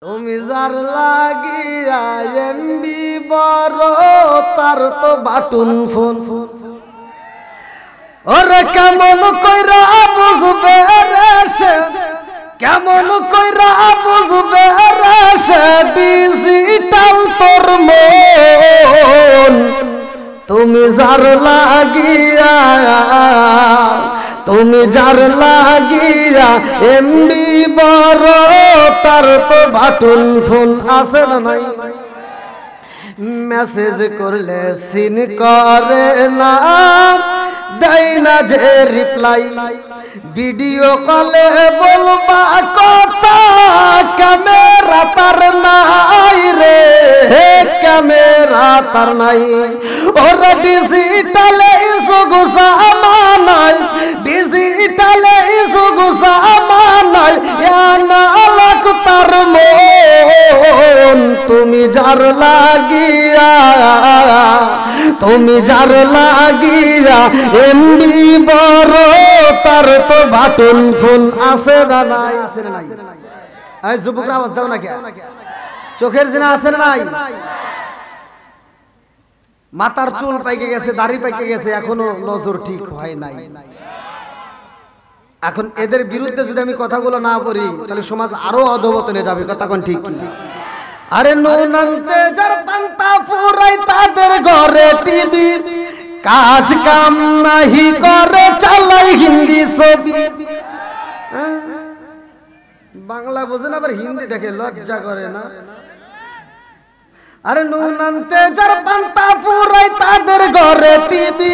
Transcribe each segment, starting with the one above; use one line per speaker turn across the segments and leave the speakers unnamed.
তুমি যার লাগিয়া এমবি বড় তার তো বাটুন ফোন ওরে কেমন কইরা বুঝবে রে সে কেমন কইরা বুঝবে রে সে ডিজিটাল তোর মন তুমি যার লাগিয়া এমবি বড় তার তো বাটুন ফোন আছে না নাই মেসেজ করলে সিন করে না দেয় না যে রিপ্লাই ভিডিও কলে বলবা কথা ক্যামেরা তার নাই রে ক্যামেরা তার নাই ওরা ডিজিটালে সুগুসা মানাই ডিজিটালে সুগুসা মানাই না লাখ তার মন তুমি যার লাগিয়া এমনি বড় তার তো বাটন ফোন আছে না নাই এই যুবকরা আওয়াজ দাও না কে চোখের জিনা আছে না নাই মাথার চুল পাইকে গেছে দাড়ি পাইকে গেছে এখনো নজর ঠিক হয় নাই এখন এদের বিরুদ্ধে যদি আমি কথাগুলো না বলি তাহলে সমাজ আরো অধোপতনে যাবে কথা কোন ঠিক কি আরে নুনান্তে যার পান্তা ফুরাই তাদের ঘরে টিভি কাজ কাম নাহি করে চালাই হিন্দি ছবি বাংলা বোঝে না আবার হিন্দি দেখে লজ্জা করে না আরে নুনান্তে যার পান্তা ফুরাই তাদের ঘরে টিভি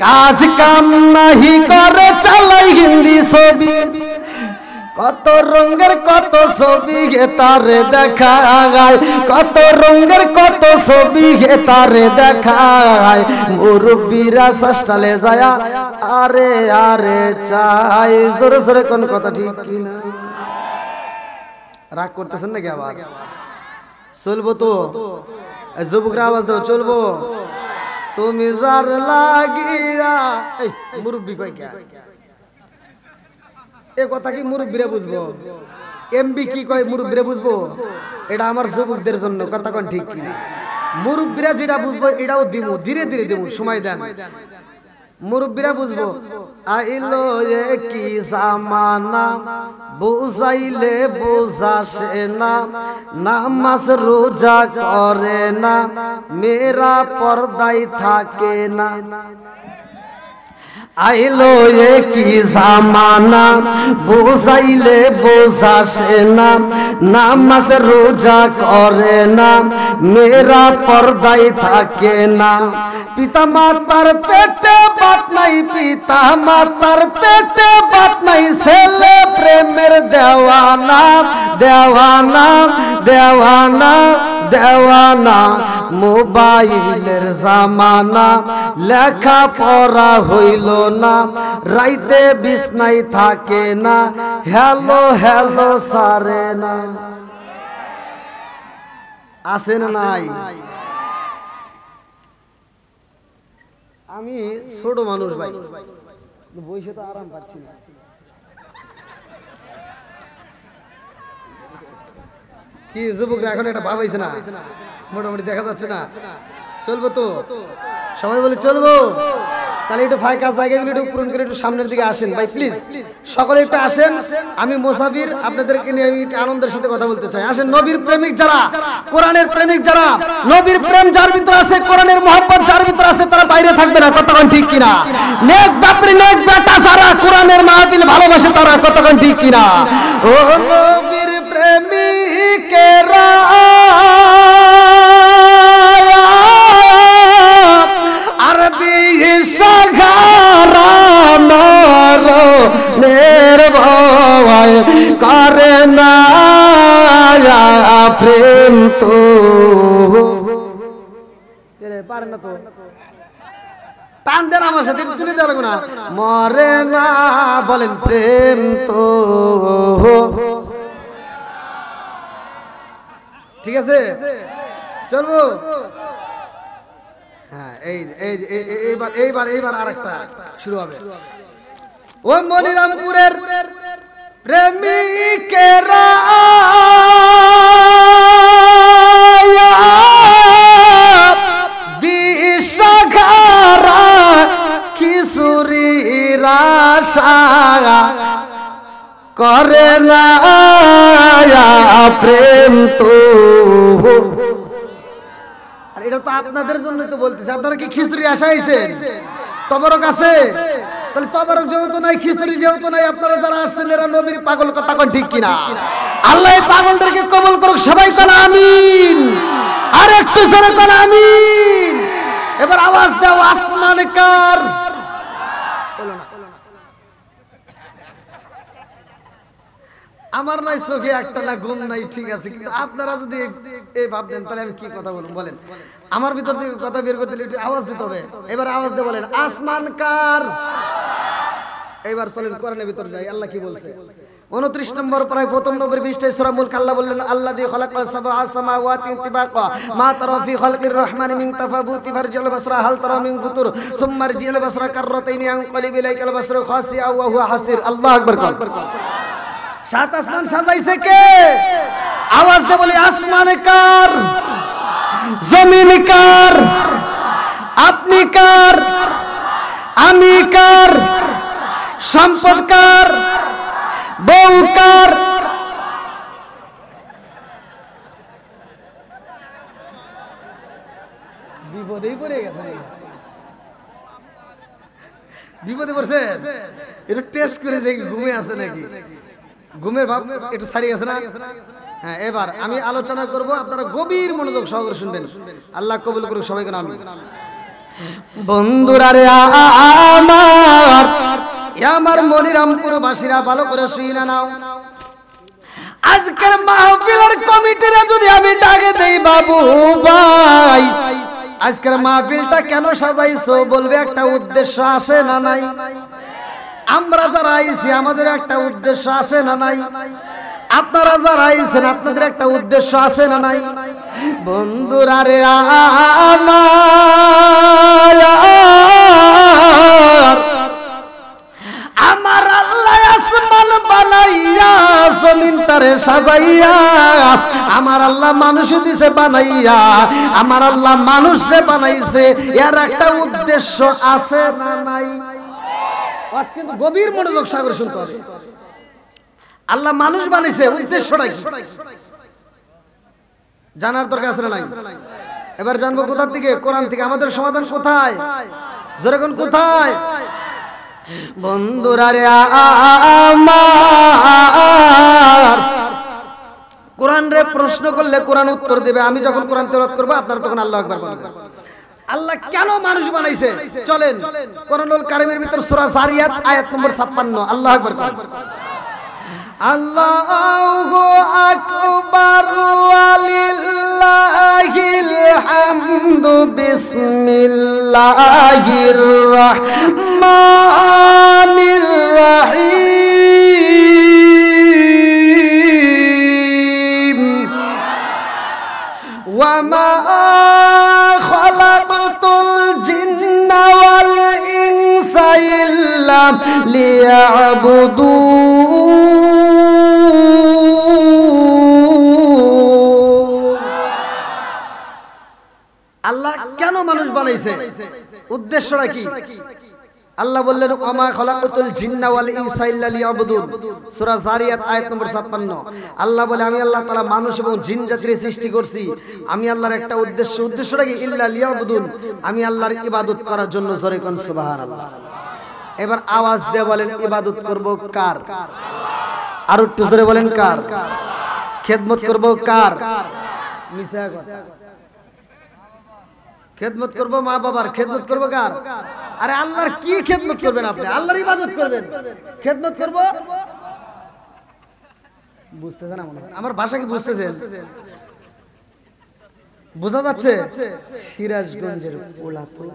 কাজ কাম নাহি করে চালাই হিন্দি ছবি কত রঙের কত ছবি গে তারে দেখায় কত রঙের কত ছবি গে তারে দেখায় মুরব্বিরা ষষ্ঠালে যায় আরে আরে চাই জোরে জোরে কোন কথা ঠিক কি না রাগ করতেছেন নাকি আবার চলবো তো যুবকরা আওয়াজ দাও চলবো তুমি যার লাগিয়া এই মুরব্বি কই কে এ কথা কি মুরব্বিরা বুঝবো এমবি কি কয় মুরব্বিরা বুঝবো এটা আমার যুবকদের জন্য কথা কোন ঠিক কি মুরব্বিরা যেটা বুঝবো এটাও দিমু ধীরে ধীরে দিমু সময় দেন মুরব্বিরা বুঝবো আইলো কি জামানা বুঝাইলে বুঝাসে না নামাজ রোজা করে না মেয়েরা পর্দায় থাকে না আইলো কি জামানা বুঝাইলে বুঝাসে না নামাজ রোজা করে না মেয়েরা পর্দায় থাকে না পিতা মাতার পেটে বাত নাই পিতা মাতার পেটে বাত নাই ছেলে প্রেমের দেওয়ানা দেওয়ানা দেওয়ানা দেওয়ানা মোবাইলের জামানা লেখা পড়া হইল না রাইতে বিছনায় থাকে না হ্যালো হ্যালো সারে না আছে না নাই আমি ছোট মানুষ ভাই বসে তো আরাম পাচ্ছি না কি যুবকরা এখন এটা ভাবাইছে না মোটামুটি দেখা যাচ্ছে না চলবো তো সবাই বলে চলবো তাহলে একটু ফাঁকা জায়গাগুলো একটু পূরণ করে একটু সামনের দিকে আসেন ভাই প্লিজ সকলে একটু আসেন আমি মোসাফির আপনাদেরকে নিয়ে আমি আনন্দের সাথে কথা বলতে চাই আসেন নবীর প্রেমিক যারা কোরআনের প্রেমিক যারা নবীর প্রেম যার ভিতরে আছে কোরআনের মহব্বত যার ভিতরে আছে তারা বাইরে থাকবে না কতক্ষণ ঠিক কিনা নেক বাপরে নেক বেটা যারা কোরআনের মাহফিল ভালোবাসে তারা কতক্ষণ ঠিক কিনা ও নবীর প্রেমিকেরা আর দিয়ে সাগারা মারো নির্ভয় করে না প্রেম তো পারে না তো টান দেন আমার সাথে চলে দেওয়া লাগবে না মরে না বলেন প্রেম তো ঠিক আছে চলবো হ্যাঁ এইবার আরেকটা শুরু হবে ও মনিরামপুরের প্রেমিকেরা করে না প্রেম তো। আর এটা তো আপনাদের জন্য তো বলতেছে। আপনারা কি খিচুড়ি আশা আইছেন? তবরক আছে? তাহলে তবরক যেহেতু নাই, খিচুড়ি যেহেতু নাই, আপনারা যারা আসছেন এরা নবীর পাগল কথা কোন ঠিক কিনা? আল্লাহ এই পাগলদেরকে কবুল করুক। সবাই কোন আমিন। আর একটু জোরে কোন আমিন। এবার আওয়াজ দাও আসমান কার? আমার নাই চোখে একটা না ঘুম নাই, ঠিক আছে, কিন্তু আপনারা যদি এই ভাববেন তাহলে আমি কি কথা বলবো বলেন? আমার ভিতর থেকে কথা বের করতে একটু আওয়াজ দিতে হবে। এবার আওয়াজ দিয়ে বলেন আসমান কার? এবার চলেন কোরআনের ভিতর যাই। আল্লাহ কি বলছে? 29 নম্বর প্রায় প্রথম নবীর 20 সূরা মুলক। আল্লাহ বললেন আল্লাযী খালাকাস সাবআ সামাওয়াতি তিবাকা মা তারা ফি খালকির রহমানি মিন তাফাবুতি ফারজিল বাসরা হাল তারা মিন ফুতুর সুম্মা রজিল বাসরা কাররাতাইনি আনকালিব ইলাইকাল বাসরু খাসিআ ওয়া হুয়া হাসির। আল্লাহু আকবার। সাত আসমান সাজাইছে কে? আওয়াজ দিয়ে বলি আসমান কার? জমিন কার? আপনি কার? আমি কার? সম্পদ কার? বউ কার? বিপদেই পড়ে গেছে। বিপদে পড়ছে? একটু টেস্ট করে দেখি ঘুমে আছে নাকি। ঘুমের ভাব একটু সারি আছে না? হ্যাঁ, এবার আমি আলোচনা করব, আপনারা গভীর মনোযোগ সহকারে শুনবেন। আল্লাহ কবুল করুক সবাইকে। নাম বন্ধুরা রে আমার মনিরামপুর বাসীরা ভালো করে শুনে নাও। আজকের মাহফিলের কমিটিরা যদি আমি ডাকে দেই, বাবু ভাই আজকের মাহফিলটা কেন সাজাইছো? বলবে একটা উদ্দেশ্য আছে না নাই? আমরা যারা আইছি আমাদের একটা উদ্দেশ্য আছে না নাই? আপনারা যারা আইছেন আপনাদের একটা উদ্দেশ্য আছে না নাই? বন্ধুরা রে আমার আল্লাহ আসমান বানাইয়া জমিন তারে সাজাইয়া, আমার আল্লাহ মানুষ দিছে বানাইয়া, আমার আল্লাহ মানুষে বানাইছে, এর একটা উদ্দেশ্য আছে না নাই? কিন্তু গভীর মনোযোগ সাগর শুনতে হবে। আল্লাহ মানুষ বানাইছে, উদ্দেশ্যটা কি জানার দরকার আছে না নাই? এবার জানবো কোথা থেকে? কোরআন থেকে। আমাদের সমাধান কোথায়? যেরকম কোথায়? বন্ধুরা রে আমার কোরআন রে প্রশ্ন করলে কোরআন উত্তর দেবে। আমি যখন কোরআন তেলাওয়াত করব আপনারা তখন আল্লাহু আকবার বলবেন। আল্লাহ কেন মানুষ বানাইছে চলেন কোরআনুল কারীমের ভিতর সূরা যারিয়াত আয়াত নম্বর 56। আল্লাহু আকবার। আল্লাহু আকবার ওয়ালিল্লাহিল হামদু বিসমিল্লাহির রাহমানির রাহিম ওয়া মা খালাকতুল জিন্না ওয়াল ইনসা ইল্লা লিয়াবুদুন। আল্লাহ কেন মানুষ বানাইছে? উদ্দেশ্যটা কি? আল্লাহ বললেন ওমা খালাকাতুল জিন্না ওয়াল ইনসা ইল্লা লিয়াবুদুন, সূরা যারিয়াত আয়াত নম্বর 56। আল্লাহ বলে আমি আল্লাহ তাআলা মানুষ এবং জিন জাতির সৃষ্টি করছি, আমি আল্লাহর একটা উদ্দেশ্য। উদ্দেশ্যটা কি? ইল্লা লিয়াবুদুন, আমি আল্লাহর ইবাদত করার জন্য। জোরে কোন সুবহানাল্লাহ। এবার আওয়াজ দিয়ে বলেন ইবাদত করব কার? আর একটু জোরে বলেন কার? খেদমত করব কার? মিছা কথা। খেদমত করব মা বাবার। খেদমত করব কার? আরে আল্লাহর কি খেদমত করবেন আপনি? আল্লাহর ইবাদত করবেন। খেদমত করব বুঝতেছেন? আমার ভাষা কি বুঝতেছেন? বোঝা যাচ্ছে? সিরাজগঞ্জের ওলাতো।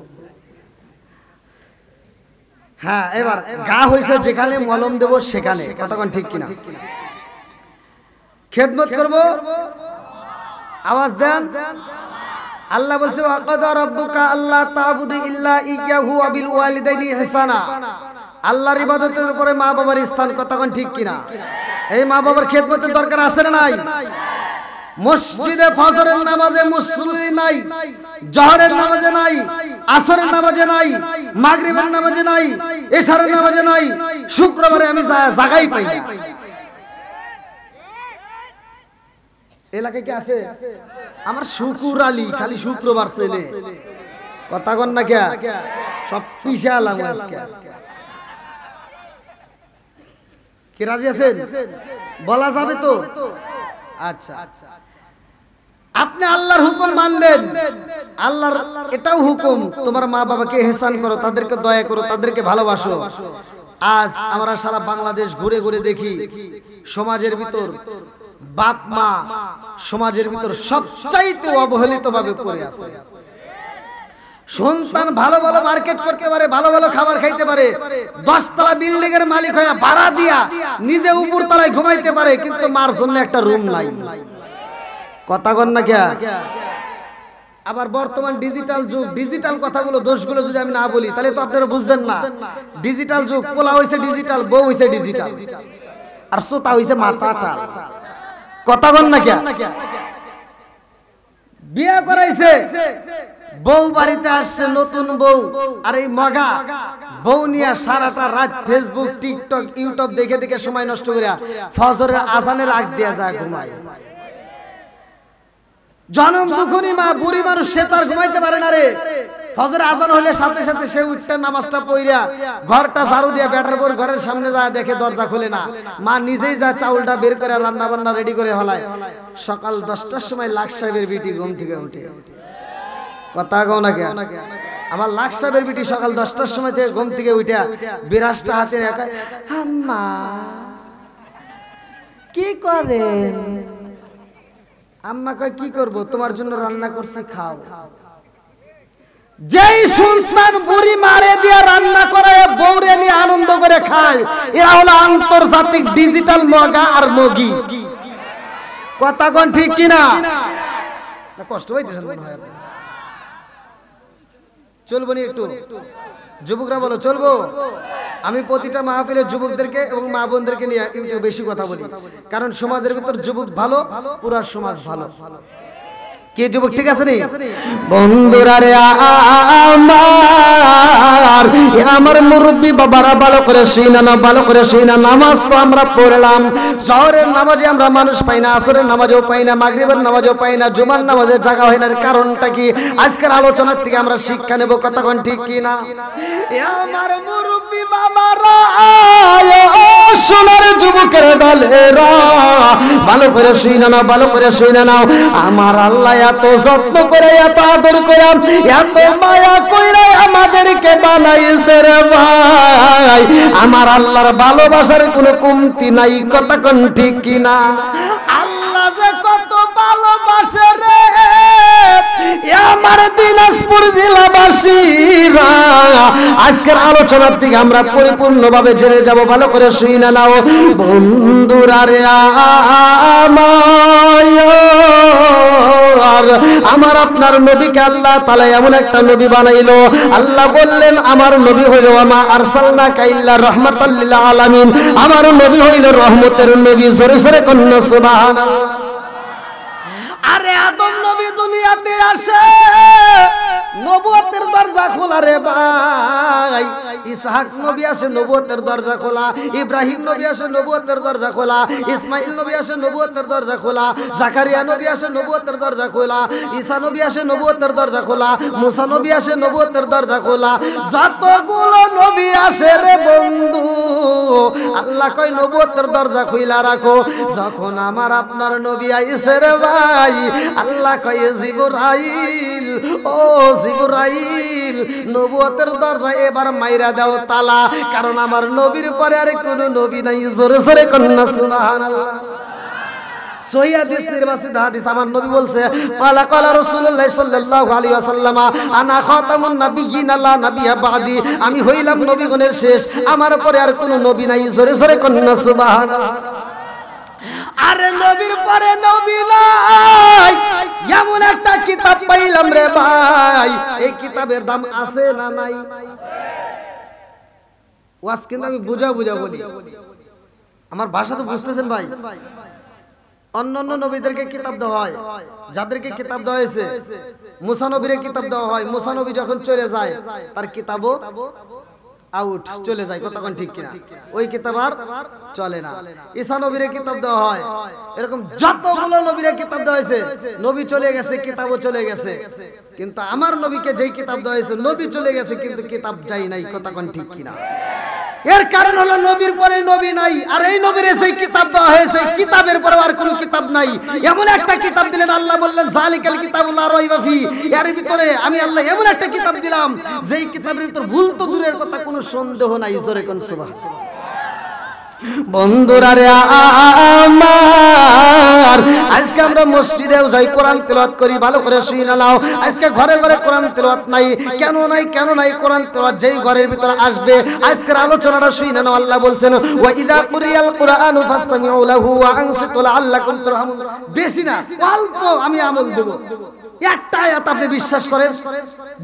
হ্যাঁ, এবার গা হইছে যেখানে মলম দেব সেখানে। কতক্ষণ ঠিক কিনা? খেদমত করব, আওয়াজ দেন। আল্লাহ বলছে ওয়াকাদা রাব্বুকা আল্লা তা'বুদু ইল্লা ইয়্যাহু ওয়া বিল ওয়ালিদাইনি ইহসানা। আল্লাহর ইবাদতের উপরে মা বাবার স্থান। কতক্ষণ ঠিক কিনা? এই মা বাবার খেদমতের দরকার আছে না নাই? মসজিদে ফজরের নামাজে মুসল্লি নাই, জোহরের নামাজে নাই, আসরের নামাজে নাই, মাগরিবের নামাজে নাই, ইশারের নামাজে নাই, শুক্রবারে আমি জায়গাই পাই না। এলাকায় কি আছে? আমার শুকুর আলী খালি শুক্রবার ছেলে, কথা কন না কে সব বিশাল কি রাজি আছেন? বলা যাবে তো? আচ্ছা, আপনি আল্লাহর হুকুম মানলেন, আল্লাহর এটাও হুকুম তোমার মা বাবাকে ইহসান করো, তাদেরকে দয়া করো, তাদেরকে ভালোবাসো। আজ আমরা সারা বাংলাদেশ ঘুরে ঘুরে দেখি সমাজের ভিতর বাপ মা সমাজের ভিতর সবচাইতে অবহেলিত ভাবে পড়ে আছে। সন্তান ভালো ভালো মার্কেট করতে পারে, ভালো ভালো খাবার খাইতে পারে, 10 তলা বিল্ডিং এর মালিক হয়ে ভাড়া দিয়া নিজে উপর তলায় ঘুমাইতে পারে, কিন্তু মার জন্য একটা রুম নাই, কথা কন না কে? আবার বর্তমান ডিজিটাল যুগ, ডিজিটাল কথাগুলো দোষগুলো যদি আমি না বলি তাহলে তো আপনারা বুঝবেন না। ডিজিটাল যুগ, পোলা হইছে ডিজিটাল, বউ হইছে ডিজিটাল, আর সোতা হইছে মাথাটা, কথা কন না কে? বিয়ে করাইছে, বউ বাড়িতে আসছে নতুন বউ, আর এই মগা বউ নিয়ে সারাটা রাত ফেসবুক টিকটক ইউটিউব দেখে দেখে সময় নষ্ট করে ফজরের আজানের আগ দিয়ে যায় ঘুমায়। জনম দুখুনি মা বুড়ি মানুষ, সে তার ঘুমাইতে পারে না রে। ফজর আজান হলে সাথে সাথে সে উঠতে নামাজটা পড়িয়া ঘরটা ঝাড়ু দিয়া ব্যাটার পর ঘরের সামনে যায়, দেখে দরজা খুলে না, মা নিজেই যা চাউলটা বের করে রান্না বান্না রেডি করে হলায়। সকাল 10টার সময় লাখ সাহেবের বিটি ঘুম থেকে উঠে, কথা কও না কে? আমার লাখ সাহেবের বিটি সকাল 10টার সময় থেকে ঘুম থেকে উঠে বিরাজটা হাতে রাখা, আম্মা কি করেন? আম্মা কয় কি করব, তোমার জন্য রান্না করছি খাও। যেই সন্তান বুড়ি মারে দিয়া রান্না করে বউরে নিয়ে আনন্দ করে খায়, এরা হলো আন্তর্জাতিক ডিজিটাল মগা আর মগি, কথা কোন ঠিক কিনা? কষ্ট হইতেছে মনে হয়। চলবো নি একটু? যুবকরা বলো চলবো? আমি প্রতিটা মাহফিলের যুবকদেরকে এবং মা বোনদেরকে নিয়ে একটু বেশি কথা বলি, কারণ সমাজের ভিতর যুবক ভালো, পুরা সমাজ ভালো। কে যুবক ঠিক আছে নি? বন্ধুরা রে আমার মুরব্বী বাবারা ভালো করে শুইনা না, ভালো করে শুইনা। নামাজ তো আমরা পড়লাম, জোহরের নামাজে আমরা মানুষ পাই না, আসরের নামাজেও পাই না, মাগরিবের নামাজেও পাই না, জুমার নামাজে জায়গা হয় না। কারণটা কি? আজকের আলোচনার থেকে আমরা শিক্ষা নেব, কথা কোন ঠিক কি না? আমার মুরব্বী বাবারা, সোনার যুবকের দলেরা ভালো করে শুইনা না, ভালো করে শুইনা নাও। আমার আল্লাহ এত যত্ন করে, এত আদর করে, এত মায়া কইরা আমাদেরকে বানাইছে রে ভাই। আমার আল্লাহর ভালোবাসার কোনো কমতি নাই, কথা কোন ঠিক কিনা? আল্লাহ যে কত ভালোবাসে রে আমার দিনাজপুর জেলাবাসীরা, আজকের আলোচনার দিকে আমরা পরিপূর্ণভাবে জেনে যাব, ভালো করে শুনে নাও। বন্ধুরা রে আমার আপনার নবীকে আল্লাহ তাআলা এমন একটা নবী বানাইলো, আল্লাহ বললেন আমার নবী হইল আমা আরসালনাকা ইল্লা রাহমাতাল লিল আলামিন, আমার নবী হইল রহমতের নবী। জোরে জোরে কন্না সুবহানাল্লাহ। আরে আদম নবী দুনিয়াতে আসে, নবুয়তের দরজা খোলা রে ভাই। ইসহাক নবী আসে, নবুয়তের দরজা খোলা। ইব্রাহিম নবী আসে, নবুয়তের দরজা খোলা। ইসমাইল নবী আসে, নবুয়তের দরজা খোলা। জাকারিয়া নবী আসে, নবুয়তের দরজা খোলা। ঈসা নবী আসে, নবুয়তের দরজা খোলা। মুসা নবী আসে, নবুয়তের দরজা খোলা। যতগুলো নবী আসে রে বন্ধু, আল্লাহ কয় নবুয়তের দরজা খুইলা রাখো। যখন আমার আপনার নবী আইছে রে ভাই, আল্লাহ কয় জিবরাইল, ও জিবরাইল, নবুয়তের দরজা এবার মাইরা দাও তালা, কারণ আমার নবীর পরে আর কোনো নবী নাই। জোরে জোরে কন্না সুবহানাল্লাহ। সহিহ হাদিস, নির্বাচিত হাদিস, আমার নবী বলছে ক্বালা ক্বালা রাসূলুল্লাহ সাল্লাল্লাহু আলাইহি ওয়াসাল্লাম আনা খাতামুন নাবিয়্যিন লা নাবিয়্যা বাদি, আমি হইলাম নবীগণের শেষ, আমার পরে আর কোনো নবী নাই। জোরে জোরে কন্না সুবহানাল্লাহ। আরে নবীর পরে নবী নাই, এমন একটা কিতাব পাইলাম রে ভাই, এই কিতাবের দাম আছে না নাই? ওয়াজ কিন্তু আমি বুঝা বুঝা বলি, আমার ভাষা তো বুঝতেছেন ভাই। অন্যান্য নবীদেরকে কিতাব দেওয়া হয়, যাদেরকে কিতাব দেওয়া হয়েছে, মুসা নবীর কিতাব দেওয়া হয়। মুসা নবী যখন চলে যায় তার কিতাবও আউট, চলে যায়, কতক্ষণ ঠিক কিনা? ওই কিতাব আর চলে না। ঈসা নবীর কিতাব দেওয়া হয়, এরকম যতগুলো নবীর কিতাব দেওয়া হয়েছে, নবী চলে গেছে, কিতাবও চলে গেছে, কিন্তু আমার নবীকে যেই কিতাব দেওয়া হয়েছে, নবী চলে গেছে কিন্তু কিতাব যায় নাই, কতক্ষণ ঠিক কিনা? এর কারণ হলো নবীর পরে নবী নাই, আর এই নবীর সেই কিতাব দেওয়া হয়েছে, কিতাবের পরে আর কোনো কিতাব নাই। এমন একটা কিতাব দিলেন, আল্লাহ বললেন যালিকাল কিতাবুল লা রাইবা ফি, এর ভিতরে আমি আল্লাহ এমন একটা কিতাব দিলাম যেই কিতাবের ভিতর ভুল তো দূরের কথা, কোনো সন্দেহ নাই। জোরে কোন সুবহানাল্লাহ। বন্ধুরা রে আমার, আজকে আমরা মসজিদেও যাই, কোরআন তেলাওয়াত করি, ভালো করে শুনে নাও। আজকে ঘরে ঘরে কোরআন তেলাওয়াত নাই, কেন নাই? কেন নাই কোরআন তেলাওয়াত? যেই ঘরের ভিতরে আসবে, আজকের আলোচনাটা শুনে নাও। আল্লাহ বলছেন ওয়া ইযা কুরিয়াল কুরআনু ফাসতামিউ লাহু ওয়া আনসিতু লাআল্লাকুম তুরহামুন। বেশি না, অল্প আমি আমল দেব। একটা আয়াত আপনি বিশ্বাস করেন,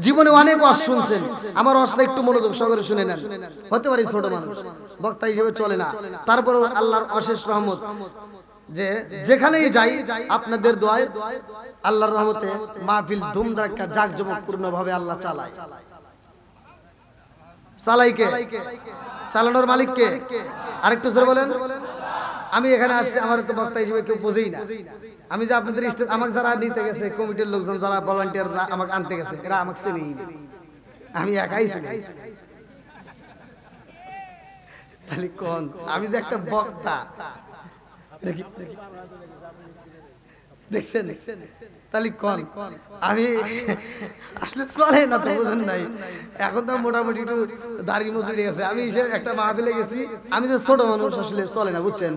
জীবনে অনেক ওয়াজ শুনছেন, আমার ওয়াজটা একটু মনোযোগ সহকারে শুনে নেন। হতে পারে ছোট মানুষ, বক্তা হিসেবে চলে না, তারপরেও আল্লাহর অশেষ রহমত যে যেখানেই যাই আপনাদের দোয়ায় আল্লাহর রহমতে মাহফিল ধুমধারাক্কা জাঁকজমকপূর্ণ ভাবে আল্লাহ চালায়। চালাইকে চালানোর মালিককে আরেকটু জোরে বলেন। আমি এখানে আসছি, আমার তো বক্তা হিসেবে কেউ বোঝেই না। আমি যে আপনাদের আমাকে যারা নিতে গেছে, কমিটির লোকজন যারা ভলান্টিয়াররা আমাকে আনতে গেছে, এরা আমাকে চেনেই না, আমি একাই চিনি। তাহলে কোন আমি যে একটা বক্তা দেখছেন, তাহলে কোন আমি আসলে চলে না তো, বুঝেন নাই? এখন তো মোটামুটি একটু দাড়ি মুচড়ে গেছে। আমি একটা মাহফিলে গেছি, আমি যে ছোট মানুষ, আসলে চলে না, বুঝছেন?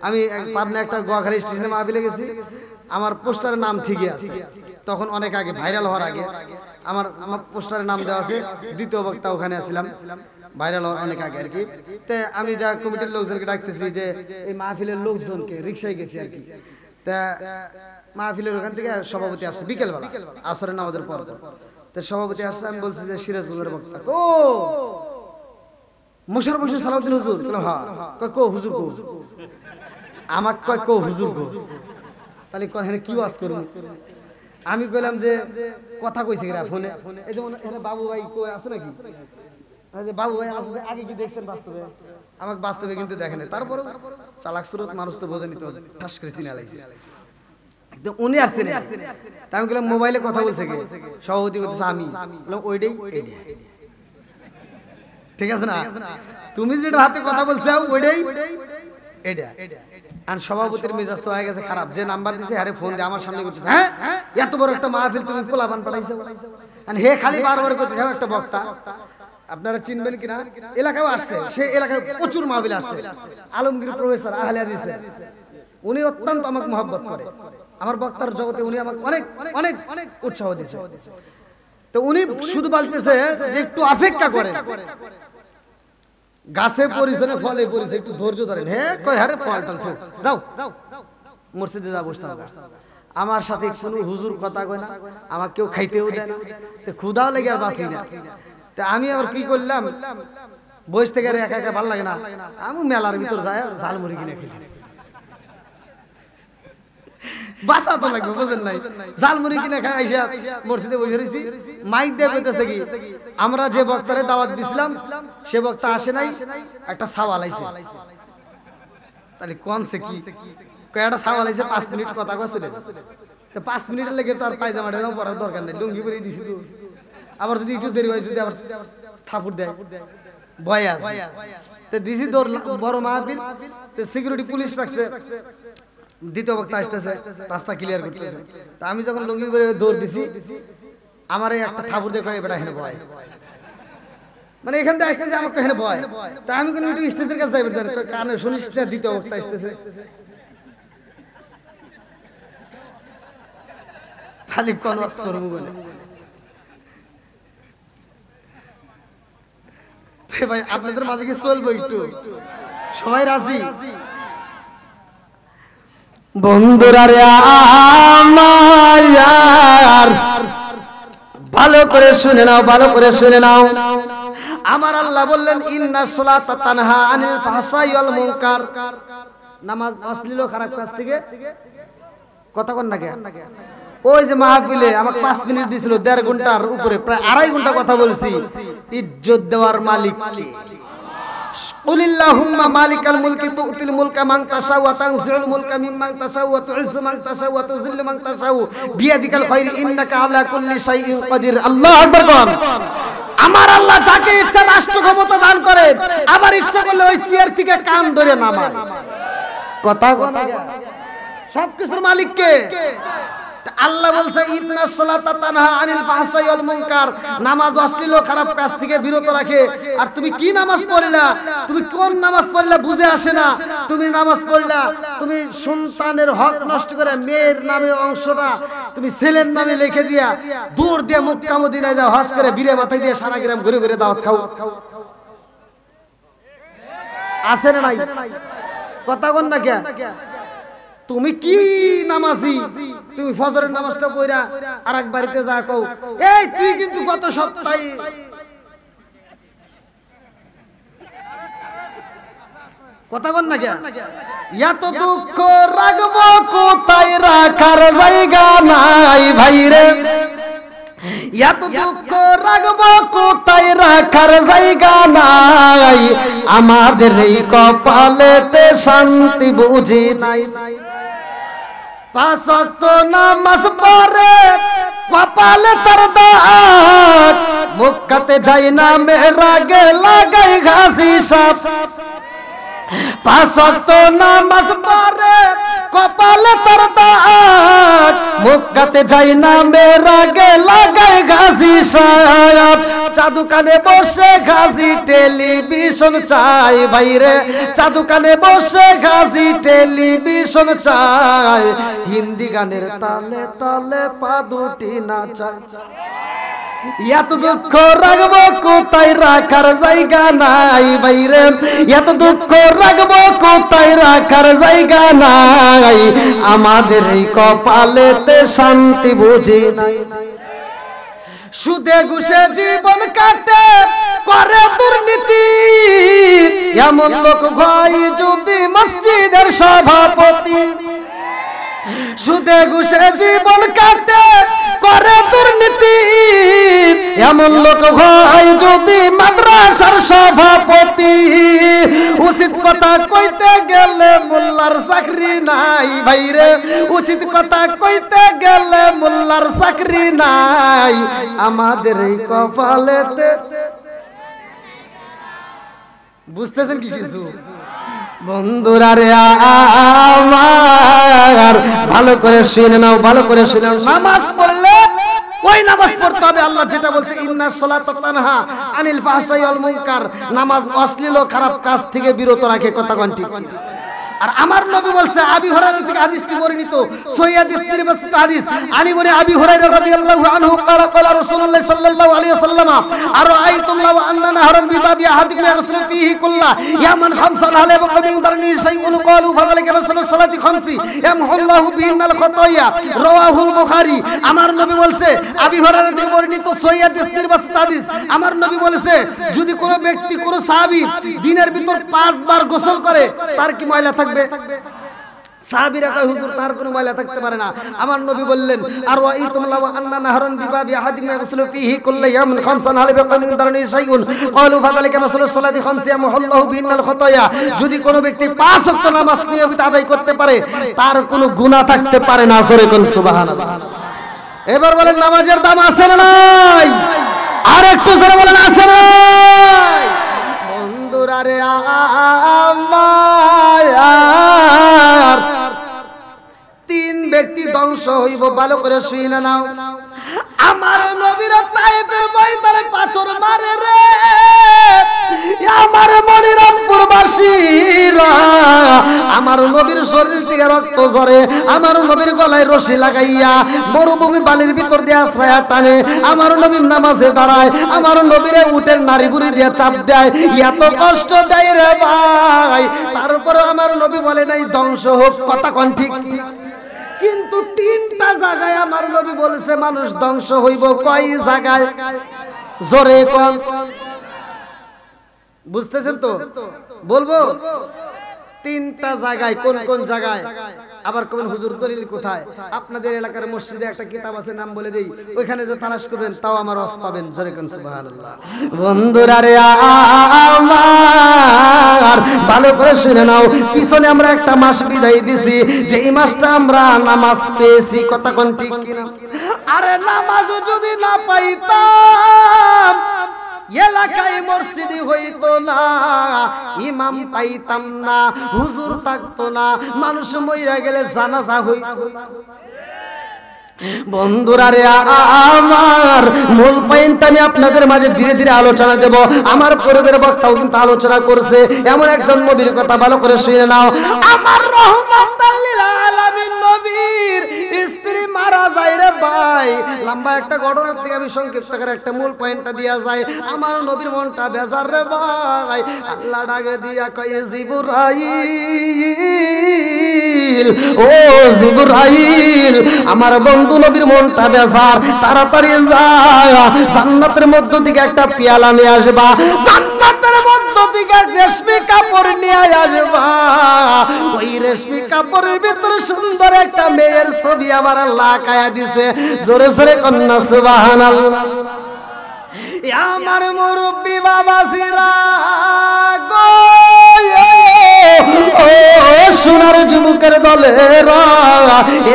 আমি পাবনা একটা গোয়াখালী স্টেশনে মাহফিলে গেছি, আমার পোস্টারের নাম ঠিকই আছে, তখন অনেক আগে, ভাইরাল হওয়ার আগে আমার পোস্টারের নাম দেওয়া আছে, দ্বিতীয় বক্তা ওখানে আসছিলাম, ভাইরাল হওয়ার অনেক আগে আর কি। তে আমি যা কমিটির লোকজনকে ডাকতেছি যে এই মাহফিলের লোকজনকে, রিক্সায় গেছি আর কি। তা মাহফিলের ওখান থেকে সভাপতি আসছে বিকেলবেলা, আসরের নামাজের পর। তো সভাপতি আসছে, আমি বলছি যে সিরাজগঞ্জের বক্তা কো, মোশাররফ হোসেন সালাউদ্দিন হুজুর। হ্যাঁ, কয় কো হুজুর কো, আমাকে কয় কো হুজুর কো। তাহলে এখানে কি ওয়াজ করব? আমি কইলাম যে কথা কইছে কিরা ফোনে, এই যেমন এখানে বাবু ভাই কই আছে নাকি? বাবু ভাই আপনি আগে কি দেখছেন বাস্তবে? আমাকে বাস্তবে কিন্তু দেখেন, তারপরে চালাক সুরত মানুষ তো বোঝেনি, তো ঠাস করে চিনা লাগছে। উনি আসছেন, আমি বললাম মোবাইলে কথা বলছে কি? সভাপতি বলতেছে আমি। বললাম ওইটাই, ঠিক আছে না? তুমি যেটা হাতে কথা বলছো ওইটাই এটা। আর সভাপতির মেজাজ তো হয়ে গেছে খারাপ, যে নাম্বার দিছে আরে ফোন দিয়ে আমার সামনে করতেছে, হ্যাঁ এত বড় একটা মাহফিল তুমি পোলাপান পাঠাইছো। আর হে খালি বারবার করতেছে একটা বক্তা, আপনারা চিনবেন কিনা, এলাকায় আসছে, সেই এলাকায় প্রচুর মাহফিল আসছে। আলমগীর প্রফেসর আহলে হাদিস, উনি অত্যন্ত আমাকে মহব্বত করে, আমার বক্তার জগতে উনি আমাকে অনেক অনেক অনেক উৎসাহ দিয়েছে। তো উনি শুধু বলতেছে যে একটু অপেক্ষা করেন, গাছে পরিছনে ফলে পরিছে, একটু ধৈর্য ধরেন। হ্যাঁ কয় হারে ফল টল তো যাও মসজিদে যা বসতে হবে। আমার সাথে কোনো হুজুর কথা কয় না, আমাকে কেউ খাইতেও দেয় না, তো ক্ষুধাও লেগে আর বাঁচি না। তা আমি আবার কি করলাম, বসে থেকে একা একা ভালো লাগে না, আমি মেলার ভিতর যাই ঝালমুড়ি কিনে খেলি, বাসা তো লাগবে, বুঝেন নাই? ঝালমুড়ি কিনে খাই আইসা মসজিদে বসে রয়েছি, মাইক দিয়ে কইতেছে কি, আমরা যে বক্তারে দাওয়াত দিছিলাম সে বক্তা আসে নাই, একটা সাওয়াল আইছে। তাহলে কোন সে কি কয়টা সাওয়াল আইছে, 5 মিনিট কথা কইছিল, তো 5 মিনিটের লেগে তো আর পায়জামাটা পরার দরকার নাই, লুঙ্গি পরে দিছি। তো আবার যদি একটু দেরি হয়, যদি আবার থাপুর দেয়, ভয় আছে। তো দিছি বড় মাহফিল, তো সিকিউরিটি পুলিশ রাখছে, দ্বিতীয় বক্তা আসতেছে, রাস্তা ক্লিয়ার করতেছে। তা আমি যখন লুঙ্গি পরে দৌড় দিছি, আমার এই একটা থাপুর দেখো এবার এখানে ভয়, মানে এখান থেকে আসতেছে আমাকে এখানে ভয়। তা আমি কোনো একটু স্টেজের কাছে যাইবে, কারণে শুনিস না দ্বিতীয় বক্তা আসতেছে, খালি কনওয়াজ করবো বলে। ভাই আপনাদের মাঝে কি চলবো একটু, সবাই রাজি? বন্ধুরা রে আমার, ভালো করে শুনে নাও, ভালো করে শুনে নাও। আমার আল্লাহ বললেন ইন্নাস সালাতা তানহা আনিল ফাহশাই ওয়াল মুনকার, নামাজ অশ্লীল খারাপ কাজ থেকে কথা কন না কে ওই যে মাহফিলে আমাকে 5 মিনিট দিছিল, 1.5 ঘন্টার উপরে, প্রায় 2.5 ঘন্টা কথা বলছি। ইজ্জত দেওয়ার মালিক কে? কুলিল্লাহুম্মা মালিকাল মুলকি তুতিল মুলকা মান তাশাউ ওয়া তানজিউল মুলকা মিম্মান তাশাউ ওয়া তুইজ্জু মান তাশাউ ওয়া তুযিল্লু মান তাশাউ বিয়াদিকাল খায়র ইন্নাকা আলা কুল্লি শাইইন কাদির। আল্লাহু আকবার বল। আমার আল্লাহ যাকে ইচ্ছা রাষ্ট্র ক্ষমতা দান করে, আবার ইচ্ছা করলে ওই চেয়ার থেকে কান ধরে নামায়। কথা কথা সবকিছুর মালিক কে? আল্লাহ বলছে ইন্নাস সালাতা তানহা আনিল ফাহশাই ওয়াল মুনকার, নামাজ অশ্লীল ও খারাপ কাজ থেকে বিরত রাখে। আর তুমি কি নামাজ পড়লা, তুমি কোন নামাজ পড়লা বুঝে আসে না। তুমি নামাজ পড়লা, তুমি সন্তানের হক নষ্ট করে মেয়ের নামে অংশটা তুমি ছেলের নামে লিখে দিয়া দূর দিয়ে মক্কা মদিনায় যাও, হজ করে বিরে মাথায় দিয়ে সারা গ্রাম ঘুরে ঘুরে দাওয়াত খাও। আছে না নাই? কথা কোন না কে? তুমি কি নামাজি, তুমি ফজরের নামাজটা পড়া আরেক বাড়িতে যা কও, এই তুই কিন্তু গত সপ্তাহে কথা বল না কে? এত দুঃখ রাখবো কোথায়, রাখার জায়গা নাই ভাই রে। এত দুঃখ রাখবো কোথায়, রাখার জায়গা নাই। আমাদের এই কপালেতে শান্তি বুঝি নাই। 5 ওয়াক্ত নামাজ পড়ে কপালে তার দাগ, মক্কাতে যাই না মেরাগে লাগাই ঘাসি সাপ। 5 ওয়াক্ত নামাজ পড়ে কপালে তার দাগ, মক্কাতে যাই না মেরাগে লাগাই ঘাসি সাপ। চাদু কানে বসে ঘাসি টেলিভিশন চাই বাইরে, চাদু কানে বসে ঘাসি টেলিভিশন চাই। হিন্দি গানের তালে তালে পা দুটি নাচায়। এত দুঃখ রাখবো কোথায়, রাখার জায়গা নাই বাইরে। এত দুঃখ রাখবো কোথায়, রাখার জায়গা নাই। আমাদের এই কপালেতে শান্তি বুঝি নাই। সুদে ঘুষে জীবন কাটে করে দুর্নীতি, এমন লোক ভাই যদি মসজিদের সভাপতি। সুদে ঘুষে জীবন কাটে করে দুর্নীতি, এমন লোক ভাই যদি মাদ্রাসার সভাপতি। উচিত কথা কইতে গেলে মোল্লার চাকরি নাই ভাইরে, উচিত কথা কইতে গেলে মোল্লার চাকরি নাই। আমাদের এই কপালেতে বুঝতেছেন কি কিছু বন্ধুরা রে আমার, ভালো করে শুনে নাও, ভালো করে শুনে নাও। নামাজ পড়লে ওই নামাজ পড়তে হবে আল্লাহ যেটা বলছে ইন্নাস সালাতা তানহা আনিল ফাহশাই ওয়াল মুনকার। নামাজ অশ্লীল ও খারাপ কাজ থেকে বিরত রাখে। কথা কোন ঠিক? আর আমার নবী বলছে, আবি হুরায়রা থেকে হাদিসটি বর্ণিত, সহিহ হাদিস তিরমিজি হাদিস, আলী ইবনে আবি হুরায়রা রাদিয়াল্লাহু আনহু ক্বালা ক্বালা রাসূলুল্লাহ সাল্লাল্লাহু আলাইহি ওয়াসাল্লাম আরাআইতুম লাউ আন্না নাহরান বিবাবি আহাদিকুম ইয়াগসিলু ফীহি কুল্লা ইয়ামান খামসান আলা ইয়াবকা মিন দারনি শাইউন ক্বালু ফাযালিকা মাসালু সালাতি খামসি ইয়ামহুল্লাহু বিহিনাল খাতায়া। রাওয়াহুল বুখারী। আমার নবী বলছে, আবি হুরায়রা থেকে বর্ণিত সহিহ হাদিস তিরমিজি হাদিস, আমার নবী বলেছে যদি কোনো ব্যক্তি কোনো সাহাবী দিনের ভিতর 5 বার গোসল করে তার কি ময়লা থাকবে? সাহাবীরা কয় হুজুর তার কোনো ময়লা থাকতে পারে না। আমার নবী বললেন, আর ওয়াইতুম লাউ আন্না নাহরান বিবাবি আহাদিকুম ইয়াগসিলু ফীহি কুল্লা ইয়াওমিন খামসান হাল ইয়াবকা মিন দারনি শাইউন ক্বালু ফাযালিকা মাসালু সালাতি খামসি ইয়ামহুল্লাহু বিহিনাল খাতায়া। যদি কোনো ব্যক্তি 5 ওয়াক্ত নামাজ নিয়মিত আদায় করতে পারে তার কোনো গুনাহ থাকতে পারে না। জোরে কোন সুবহানাল্লাহ। এবার বলেন নামাজের দাম আছে না নাই? আর একটু জোরে বলেন আছে না নাই? বন্ধুরা রে আমার, 3 ব্যক্তি ধ্বংস হইব, ভালো করে শুনে নাও। আমার নবীর তায়েফের ময়দানে পাথর মারে রে, আমার মনিরামপুরবাসীরা, আমার নবীর শরীর থেকে রক্ত ঝরে, আমার নবীর গলায় রশি লাগাইয়া মরুভূমি বালির ভিতর দিয়ে আশ্রয় টানে, আমার নবীর নামাজে দাঁড়ায়, আমার নবীরে উটের নারী বুড়ি দিয়ে চাপ দেয়, এত কষ্ট দেয় রে ভাই। তারপরে আমার নবী বলে নাই ধ্বংস হোক। কথা কোন ঠিক? কিন্তু 3টা জায়গায় আমার নবী বলেছে মানুষ ধ্বংস হইব। কয় জায়গায়? জোরে কোন? বুঝতেছেন তো? বলবো 3টা জায়গায়। কোন কোন জায়গায়? আবার কবেন হুজুর দলিল কোথায়? আপনাদের এলাকার মসজিদে একটা কিতাব আছে, নাম বলে দেই, ওইখানে যে তালাশ করবেন তাও আমার রস পাবেন। জোরে কোন সুবহানাল্লাহ। বন্ধুরা রে আমার ভালো করে শুনে নাও, পিছনে আমরা একটা মাস বিদায় দিছি, যে এই মাসটা আমরা নামাজ পেয়েছি। কথা কোন ঠিক কিনা? আরে নামাজ যদি না পাইতাম এলাকায় মসজিদই হইতো না, ইমাম পাইতাম না, হুজুর থাকতো না, মানুষ মইরা গেলে জানাজা হইতো না। বন্ধুরা রে আমার মূল পয়েন্ট আমি আপনাদের মাঝে ধীরে ধীরে আলোচনা দেব। আমার পূর্বের বক্তাও কিন্তু আলোচনা করছে, এমন একজন নবীর কথা ভালো করে শুনে নাও। আমার রহমাতাল লিল আলামিন নবীর স্ত্রী মারা যায় রে ভাই। লম্বা একটা ঘটনা থেকে আমি সংক্ষিপ্ত করে একটা মূল পয়েন্টটা দিয়া যায়। আমার নবীর মনটা বেজার রে ভাই। আল্লাহ ডাকে দিয়া কয় জিবরাইল, ও জিবরাইল, আমার বন্ধু নবীর মনটা বেজার, তাড়াতাড়ি যা জান্নাতের মধ্য থেকে একটা পেয়ালা নিয়ে আসবা, জান্নাতের মধ্য থেকে রেশমি কাপড় নিয়ে আসবা। ওই রেশমি কাপড়ের ভিতরে সুন্দর একটা মেয়ের ছবি আমার আল্লাহ আঁকায়া দিছে। জোরে জোরে কন্যা সুবহানাল্লাহ। আমার মুরব্বি বাবাজিরা গো, সোনার যুবকের দলেরা,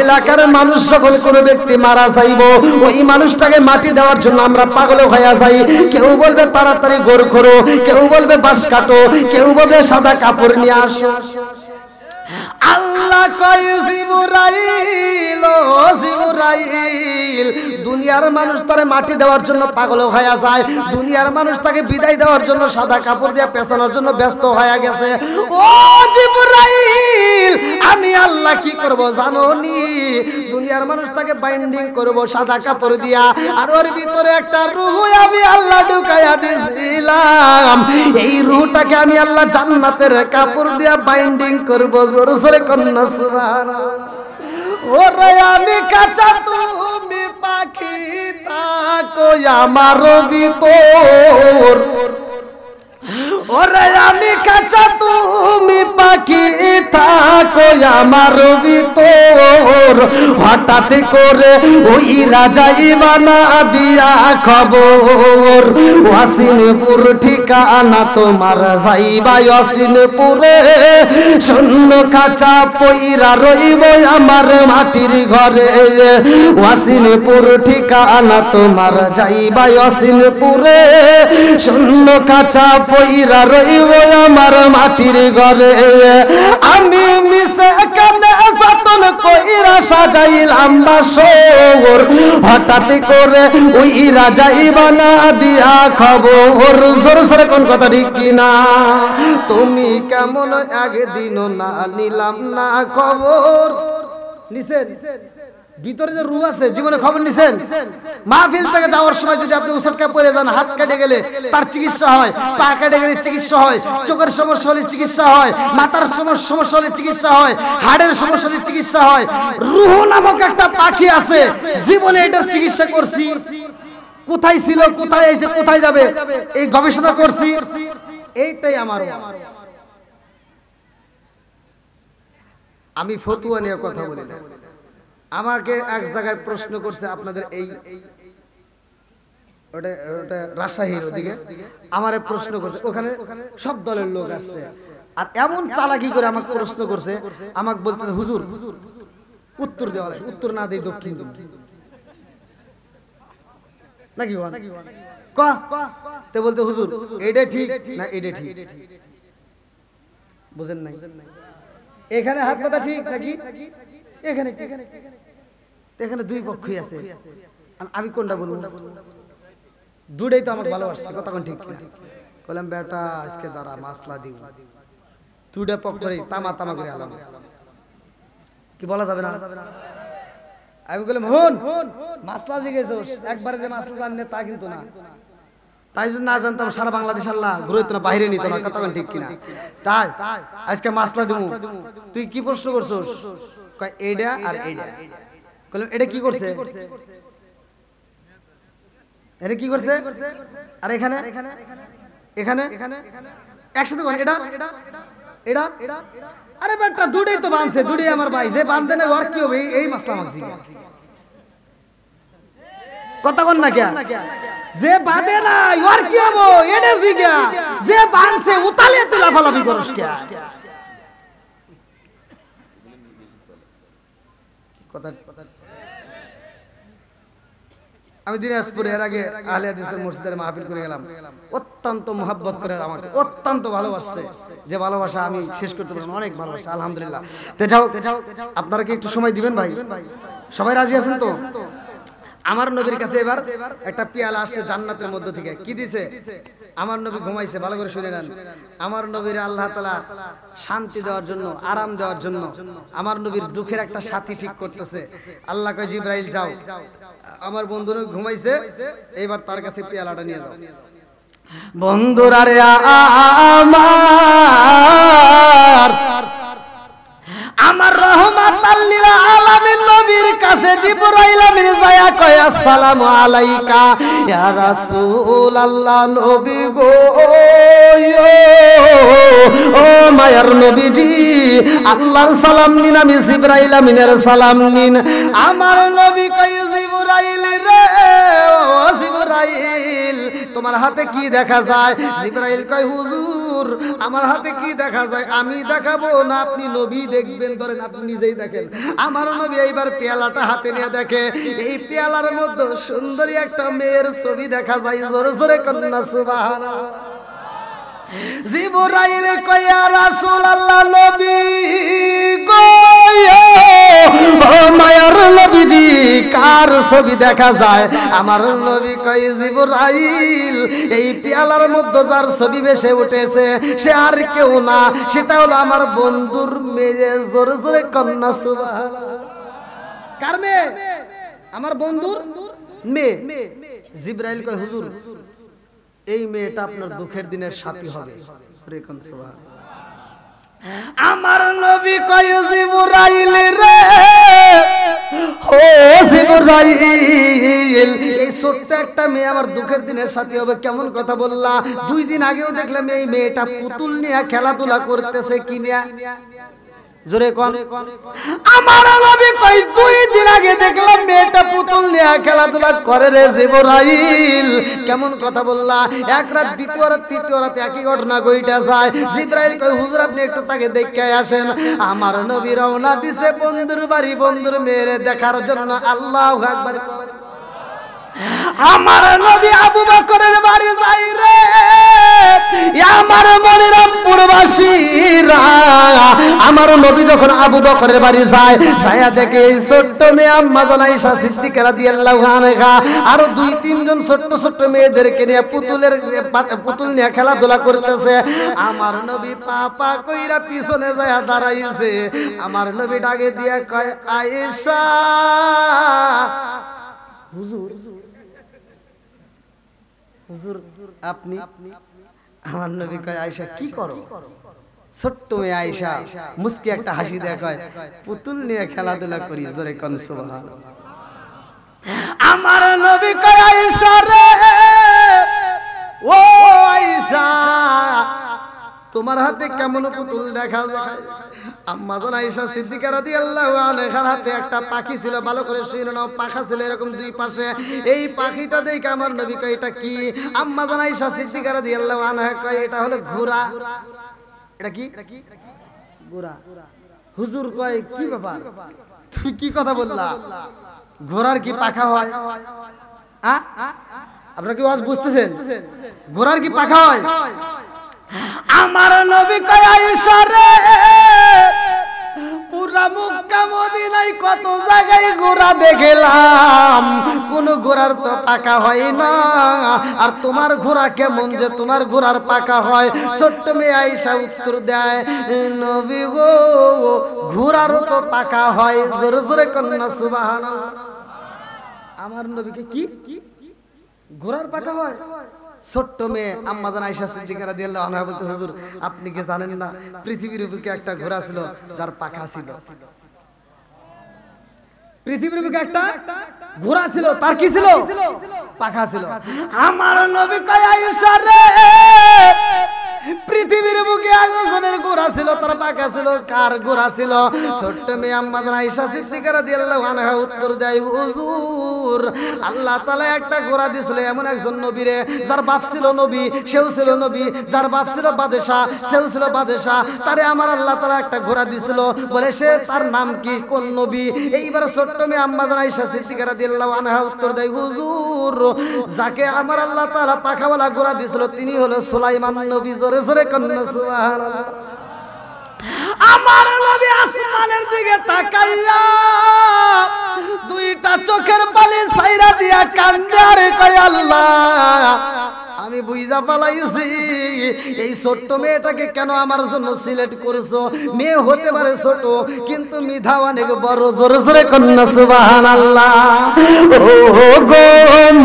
এলাকার মানুষ সকল কোন ব্যক্তি মারা যাইব, ওই মানুষটাকে মাটি দেওয়ার জন্য আমরা পাগল হয়ে যাই। কেউ বলবে তাড়াতাড়ি গোর করো, কেউ বলবে বাঁশ কাটো, কেউ বলবে সাদা কাপড় নিয়ে আসো। আল্লাহ কয় জিবরাইল, ও জিবরাইল, দুনিয়ার মানুষ তারে মাটি দেওয়ার জন্য পাগল হয়ে যায়, দুনিয়ার মানুষ তাকে বিদায় দেওয়ার জন্য সাদা কাপড় দিয়ে পেছানোর জন্য ব্যস্ত হয়ে গেছে। ও জিবরাইল, আমি আল্লাহ কি করব জানো নি? দুনিয়ার মানুষ তাকে বাইন্ডিং করব সাদা কাপড় দিয়া, আর ওর ভিতরে একটা রূহ আমি আল্লাহ ঢুকাইয়া দিয়েছিলাম। এই রূহটাকে আমি আল্লাহ জান্নাতের কাপড় দিয়া বাইন্ডিং করব। জোরে জোরে কন্যা সুবহানাল্লাহ। ওরে আমি কাঁচা তুমি পাখি থাকো আমার ভিতর, ওরে আমি কাঁচা তুমি পাখি থাকো আমার ভিতর। হঠাৎ করে ওই রাজা ইমানা দিয়া খবর, ওয়াসিনপুর ঠিকানা তোমার যাইবা ওয়াসিনপুরে, শূন্য খাঁচা পইরা রইব আমার মাটির ঘরে। ওয়াসিনপুর ঠিকানা তোমার যাইবা ওয়াসিনপুরে, শূন্য খাঁচা পইরা রইব আমার মাটির ঘরে। আমি মিশে কানে যতন কইরা সাজাইলাম বাসর, হঠাৎ করে ওই রাজা ইবানা দিয়া খবর। জোর সরে কোন কথা ঠিক কিনা? তুমি কেমন একদিনও না নিলাম না খবর। নিছেন ভিতরে যে রূহ আছে, জীবনে খবর নিছেন? মাহফিল থেকে যাওয়ার সময় যদি আপনি উসটকা পড়ে যান, হাত কেটে গেলে তার চিকিৎসা হয়, পা কেটে গেলে চিকিৎসা হয়, চোখের সমস্যা হলে চিকিৎসা হয়, মাথার সমস্যা হলে চিকিৎসা হয়, হাড়ের সমস্যা হলে চিকিৎসা হয়। রূহ নামক একটা পাখি আছে, জীবনে এটার চিকিৎসা করছি। কোথায় ছিল, কোথায় এসে, কোথায় যাবে, এই গবেষণা করছি। এইটাই আমার। আমি ফতুয়া নিয়ে কথা বলি না। আমাকে এক জায়গায় প্রশ্ন করছে আপনাদের এই ওটা রাজশাহীর ওদিকে, আমারে প্রশ্ন করছে, ওখানে সব দলের লোক আসছে, আর এমন চালাকি করে আমাকে প্রশ্ন করছে, আমাকে বলতে হুজুর উত্তর দেওয়া, উত্তর না দেই দক্ষিণ নাকি তে বলতে হুজুর এটা ঠিক না এটা ঠিক, বুঝেন নাই? এখানে হাত পাতা ঠিক নাকি এখানে? এখানে দুই পক্ষই আছে, আমি কোনটা বলবো? দুটাই তো আমার ভালোবাসছে, কথা কোন ঠিক কিনা? বললাম বেটা আজকে দাঁড়া মাসলা দিব, দুটা পক্ষই তামা তামা করে আলাম, কি বলা যাবে না? আমি বললাম হন মাসলা জিজ্ঞেস, একবারে যে মাসলা জানলে তা কিন্তু না, তাই যদি না জানতাম সারা বাংলাদেশ আল্লাহ ঘুরে তো না, বাইরে নিত না, কথা ঠিক কিনা? তাই আজকে মাসলা দিব। তুই কি প্রশ্ন করছস? কয় এইটা আর এইটা। বললাম এটা কি করছে, এটা কি করছে, আর এখানে এখানে এখানে একসাথে এটা এটা আরে বেটা দুড়েই তো বানছে, দুড়ি আমার ভাই, যে বানতে না ওর কি হবে এই মাসলা মাগছি কথা কোন না কে, যে বাঁধে না ওর কি হবে এটা জিগা, যে বানছে উতালে তো লাফালাফি করস কে কথা। আমি দিনাজপুরে এর আগে আহলে হাদিসের মসজিদের মাহফিল করে গেলাম, অত্যন্ত মোহাব্বত করে আমাকে অত্যন্ত ভালোবাসছে, যে ভালোবাসা আমি শেষ করতে পারবো না, অনেক ভালোবাসা আলহামদুলিল্লাহ। তে যাও আপনারা কি একটু সময় দিবেন ভাই? সবাই রাজি আছেন তো? আমার নবীর কাছে এবার একটা পেয়ালা আসছে জান্নাতের মধ্য থেকে, কি দিছে? আমার নবী ঘুমাইছে, ভালো করে শুনে নেন। আমার নবীর আল্লাহ তাআলা শান্তি দেওয়ার জন্য, আরাম দেওয়ার জন্য আমার নবীর দুঃখের একটা সাথী ঠিক করতেছে। আল্লাহ কয় জিবরাইল যাও, আমার বন্ধু ঘুমাইছে, এবার তার কাছে পেয়ালাটা নিয়ে যাও। বন্ধুরা রে আমার রহমাতাল লিল আলামিন নবীর কাছে জিবরাইল আমিন যায় কয় আসসালামু আলাইকা ইয়া রাসূলুল্লাহ, নবী গো ও মায়ার নবীজি আল্লাহর সালাম নিন, আমি জিবরাইল আমিনের সালাম নিন। আমার নবী কয় জিবরাইল রে ও জিবরাইল তোমার হাতে কি দেখা যায়? জিবরাইল কয় হুজুর আমার হাতে কি দেখা যায় আমি দেখাবো না, আপনি নবী দেখবেন, ধরেন আপনি নিজেই দেখেন। আমার নবী এইবার পেয়ালাটা হাতে নিয়ে দেখে, এই পেয়ালার মধ্যে সুন্দরী একটা মেয়ের ছবি দেখা যায়। জোরে জোরে কন্যা সুবহানাল্লাহ। জিবরাইল কয় ইয়া রাসূলুল্লাহ, নবী গো ও মায়ার নবীজি কার ছবি দেখা যায়? আমার নবী কয় জিবরাইল এই পেয়ালার মধ্যে যার ছবি ভেসে উঠেছে সে আর কেউ না, সেটা হলো আমার বন্ধুর মেয়ে। জোরে জোরে কন্যা সুবহানাল্লাহ। কার মেয়ে? আমার বন্ধুর মেয়ে। জিবরাইল কয় হুজুর এই মেয়েটা আপনার দুঃখের দিনের সাথী হবে। আমার নবী কয় জিবরাইল রে ও জিবরাইল এই ছোট্ট একটা মেয়ে আমার দুঃখের দিনের সাথী হবে, কেমন কথা বললা? 2 দিন আগেও দেখলাম এই মেয়েটা পুতুল নিয়ে খেলাধুলা করতেছে, কি নিয়ে? জোরে কোন। আমার নবী কই 2 দিন আগে দেখলাম মেয়েটা পুতুল নিয়ে খেলাধুলা করে রে জিবরাইল, কেমন কথা বললা? এক রাত দ্বিতীয় রাত তৃতীয় রাত একই ঘটনা কইটা যায়। জিবরাইল কই হুজুর আপনি একটু তাকে দেখে আসেন। আমার নবী রওনা দিছে বন্ধুর বাড়ি, বন্ধুর মেয়েরে দেখার জন্য। আল্লাহু আকবার। আমার নবী আবু বকরের বাড়ি যাই রে, আমার মনের পূর্ববাসীরা। আমার নবী যখন আবু বকরের বাড়ি যায়, ছায়া দেখে এই ছোট্ট মেয়ে আম্মা জান আয়েশা সিদ্দিকা রাদিয়াল্লাহু আনহা আরো 2-3 জন ছোট্ট ছোট্ট মেয়েদেরকে নিয়ে পুতুল নিয়ে খেলাধুলা করতেছে। আমার নবী পাপা কইরা পিছনে যায় দাঁড়াইছে। আমার নবী ডাকে দিয়া কয় আয়েশা। হুজুর হুজুর আপনি? আমার নবী কয় আয়েশা কি করো? ছোট্ট মেয়ে আয়েশা মুস্কি একটা হাসি দেয়, কয় পুতুল নিয়ে খেলাধুলা করি। জোরে কোন সুবহানাল্লাহ। আমার নবী কয় আয়েশা রে ও আয়েশা তোমার হাতে কেমন পুতুল দেখা যায়? আম্মা জান আয়েশা সিদ্দিকা রাদিয়াল্লাহু আনহার হাতে একটা পাখি ছিল, ভালো করে শুনে নাও, পাখা ছিল এরকম 2 পাশে। এই পাখিটা দেখে আমার নবী কয় এটা কি? আম্মা জান আয়েশা সিদ্দিকা রাদিয়াল্লাহু আনহা কয় এটা হলো ঘোড়া। এটা কি? ঘোড়া। হুজুর কয় কি ব্যাপার, তুমি কি কথা বললা? ঘোড়ার কি পাখা হয়? আপনারা কি আওয়াজ বুঝতেছেন? ঘোড়ার কি পাখা হয়? আমার নবী কয় আয়েশা রে পুরা মক্কা মদিনায় কত জায়গায় ঘোড়া দেখলাম, কোন ঘোড়ার তো পাকা হয় না। আর তোমার ঘোড়া কেমন যে তোমার ঘোড়ার পাকা হয়? ছোট্ট মেয়ে আয়েশা উত্তর দেয় নবী গো ঘোড়ারও তো পাকা হয়। জোরে জোরে কন্যা সুবহানাল্লাহ। আমার নবীকে কি ঘোড়ার পাকা হয়? ছোট্ট মেয়ে আম্মা জান আয়েশা সিদ্দিকা রাদিয়াল্লাহু আনহা বলতে হুজুর আপনি কি জানেন না পৃথিবীর বুকে একটা ঘোড়া ছিল যার পাখা ছিল? পৃথিবীর বুকে একটা ঘোড়া ছিল, তার কি ছিল? পাখা ছিল। আমার নবী কয় আয়েশা রে পৃথিবীর বুকে আগুনের গোড়া ছিল, তার পাকা ছিল, কার গোড়া ছিল? ছোট্ট মেয়ে আম্মা আয়েশা সিদ্দিকা রাদিয়াল্লাহু আনহা উত্তর দেয়, হুজুর আল্লাহ তাআলা একটা গোড়া দিয়েছিল এমন একজন নবীরে, যার বাপ ছিল নবী, সেও ছিল নবী, যার বাপ ছিল বাদশা, সেও ছিল বাদশা, তারে আমার আল্লাহ তাআলা একটা ঘোড়া দিয়েছিল, বলে সে তার নাম কি, কোন নবী? এইবার ছোট্ট মেয়ে আম্মা আয়েশা সিদ্দিকা রাদিয়াল্লাহু আনহা উত্তর দেয়, হুজুর যাকে আমার আল্লাহ তাআলা পাখাওয়ালা ঘোড়া দিয়েছিল তিনি হলো সুলাইমান নবী। জোরে জোরে কন্যা সুবহানাল্লাহ। আমার নবী আসমানের দিকে তাকাইয়া দুইটা চোখের পানি ছাইরা দিয়া কান্দে আর কয়, আল্লাহ আমি বুঝা পালাইছি এই ছোট্ট মেয়েটাকে কেন আমার জন্য সিলেক্ট করছো? মেয়ে হতে পারে ছোট কিন্তু মিধা অনেক বড়। জোরে জোরে কন্যা সুবহানাল্লাহ। ও গো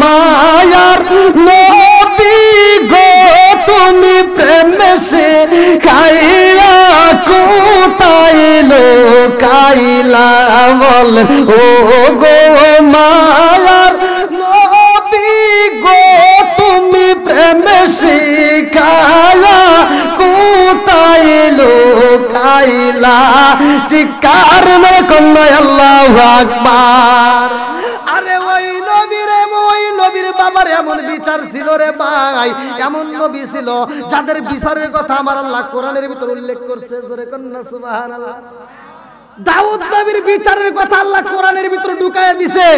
মায়ার নবী গো, তুমি প্রেমে সে খাইলা কোথায় লোকাইলা বলেন? ও গো মায়ার নবী গো, তুমি প্রেমে সে খাইলা কোথায় লোকাইলা? চিৎকার মেরে কন্যা আল্লাহু আকবার। আরে ওই নবীর বাবার এমন বিচার ছিল রে ভাই, এমন নবী ছিল যাদের বিচারের কথা আমার আল্লাহ কোরআনের ভিতর উল্লেখ করছে। জোরে কন্যা সুবহানাল্লাহ। দাউদ নবীর বিচারের কথা আল্লাহ কোরআনের ভিতর ঢুকায়া দিছে।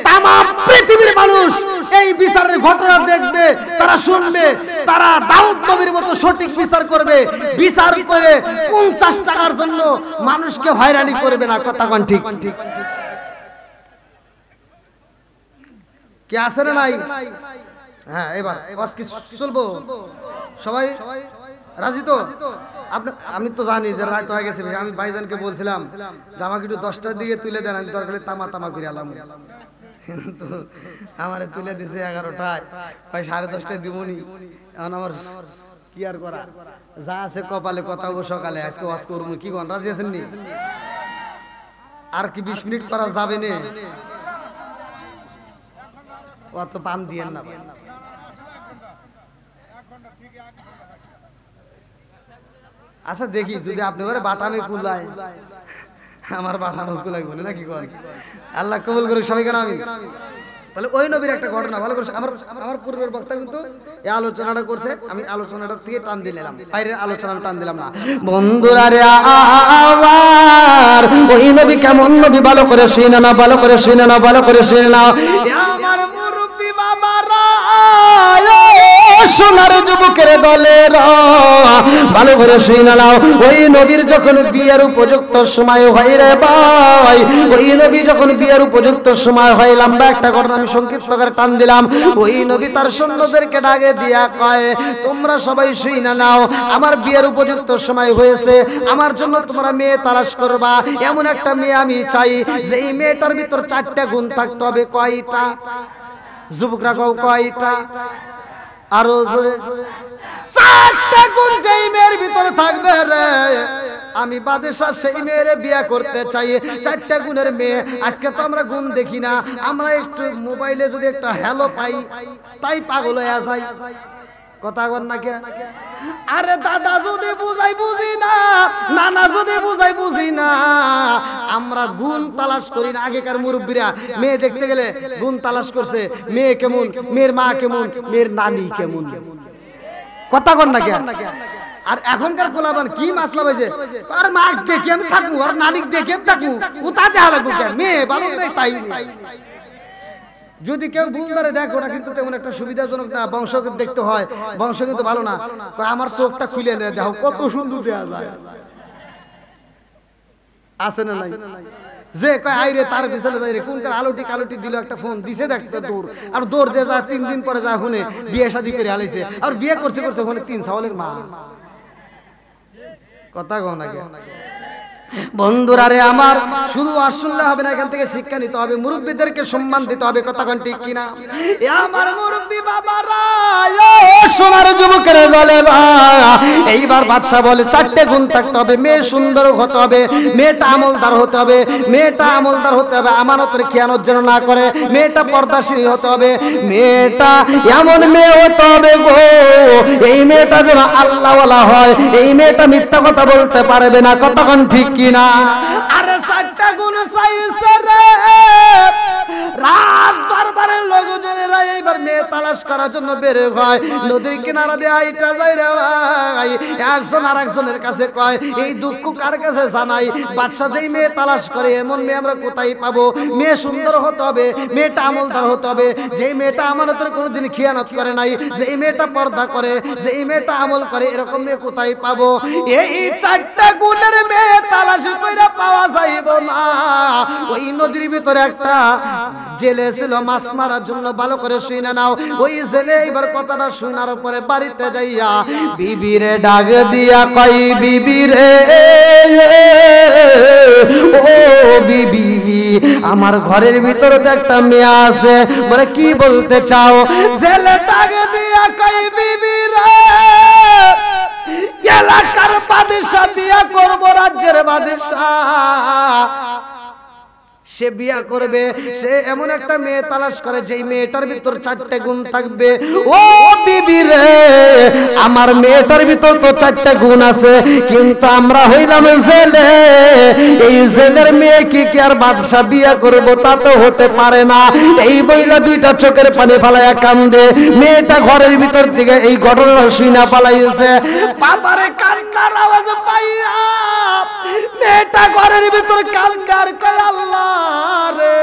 তামাম পৃথিবীর মানুষ এই বিচারের ঘটনা দেখবে, তারা শুনবে, তারা দাউদ নবীর মতো সঠিক বিচার করবে। বিচার করে 50 টাকার জন্য মানুষকে হয়রানি করবে না। কথা কোন ঠিক? কি আছে না নাই? হ্যাঁ, এবার চলবো। সবাই রাজি তো? আমি তো জানি যে রাত হয়ে গেছে। আমি ভাইজানকে বলছিলাম যে আমাকে একটু 10টার দিকে তুলে দেন, আমি দরকার তামা করে আলাম, কিন্তু আমারে তুলে দিছে 11টায়, ভাই 10:30টায় দিবনি। এখন আমার কি আর করা, যা আছে কপালে, কথা হবো সকালে। আজকে ওয়াজ করবো, কি কোন রাজি আছেন নি? আর কি 20 মিনিট করা যাবে না? অত পাম দিয়েন না। আচ্ছা দেখি যদি আপনি বলে বাটামে কুলায়, আমার বাটামে কুলাই বলে নাকি কর। আল্লাহ কবুল করুক সবাইকে। আমি তাহলে ওই নবীর একটা ঘটনা ভালো করে, আমার পূর্বের বক্তা কিন্তু এই আলোচনাটা করছে, আমি আলোচনাটা থেকে টান দিলাম, বাইরের আলোচনা টান দিলাম না। বন্ধুরা রে আমার ওই নবী কেমন নবী ভালো করে শুনে না, ভালো করে শুনে না, ভালো করে শুনে না। আমার মুরব্বি বাবারা, সোনার যুবকের দলের ভালো করে শুনে নাও। ওই নবীর যখন বিয়ের উপযুক্ত সময় হয় রে ভাই, ওই নবী যখন বিয়ের উপযুক্ত সময় হয়, লম্বা একটা ঘটনা আমি সংক্ষিপ্ত করে টান দিলাম। ওই নবী তার সৈন্যদেরকে ডাকে দিয়া কয়, তোমরা সবাই শুনে নাও, আমার বিয়ের উপযুক্ত সময় হয়েছে, আমার জন্য তোমরা মেয়ে তালাশ করবা। এমন একটা মেয়ে আমি চাই যে এই মেয়েটার ভিতর 4টা গুণ থাকতে হবে। কয়টা? যুবকরা কও কয়টা? আরো জোরে। 4টা গুণ যেই মেয়ের ভিতরে থাকবে রে, আমি বাদশা সেই মেয়েরে বিয়ে করতে চাই। 4টা গুণের মেয়ে। আজকে তো আমরা গুণ দেখি না, আমরা একটু মোবাইলে যদি একটা হ্যালো পাই তাই পাগল হয়ে যাই। কথা বল না কে? আরে দাদা যদি বুঝাই বুঝি না, নানা যদি বুঝাই বুঝি না, আমরা গুণ তালাশ করি না। আগেকার মুরব্বীরা মেয়ে দেখতে গেলে গুণ তালাশ করছে, মেয়ে কেমন, মেয়ের মা কেমন, মেয়ের নানি কেমন। কথা বল না কে? আর এখনকার পোলাপান কি মাসলা হয়েছে, আর মা দেখে আমি থাকবো, আর নানি দেখে আমি থাকবো, ও তা দেখা লাগবো কেন? মেয়ে ভালো নেই তাই যদি কেউ ভুল ধরে দেখো না, কিন্তু তেমন একটা সুবিধাজনক না। বংশ দেখতে হয়, বংশ কিন্তু ভালো না। আমার চোখটা খুলে নেয়, দেখো কত সুন্দর দেয়া যায়। আছে না নাই? যে কয় আইরে তার পিছনে যাই রে, কোনকার আলোটি কালোটি দিল, একটা ফোন দিছে, দেখছে দৌড়। আর দৌড় যে যা 3 দিন পরে যা শুনে বিয়ে শাদী করে আলাইছে, আর বিয়ে করছে ওখানে 3 ছাওয়ালের মা। কথা কও না কে? বন্ধুরা রে আমার, শুধু ওয়াজ শুনলে হবে না, এখান থেকে শিক্ষা নিতে হবে, মুরব্বীদেরকে সম্মান দিতে হবে। কথা কোন ঠিক কিনা? এ আমার মুরব্বী বাবারা, ও সোনার যুবকের বলে এইবার বাদশা বলে চারটে গুণ থাকতে হবে। মেয়ে সুন্দর হতে হবে, মেয়েটা আমলদার হতে হবে, মেয়েটা আমলদার হতে হবে, আমানতের খেয়ানত যেন না করে, মেয়েটা পর্দাশীল হতে হবে, মেয়েটা এমন মেয়ে হতে হবে গো, এই মেয়েটা যেন আল্লাহওয়ালা হয়, এই মেয়েটা মিথ্যা কথা বলতে পারবে না। কতক্ষণ ঠিক কিনা? আরে চারটা গুণ চাইছে রে, রাত দরবারের লোকজনেরা এইবার মেয়ে তালাশ করার জন্য বের হয়, নদীর কিনারা দিয়ে আইটা যায় রে ভাই। একজন আর একজনের কাছে কয় এই দুঃখ কার কাছে জানাই, বাদশা যেই মেয়ে তালাশ করে এমন মেয়ে আমরা কোথায় পাবো? মেয়ে সুন্দর হতে হবে, মেয়েটা আমলদার হতে হবে, যেই মেয়েটা আমানতের কোনোদিন খিয়ানত করে নাই, যেই মেয়েটা পর্দা করে, যেই মেয়েটা আমল করে, এরকম মেয়ে কোথায় পাবো? এই চারটা গুণের মেয়ে তালাশ কইরা পাওয়া যাইব না। ওই নদীর ভিতরে একটা জেলে ছিল মাছ মারার জন্য, ভালো করে শুনে নাও। ওই জেলে এবার কথাটা শোনার পরে বাড়িতে যাইয়া বিবিরে ডাক দিয়া কই, বিবিরে ও বিবি, আমার ঘরের ভিতরে তো একটা মেয়ে আছে, বলে কি বলতে চাও? জেলে ডাক দিয়া কই, বিবিরে এলাকার বাদশা বিয়া করব, রাজ্যের বাদশা সে বিয়া করবে, সে এমন একটা মেয়ে তালাশ করে যেই মেয়েটার ভিতর চারটে গুণ থাকবে। ও বিবি রে, আমার মেয়েটার ভিতর তো চারটে গুণ আছে, কিন্তু আমরা হইলাম জেলে, এই জেলের মেয়ে কি আর বাদশা বিয়া করবো? তা তো হতে পারে না। এই বইলা দুইটা চোখের পানি ফালাইয়া কান্দে। মেয়েটা ঘরের ভিতর থেকে এই ঘটনা শুনা পালাইছে। বাবারে কান্নার আওয়াজ পাইয়া মেয়েটা ঘরের ভিতর কান্দার কয়, আল্লাহ রে,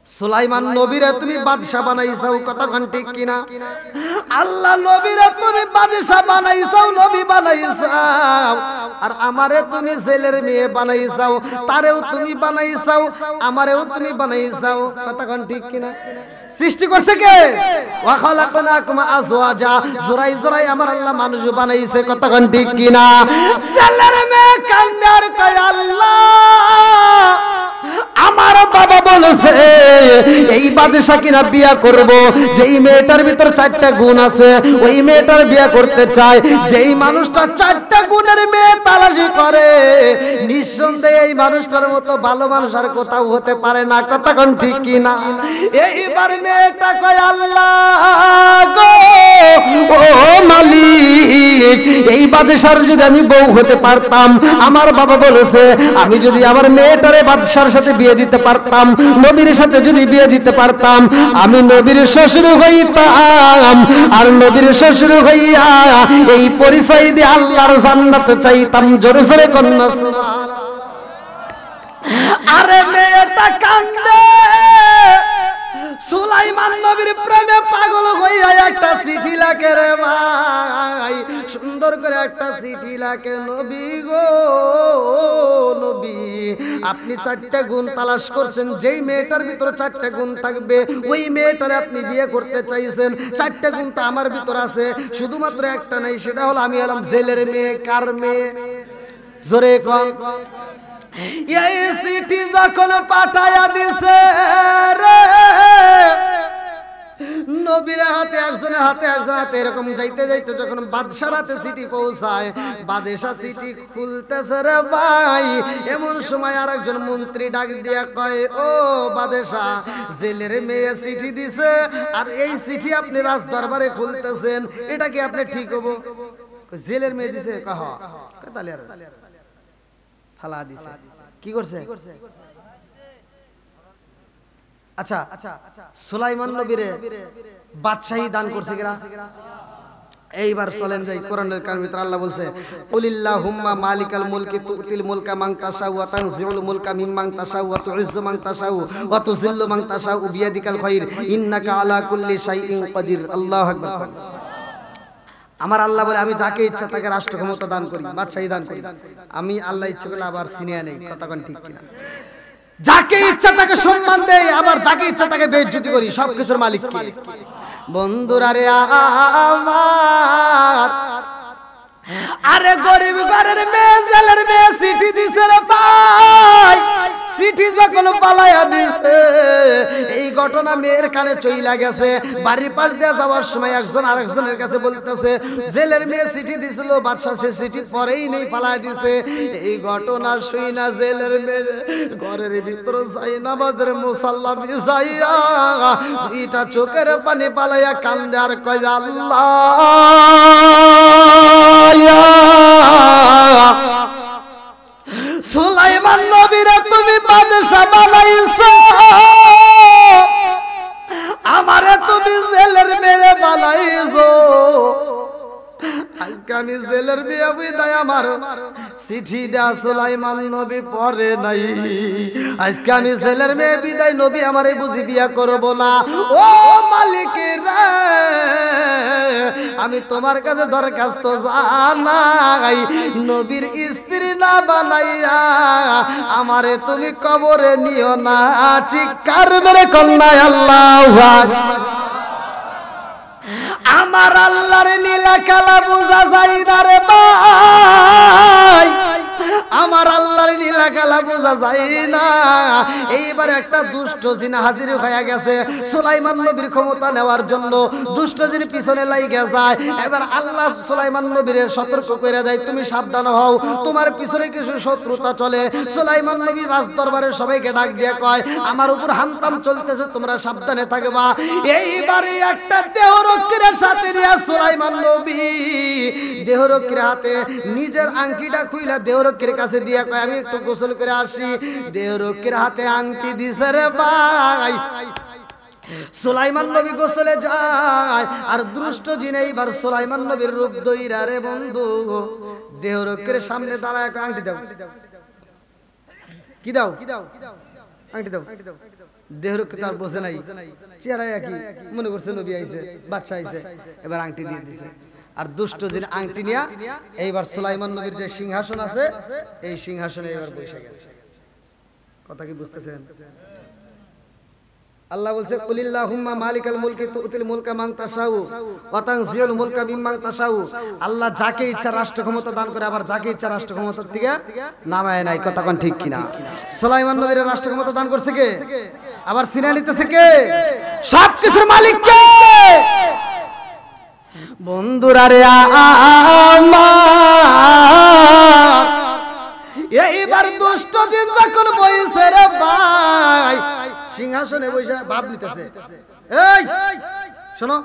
সুলাইমান নবীরে তুমি বাদশা বানাইছাও। কথা কোন ঠিক কিনা? আল্লাহ নবীরে তুমি বাদশা বানাইছাও, নবী বানাইছাও, আর আমারে তুমি জেলের মেয়ে বানাইছাও, তারেও তুমি বানাইছাও, আমারেও তুমি বানাইছাও। কথা কোন ঠিক কিনা? সৃষ্টি করছে কে? ওয়া খালাকনাকুম আজওয়াজা, জোরাই জোরাই আমার আল্লাহ মানুষ বানাইছে। কথা কোন ঠিক কিনা? জেলের মেয়ে কান্দার কয়, আল্লাহ আমার বাবা বলেছে এই বাদশা কিনা বিয়া করব, যেই মেয়েটার ভিতর চারটা গুণ আছে ওই মেয়েটার বিয়া করতে চায়। যেই মানুষটা চারটা গুণের মেয়ে তালাশি করে, নিঃসন্দেহে এই মানুষটার মতো ভালো মানুষ আর কোথাও হতে পারে না। কথা কোন ঠিক কিনা? এইবার মেয়েটা কয়, আল্লাহ গো ও মালিক, এই বাদশার যদি আমি বউ হতে পারতাম, আমার বাবা বলেছে আমি যদি আমার মেয়েটারে বাদশার সাথে বিয়ে দিতে পারতাম, নবীর সাথে যদি বিয়ে দিতে পারতাম, আমি নবীর শ্বশুর হইতাম, আর নবীর শ্বশুর হইয়া এই পরিচয় দিয়ে আল্লাহর জান্নাতে চাইতাম। জোরে জোরে কন্যা সুবহানাল্লাহ। আরে মেয়েটা কান্দে, সুলাইমান নবীর প্রেমে পাগল হইয়া একটা চিঠি লেখে রে ভাই, সুন্দর করে একটা চিঠি লেখে, নবী গো নবী, আপনি চারটা গুণ তালাশ করছেন, যেই মেয়েটার ভিতরে চারটা গুণ থাকবে ওই মেয়েটারে আপনি বিয়ে করতে চাইছেন। চারটা গুণ তো আমার ভিতর আছে, শুধুমাত্র একটা নাই, সেটা হলো আমি হলাম জেলের মেয়ে। কার মেয়ে? জোরে কোন। এই চিঠি যখন পাঠায়া দিছে রে নবীর হাতে, একজনের হাতে একজনের হাতে, এরকম যাইতে যাইতে যখন বাদশার হাতে চিঠি পৌঁছায়, বাদশা চিঠি খুলতেছে রে ভাই, এমন সময় আর একজন মন্ত্রী ডাক দিয়া কয়, ও বাদশা, জেলের মেয়ে চিঠি দিছে, আর এই চিঠি আপনি রাজ দরবারে খুলতেছেন, এটা কি আপনি ঠিক হবো? জেলের মেয়ে দিছে? কহ তাহলে ফালা দিছে। কি করছে? আচ্ছা, সুলাইমান নবীরে বাদশাহী দান করছে কিনা? এইবার চলেন যাই কোরআনের কার ভিতর আল্লাহ বলছে, কুলিল্লাহুম্মা মালিকাল মুলকি তুতিল মুলকা মান তাশাউ ওয়া তানজিউল মুলকা মিম্মান তাশাউ ওয়া তুইজ্জু মান তাশাউ ওয়া তুযিল্লু মান তাশাউ বিয়াদিকাল খায়র ইন্নাকা আলা কুল্লি শাইইন কাদির। আল্লাহু আকবার। আমার আল্লাহ বলে আমি যাকে ইচ্ছা তাকে রাষ্ট্র ক্ষমতা দান করি, বাদশাহী দান করি। আমি আল্লাহ ইচ্ছা করলে আবার ছিনিয়ে নেই। কথা কোন ঠিক কিনা? যাকে ইচ্ছা তাকে সম্মান দেই, আবার যাকে ইচ্ছা তাকে বেইজ্জতি করি। সবকিছুর মালিক কে? বন্ধুরা রে আমার, আরে গরিব ঘরের মেয়ে জেলের মেয়ে চিঠি দিছে রে ভাই, চিঠি যখন পালাইয়া দিছে এই ঘটনা মেয়ের কানে চইলা গেছে। বাড়ির পাশ দিয়ে যাওয়ার সময় একজন আরেকজনের কাছে বলতেছে জেলের মেয়ে চিঠি দিছিল, বাদশা সে চিঠি পরেই নেই পালাইয়া দিছে। এই ঘটনা শুই না জেলের মেয়ে ঘরের ভিতর যাই নামাজের মুসাল্লা বিছাইয়া দুইটা চোখের পানি পালাইয়া কান্দে আর কয় আল্লাহ সুলাইমান নবীরে তুমি বাদশা বানাইছো, আমারে তুমি জেলের মেয়ে বানাইছো। আজকে আমি জেলের মেয়ে বিদায় আমার চিঠিটা সুলাইমান নবী পড়ে নাই। আজকে আমি জেলের মেয়ে বিদায় নবী আমারে বুঝি বিয়া করব না। ও মালিকের আমি তোমার কাছে দরখাস্ত জানাই নবীর স্ত্রী না বানাইয়া আমারে তুমি কবরে নিও না। চিৎকার মেরে কন্যা আল্লাহু আকবার। আমার আল্লাহর নীলা কালা বুঝা যায় না রে ভাই, আমার আল্লাহর নীলা কালা বুঝা যায় না। এইবার একটা দুষ্ট জিন হাজির হয়ে গেছে সুলাইমান নবীর ক্ষমতা নেওয়ার জন্য। দুষ্ট জিন পিছনে লাগিয়ে যায়। এবার আল্লাহ সুলাইমান নবীরে সতর্ক করে দেয় তুমি সাবধান হও, তোমার পিছনে কিছু শত্রুতা চলে। সুলাইমান নবী রাজ দরবারে সবাইকে ডাক দিয়ে কয় আমার উপর হামতাম চলতেছে, তোমরা সাবধানে থাকবা। এইবারে একটা দেহরক্ষীর সাথে নিয়ে সুলাইমান নবী দেহরক্ষীর হাতে নিজের আংটিটা খুইলা দেহরক্ষীর কাছে দিয়ে কয় আমি একটু গোসল করে আসি। দেহরক্ষীর হাতে আংটি দিছে রে ভাই। সুলাইমান নবী গোসলে যায় আর দুষ্ট জিন এইবার সুলাইমান নবীর রূপ ধইরা রে বন্ধু দেহরক্ষীর সামনে দাঁড়ায় আংটি দাও, কি দাও, আংটি দাও। দেহরক্ষী তার বোঝে নাই, চেহারায় একই মনে করছে নবী আইছে, বাদশা আইছে, এবার আংটি দিয়ে দিছে। আর দুষ্ট জিন আংটি নিয়া এইবার সুলাইমান নবীর যে সিংহাসন আছে এই সিংহাসনে এবার বসে গেছে। কথা কি বুঝতেছেন? আল্লাহ বলছে কুলিল্লাহুম্মা মালিকাল মুলকি তুতিল মুলকা মান তাশাউ ওয়া তানজিউল মুলকা মিম্মান তাশাউ। আল্লাহ যাকে ইচ্ছা রাষ্ট্র ক্ষমতা দান করে, আবার যাকে ইচ্ছা রাষ্ট্র ক্ষমতা থেকে নামায় নাই। কথা কোন ঠিক কিনা? সুলাইমান নবীর রাষ্ট্র ক্ষমতা দান করছে কে? আবার সিনা নিতেছে কে? সব কিছুর মালিক কে? বন্ধুরা রে আমার এইবার দুষ্ট জিন যখন বইছে রে ভাই সিংহাসনে বসে ভাব নিতেছে। এই শোনো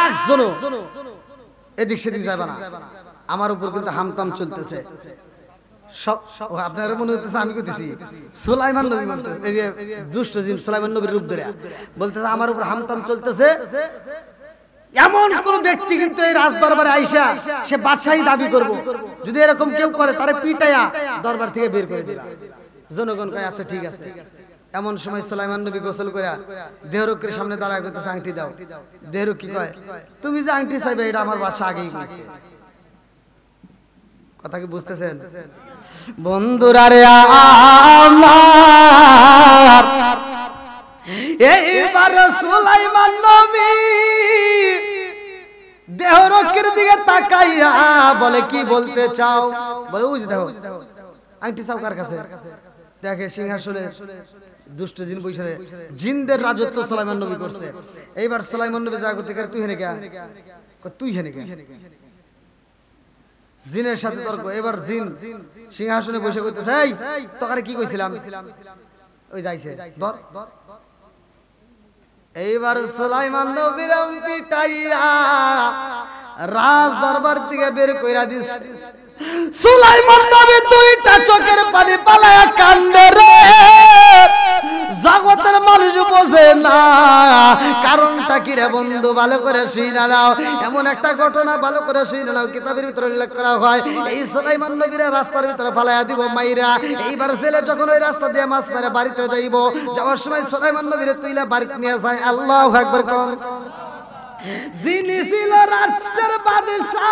একজনও এদিক সেদিক যাবে না, আমার উপর কিন্তু হামতাম চলতেছে। সব আপনারা মনে হইতেছে আমি কইতেছি সুলাইমান নবী বলতেছে, এই যে দুষ্ট জিন সুলাইমান নবীর রূপ ধরে বলতেছে আমার উপর হামতাম চলতেছে। এমন কোন ব্যক্তি কিন্তু এই রাজ দরবারে আইসা সে বাদশাহী দাবি করব, যদি এরকম কেউ করে তারে পিটাইয়া দরবার থেকে বের করে দিবা। জনগণ কয় আচ্ছা ঠিক আছে। এমন সময় সুলাইমান নবী গোসল করে দেহরক্ষীর সামনে দাঁড়ায় কইতেছে আংটি দাও। দেহরক্ষী কয় তুমি যে আংটি চাইবে এটা আমার বাদশা আগেই কইছে। কথা কি বুঝতেছেন বন্ধুরা রে আমার? এইবার সুলাইমান নবী দেহরক্ষীর দিকে তাকাইয়া বলে কি বলতে চাও? বলে ওই যে দেখো আংটি চাও কার কাছে? দেখে সিংহাসনে দুষ্ট জিন বসে, জিনদের রাজত্ব সুলাইমান নবী করছে। এইবার সুলাইমান নবী যা করতে তুই হেনে কে, তুই হেনে কে, জিনের সাথে তর্ক। এবার জিন সিংহাসনে বসে করতেছে এই তোকারে কি কইছিলাম, ওই যাইছে ধর। এইবার সুলাইমান নবীর পিটাইয়া রাজ দরবার থেকে বের কইরা দিছে। সুলাইমান নবী দুইটা চোখের পানি পালায়া কান্দে রে। জগতের মানুষ বোঝে না কারণটা কি রে বন্ধু, ভালো করে শুনে নাও। এমন একটা ঘটনা ভালো করে শুনে নাও, কিতাবের ভিতরে উল্লেখ করা হয় এই সুলাইমান নবীর রাস্তার ভিতরে ফালাইয়া দিব মাইরা। এইবার ছেলে যখন ওই রাস্তা দিয়ে মাছ মেরে বাড়িতে যাইব, যাওয়ার সময় সুলাইমান নবীর তুইলা বাড়িতে নিয়ে যায়। আল্লাহু আকবার কোন যিনি ছিল রাষ্ট্রের বাদশা,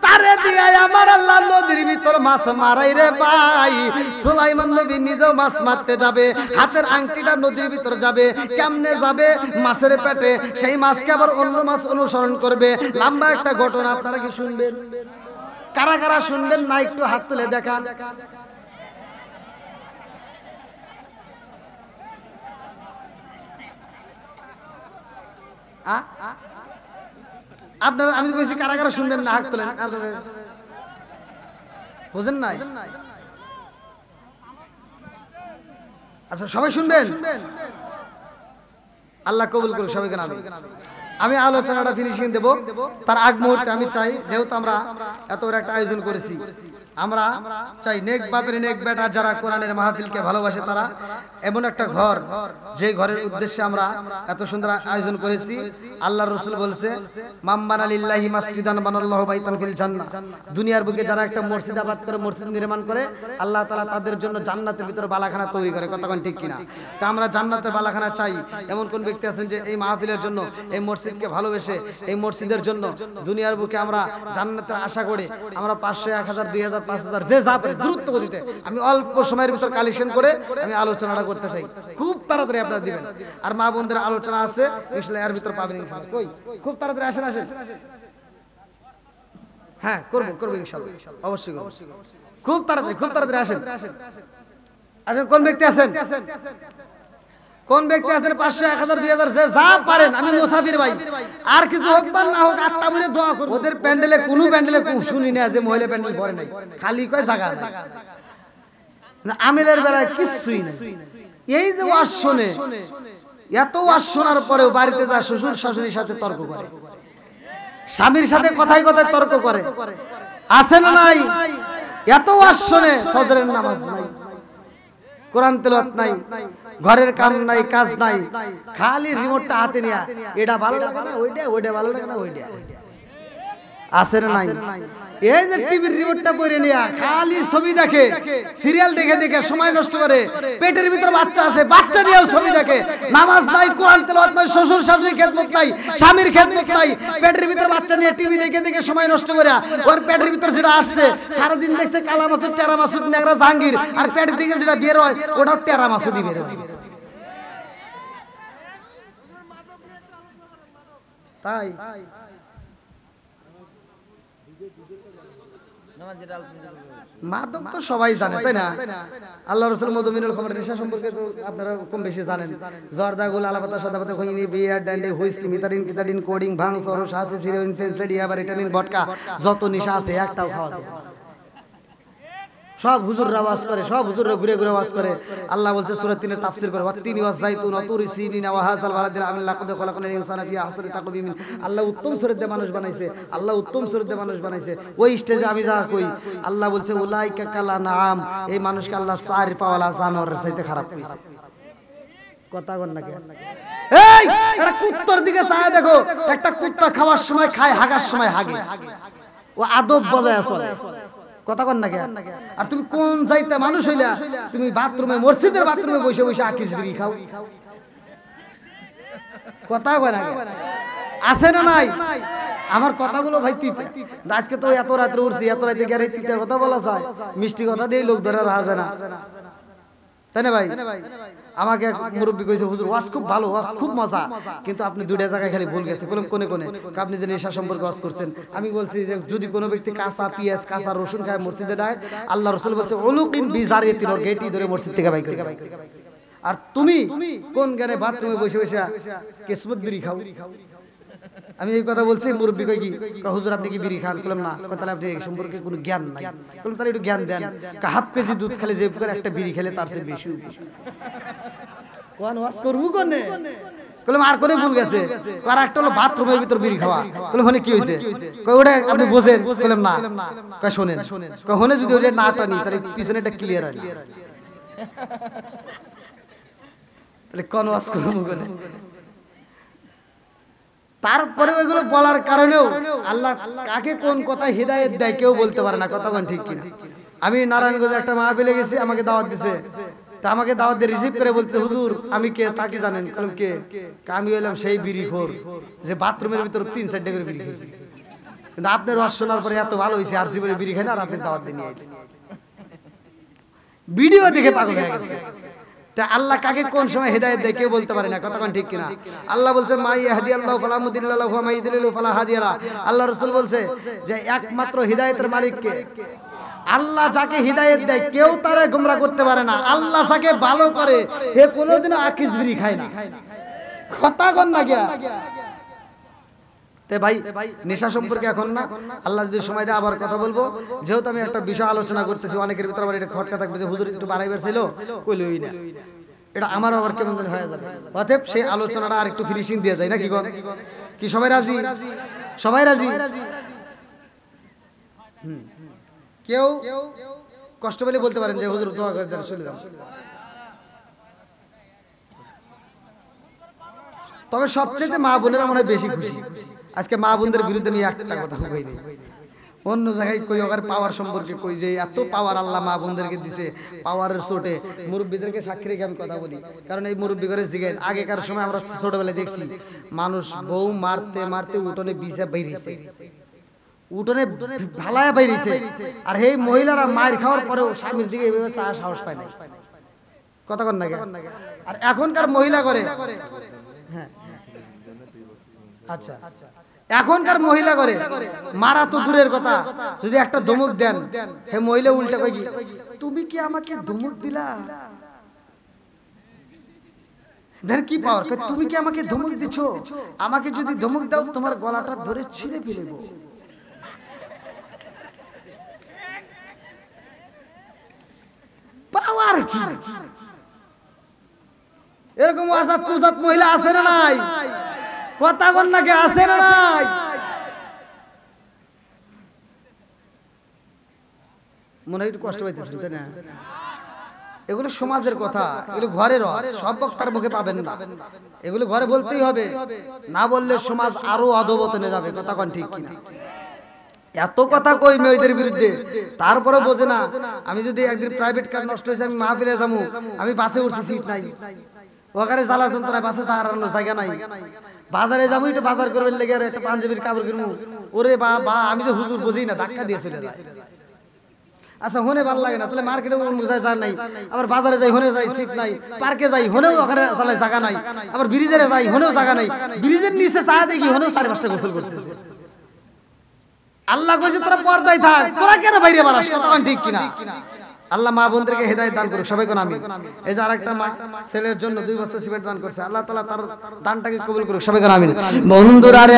তারে দিয়া আমার আল্লাহ নদীর ভিতর মাছ মারাই রে ভাই। সুলাইমান নবী নিজেও মাছ মারতে যাবে, হাতের আংটিটা নদীর ভিতর যাবে, কেমনে যাবে? মাছের পেটে। সেই মাছকে আবার অন্য মাছ অনুসরণ করবে। লম্বা একটা ঘটনা, আপনারা কি শুনবেন? কারা কারা শুনবেন না একটু হাত তুলে দেখান। আপনারা, আমি বলছি কারা কারা শুনবেন না হাত তুলেন। আপনারা বুঝেন নাই? আচ্ছা সবাই শুনবেন, আল্লাহ কবুল করুক সবাইকে। আমি আলোচনাটা ফিনিশিং দেব, তার আগ মুহূর্তে আমি চাই, যেহেতু আমরা এত বড় একটা আয়োজন করেছি, আমরা চাই নেক বাপের নেক বেটা যারা কোরআনের মাহফিলকে ভালোবাসে তারা এমন একটা ঘর, যে ঘরের উদ্দেশ্যে আমরা এত সুন্দর আয়োজন করেছি। আল্লাহর রাসূল বলছে, মাম্মানা লিল্লাহি মাসজিদান বানাল্লাহু বাইতান ফিল জান্নাহ। দুনিয়ার বুকে যারা একটা মসজিদ আবাদ করে, মসজিদ নির্মাণ করে, আল্লাহ তাআলা তাদের জন্য জান্নাতের ভিতরে বালাখানা তৈরি করে। কথা কোন ঠিক কিনা? তা আমরা জান্নাতের বালাখানা চাই। এমন কোন ব্যক্তি আছেন যে এই মাহফিলের জন্য, এই মসজিদকে ভালোবেসে, এই মসজিদের জন্য দুনিয়ার বুকে আমরা জান্নাতের আশা করি। আমরা 500, 1000, 2000, 5000 যে যা পারে দ্রুত গতিতে, আমি অল্প সময়ের ভিতর কালেকশন করে আমি আলোচনাটা করতে চাই, খুব তাড়াতাড়ি আপনারা দিবেন। আর মা বোনদের আলোচনা আছে ইনশাআল্লাহ এর ভিতর পাবেন ইনশাআল্লাহ। কই খুব তাড়াতাড়ি আসেন আসেন। হ্যাঁ করব ইনশাআল্লাহ, অবশ্যই খুব তাড়াতাড়ি আসেন। আসেন, কোন ব্যক্তি আছেন? কোন ব্যক্তি আছেন? 500, 1000, 2000 যে যা পারেন। আমি মুসাফির ভাই, আর কিছু হোক বা না হোক আত্মা বলে দোয়া করব। ওদের প্যান্ডেলে কোনো প্যান্ডেলে শুনি না যে মহিলা প্যান্ডেল ভরে নাই, খালি কয় জায়গা না। আমিলের বেলায় কিছুই নাই। এই যে ওয়াজ শুনে, এত ওয়াজ শোনার পরেও বাড়িতে যা শ্বশুর শাশুড়ির সাথে তর্ক করে, স্বামীর সাথে কথায় কথায় তর্ক করে, আছে না নাই? এত ওয়াজ শুনে ফজরের নামাজ নাই, কোরআন তেলাওয়াত নাই, ঘরের কাম নাই, কাজ নাই, খালি রিমোটটা হাতে নিয়া এটা ভালো লাগে না ওইটা, ওইটা ভালো লাগে না ওইটা, আছে না নাই? এই যে টিভির রিমোটটা পরে নিয়া খালি ছবি দেখে, সিরিয়াল দেখে দেখে সময় নষ্ট করে, পেটের ভিতর বাচ্চা আসে, বাচ্চা নিয়েও ছবি দেখে, নামাজ নাই, কোরআন তেলাওয়াত নাই, শ্বশুর শাশুড়ি খেদমত নাই, স্বামীর খেদমত নাই, পেটের ভিতর বাচ্চা নিয়ে টিভি দেখে দেখে সময় নষ্ট করে, ওর পেটের ভিতর যেটা আসছে সারাদিন দেখছে কালা মাসুদ, টেরা মাসুদ, নেগরা জাহাঙ্গীর, আর পেটের দিকে যেটা বের হয় ওটাও টেরা মাসুদই বের হয়। তাই মাদক তো সবাই জানে, তাই না? আল্লাহ রাসূল মধুমিনুল খমর নেশা সম্পর্কে তো আপনারা কম বেশি জানেন। জর্দা, গোল, আলাপাতা, সাদাপাতা, খৈনি, বিয়ার, ডান্ডি, হুইস্কি, মিতারিন, কিতারিন, কোডিং, ভাং, সরস, হাসি, হিরোইন, ফেন্সিডি, আবার রিটানিন, ভডকা, যত নেশা আছে একটাও খাওয়া যায় না। সব হুজুররা ওয়াজ করে, সব হুজুররা ঘুরে ঘুরে ওয়াজ করে। আল্লাহ বলছে সূরা 3 এর তাফসীর করে, ওয়াতিনি ওয়াযাইতুন ওয়া তুরি সিনিন ওয়া হাযাল বালাদিল আমিন লাকাদ খালাকনাল ইনসানা ফি আহসানি তাকওয়িম। আল্লাহ উত্তম সুরত দিয়ে মানুষ বানাইছে, আল্লাহ উত্তম সুরত দিয়ে মানুষ বানাইছে। ওই স্টেজে আমি যা কই, আল্লাহ বলছে উলাইকা কালা নাম, এই মানুষকে আল্লাহ চার পাওয়ালা জানোয়ারের চাইতে খারাপ কইছে। কথা বল না কেন? এই একটা কুত্তার দিকে চায় দেখো, একটা কুত্তা খাওয়ার সময় খায়, হাগার সময় হাগে, ও আদব বজায় চলে। কথা কন না কেন? আর তুমি কোন যাইতে মানুষ হইলা, তুমি বাথরুমে, মসজিদের বাথরুমে বসে বসে আকিস বিড়ি খাও। কথা কয় না, আছে না নাই? আমার কথাগুলো ভাই তিতে, আজকে তো এত রাত্রে উঠছি, এত রাতে গিয়ে তিতে কথা বলা যায়, মিষ্টি কথা দিয়ে লোক ধরে রাখা যায় না, তাই না ভাই? আমাকে এক মুরব্বী কইছে, হুজুর ওয়াজ খুব ভালো, খুব মজা, কিন্তু আপনি দুইটা জায়গায় খালি ভুল গেছে। বললাম কোনে কোনে? আপনি যে নেশা সম্পর্কে ওয়াজ করছেন। আমি বলছি যে যদি কোনো ব্যক্তি কাঁচা পেঁয়াজ, কাঁচা রসুন খায় মসজিদে যায়, আল্লাহ রাসূল বলছে উলুকিন বিজারিয়াতিন, ওর গেটই ধরে মসজিদ থেকে বাইর করে। আর তুমি কোন জ্ঞানে বাথরুমে বসে বসে কিসমত বিড়ি খাও? আমি এই কথা বলছি, মুরব্বী কই কি, হুজুর আপনি কি বিড়ি খান? বললাম না। তাহলে আপনি এই সম্পর্কে কোনো জ্ঞান নাই। বললাম তাহলে একটু জ্ঞান দেন। হাফ কেজি দুধ খেলে যে করে একটা বিড়ি খেলে তার চেয়ে বেশি কোন ওয়াজ করবো কোনে? বললাম আর কোনে ভুল গেছে? আর একটা হলো বাথরুমের ভিতর বিড়ি খাওয়া। বললাম মানে কি হয়েছে? কই ওটা আপনি বোঝেন? বললাম না। কই শোনেন, কই হনে যদি ওটা না টানি তাহলে পিছনে এটা ক্লিয়ার হয়, তাহলে কোন ওয়াজ করবো কোনে? তারপরে ওইগুলো বলার কারণেও আল্লাহ কাকে কোন কথা হিদায়াত দেয় কেউ বলতে পারে না। কথা কোন ঠিক কিনা? আমি নারায়ণগঞ্জে একটা মাহফিলে গেছি, আমাকে দাওয়াত দিছে। তা আমাকে দাওয়াত দিয়ে রিসিভ করে বলতে, হুজুর আমি কে? তাকে জানেন? বললাম কে? আমি হইলাম সেই বিড়িখোর যে বাথরুমের ভিতর 3-4টা করে বিড়ি খেয়েছি। কিন্তু আপনার ওয়াজ শোনার পরে এত ভালো হয়েছে আর জীবনে বিড়ি খাই না, আর আপনি দাওয়াত দিয়ে নিয়ে ভিডিও দেখে পাগল হয়ে গেছে। তা আল্লাহ কাকে কোন সময় হেদায়েত দেয় কেউ বলতে পারে না, কথা কোন ঠিক কিনা? আল্লাহ বলছেন মা ইয়াহদিয়াল্লাহু ফালা মুদিল্লা লাহু ওয়া মা ইউদ্লিলু ফালা হাদিয়া লাহু। আল্লাহ রাসূল বলছে যে একমাত্র হিদায়াতের মালিক কে? আল্লাহ যাকে হিদায়াত দেয় কেউ তারে গোমরা করতে পারে না। আল্লাহ যাকে ভালো করে হে কোনোদিনও আকিস বিড়ি খায় না, কথা কোন না গিয়া। তে ভাই নেশা সম্পর্কে এখন না, আল্লাহ যদি সময় দেয় আবার কথা বলবো। যেহেতু আমি একটা বিষয় আলোচনা করতেছি, অনেকের ভিতরে আবার এটা খটকা থাকবে যে হুজুর একটু বাড়াইবার ছিল, কইলই না, এটা আমারও আবার কেমন জানি হয়ে যাবে। অতএব সেই আলোচনাটা আর একটু ফিনিশিং দিয়ে যায় না, কি কোন? কি সবাই রাজি? সবাই রাজি? কেউ কষ্ট পেলে বলতে পারেন যে হুজুর দোয়া করে দেন, চলে যান। তবে সবচেয়ে মা বোনেরা মনে হয় বেশি খুশি। আজকে মা বোনদের বিরুদ্ধে আমি একটা কথা কই দিই, অন্য জায়গায় কই ওর পাওয়ার সম্পর্কে কই যে এত পাওয়ার আল্লাহ মা বোনদেরকে দিছে, পাওয়ারের চোটে মুরব্বীদেরকে সাক্ষী রেখে আমি কথা বলি। কারণ এই মুরব্বী করে জিগাই, আগেকার সময় আমরা ছোটবেলায় দেখছি মানুষ বউ মারতে মারতে উঠোনে বিছা বাইরেছে, উঠোনে ভালায়া বাইরেছে, আর এই মহিলারা মার খাওয়ার পরেও স্বামীর দিকে এইভাবে চাওয়ার সাহস পায় না, কথা কন না? আর এখনকার মহিলা করে, হ্যাঁ আচ্ছা এখনকার মহিলা করে মারা তো দূরের কথা, যদি একটা ধমক দেন হে মহিলা উল্টা কই কি, তুমি কি আমাকে ধমক দিলা? দেন কি পাওয়ার, তুমি কি আমাকে ধমক দিছো? আমাকে যদি ধমক দাও তোমার গলাটা ধরে ছিঁড়ে ফেলবো। পাওয়ার কি? এরকম আজাদ কুজাত মহিলা আছে না নাই? কথা বল না, কে আছে না নাই? মনে একটু কষ্ট পাইতেছেন তাই না? এগুলো সমাজের কথা, এগুলো ঘরের রস, সব বক্তার মুখে পাবেন না, এগুলো ঘরে বলতেই হবে, না বললে সমাজ আরো অধোপতনে যাবে, কথা কোন ঠিক কিনা? এত কথা কই মেয়েদের বিরুদ্ধে, তারপরে বোঝে না। আমি যদি একদিন প্রাইভেট কার নষ্ট হয়েছে, আমি মাহফিলে যাবো, আমি বাসে উঠছি, সিট নাই, ওখানে জ্বালা যন্ত্রণায় বাসে দাঁড়ানোর জায়গা নাই, বাজারে যাবো একটু বাজার করবেন লেগে আর একটা পাঞ্জাবির কাপড় কিনবো, ওরে বা আমি তো হুজুর বুঝি না, ধাক্কা দিয়ে চলে যায়। আচ্ছা হনে ভালো লাগে না, তাহলে মার্কেটে যাই নাই, আবার বাজারে যাই হনে যাই সিট নাই, পার্কে যাই হনেও ওখানে চালাই জায়গা নাই, আবার ব্রিজে যাই হনেও জায়গা নাই, ব্রিজের নিচে চা দেখি হনেও 4-5টা গোসল করতেছে। আল্লাহ কইছে তোরা পর্দায় থাক, তোরা কেন বাইরে বাড়াস, কথা ঠিক কিনা? আল্লাহ মা বোনদেরকে হেদায়েত দান করুক, সবাই কোন আমিন। এই যে আরেকটা মা ছেলের জন্য 2 বস্তা সিমেন্ট দান করছে, আল্লাহ তাআলা তার দানটাকে কবুল করুক, সবাই কোন আমিন। বন্ধুরা রে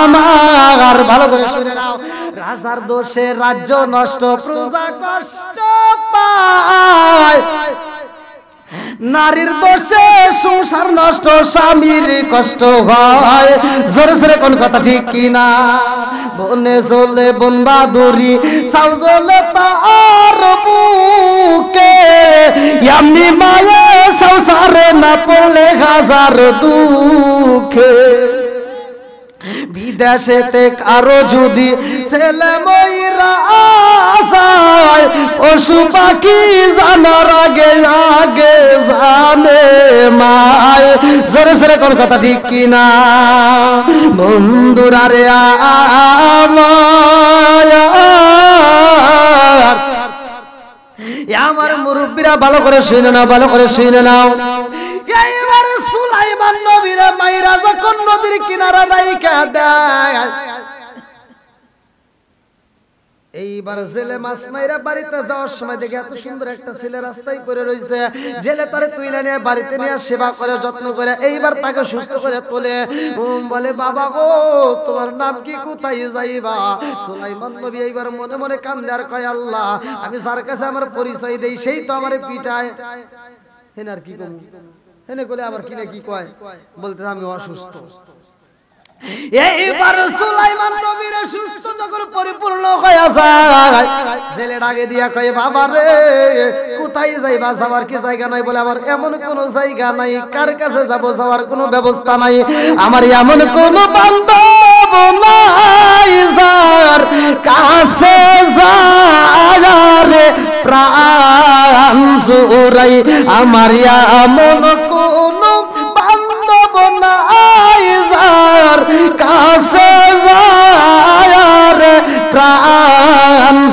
আমার ভালো করে শুনে নাও, রাজার দোষে রাজ্য নষ্ট, প্রজা কষ্ট পায়, নারীর দোষে সংসার নষ্ট, স্বামীর কষ্ট হয়, জোরে জোরে কোন কথা ঠিক কিনা? বনে চলে বন বাদুরি, সাউ জ্বলে তার বুকে, এমনি মায়ে সংসারে না পড়লে হাজার দুঃখে। বিদেশেতে কারো যদি ছেলে মইরা যায়, পশু পাখি জানার আগে আগে জানে মায়, জোরে জোরে কোন কথা ঠিক কিনা? বন্ধুরা রে আমার মুরব্বীরা ভালো করে শুনে নাও, ভালো করে শুনে নাও। এইবার সুলাইমান নবীর মাইরা যখন নদীর কিনারা রাইখা দেয়, এইবার জেলে মাছ মাইরা বাড়িতে যাওয়ার সময় দেখে এত সুন্দর একটা ছেলে রাস্তায় পড়ে রয়েছে, জেলে তারে তুইলা নিয়ে বাড়িতে নিয়ে সেবা করে যত্ন করে এইবার তাকে সুস্থ করে তোলে, বলে বাবা গো তোমার নাম কি, কোথায় যাইবা? সুলাইমান নবী এইবার মনে মনে কান্দে আর কয় আল্লাহ আমি যার কাছে আমার পরিচয় দেই সেই তো আমারে পিটায়, হেন আর কি করব, হেনে বলে আবার কিনে কি কয়, বলতে আমি অসুস্থ। এইবার সুলাইমান নবীর সুস্থ যখন পরিপূর্ণ হয়ে যায়, ছেলে ডাকে দিয়া কয় বাবা রে কোথায় যাইবা, যাওয়ার কি জায়গা নাই? বলে আমার এমন কোন জায়গা নাই, কার কাছে যাব যাওয়ার কোনো ব্যবস্থা নাই, আমার এমন কোন বান্ধব নাই যার কাছে যারে প্রাণ জুড়াই, আমার এমন কোন বান্ধব নাই যার কাছে যায়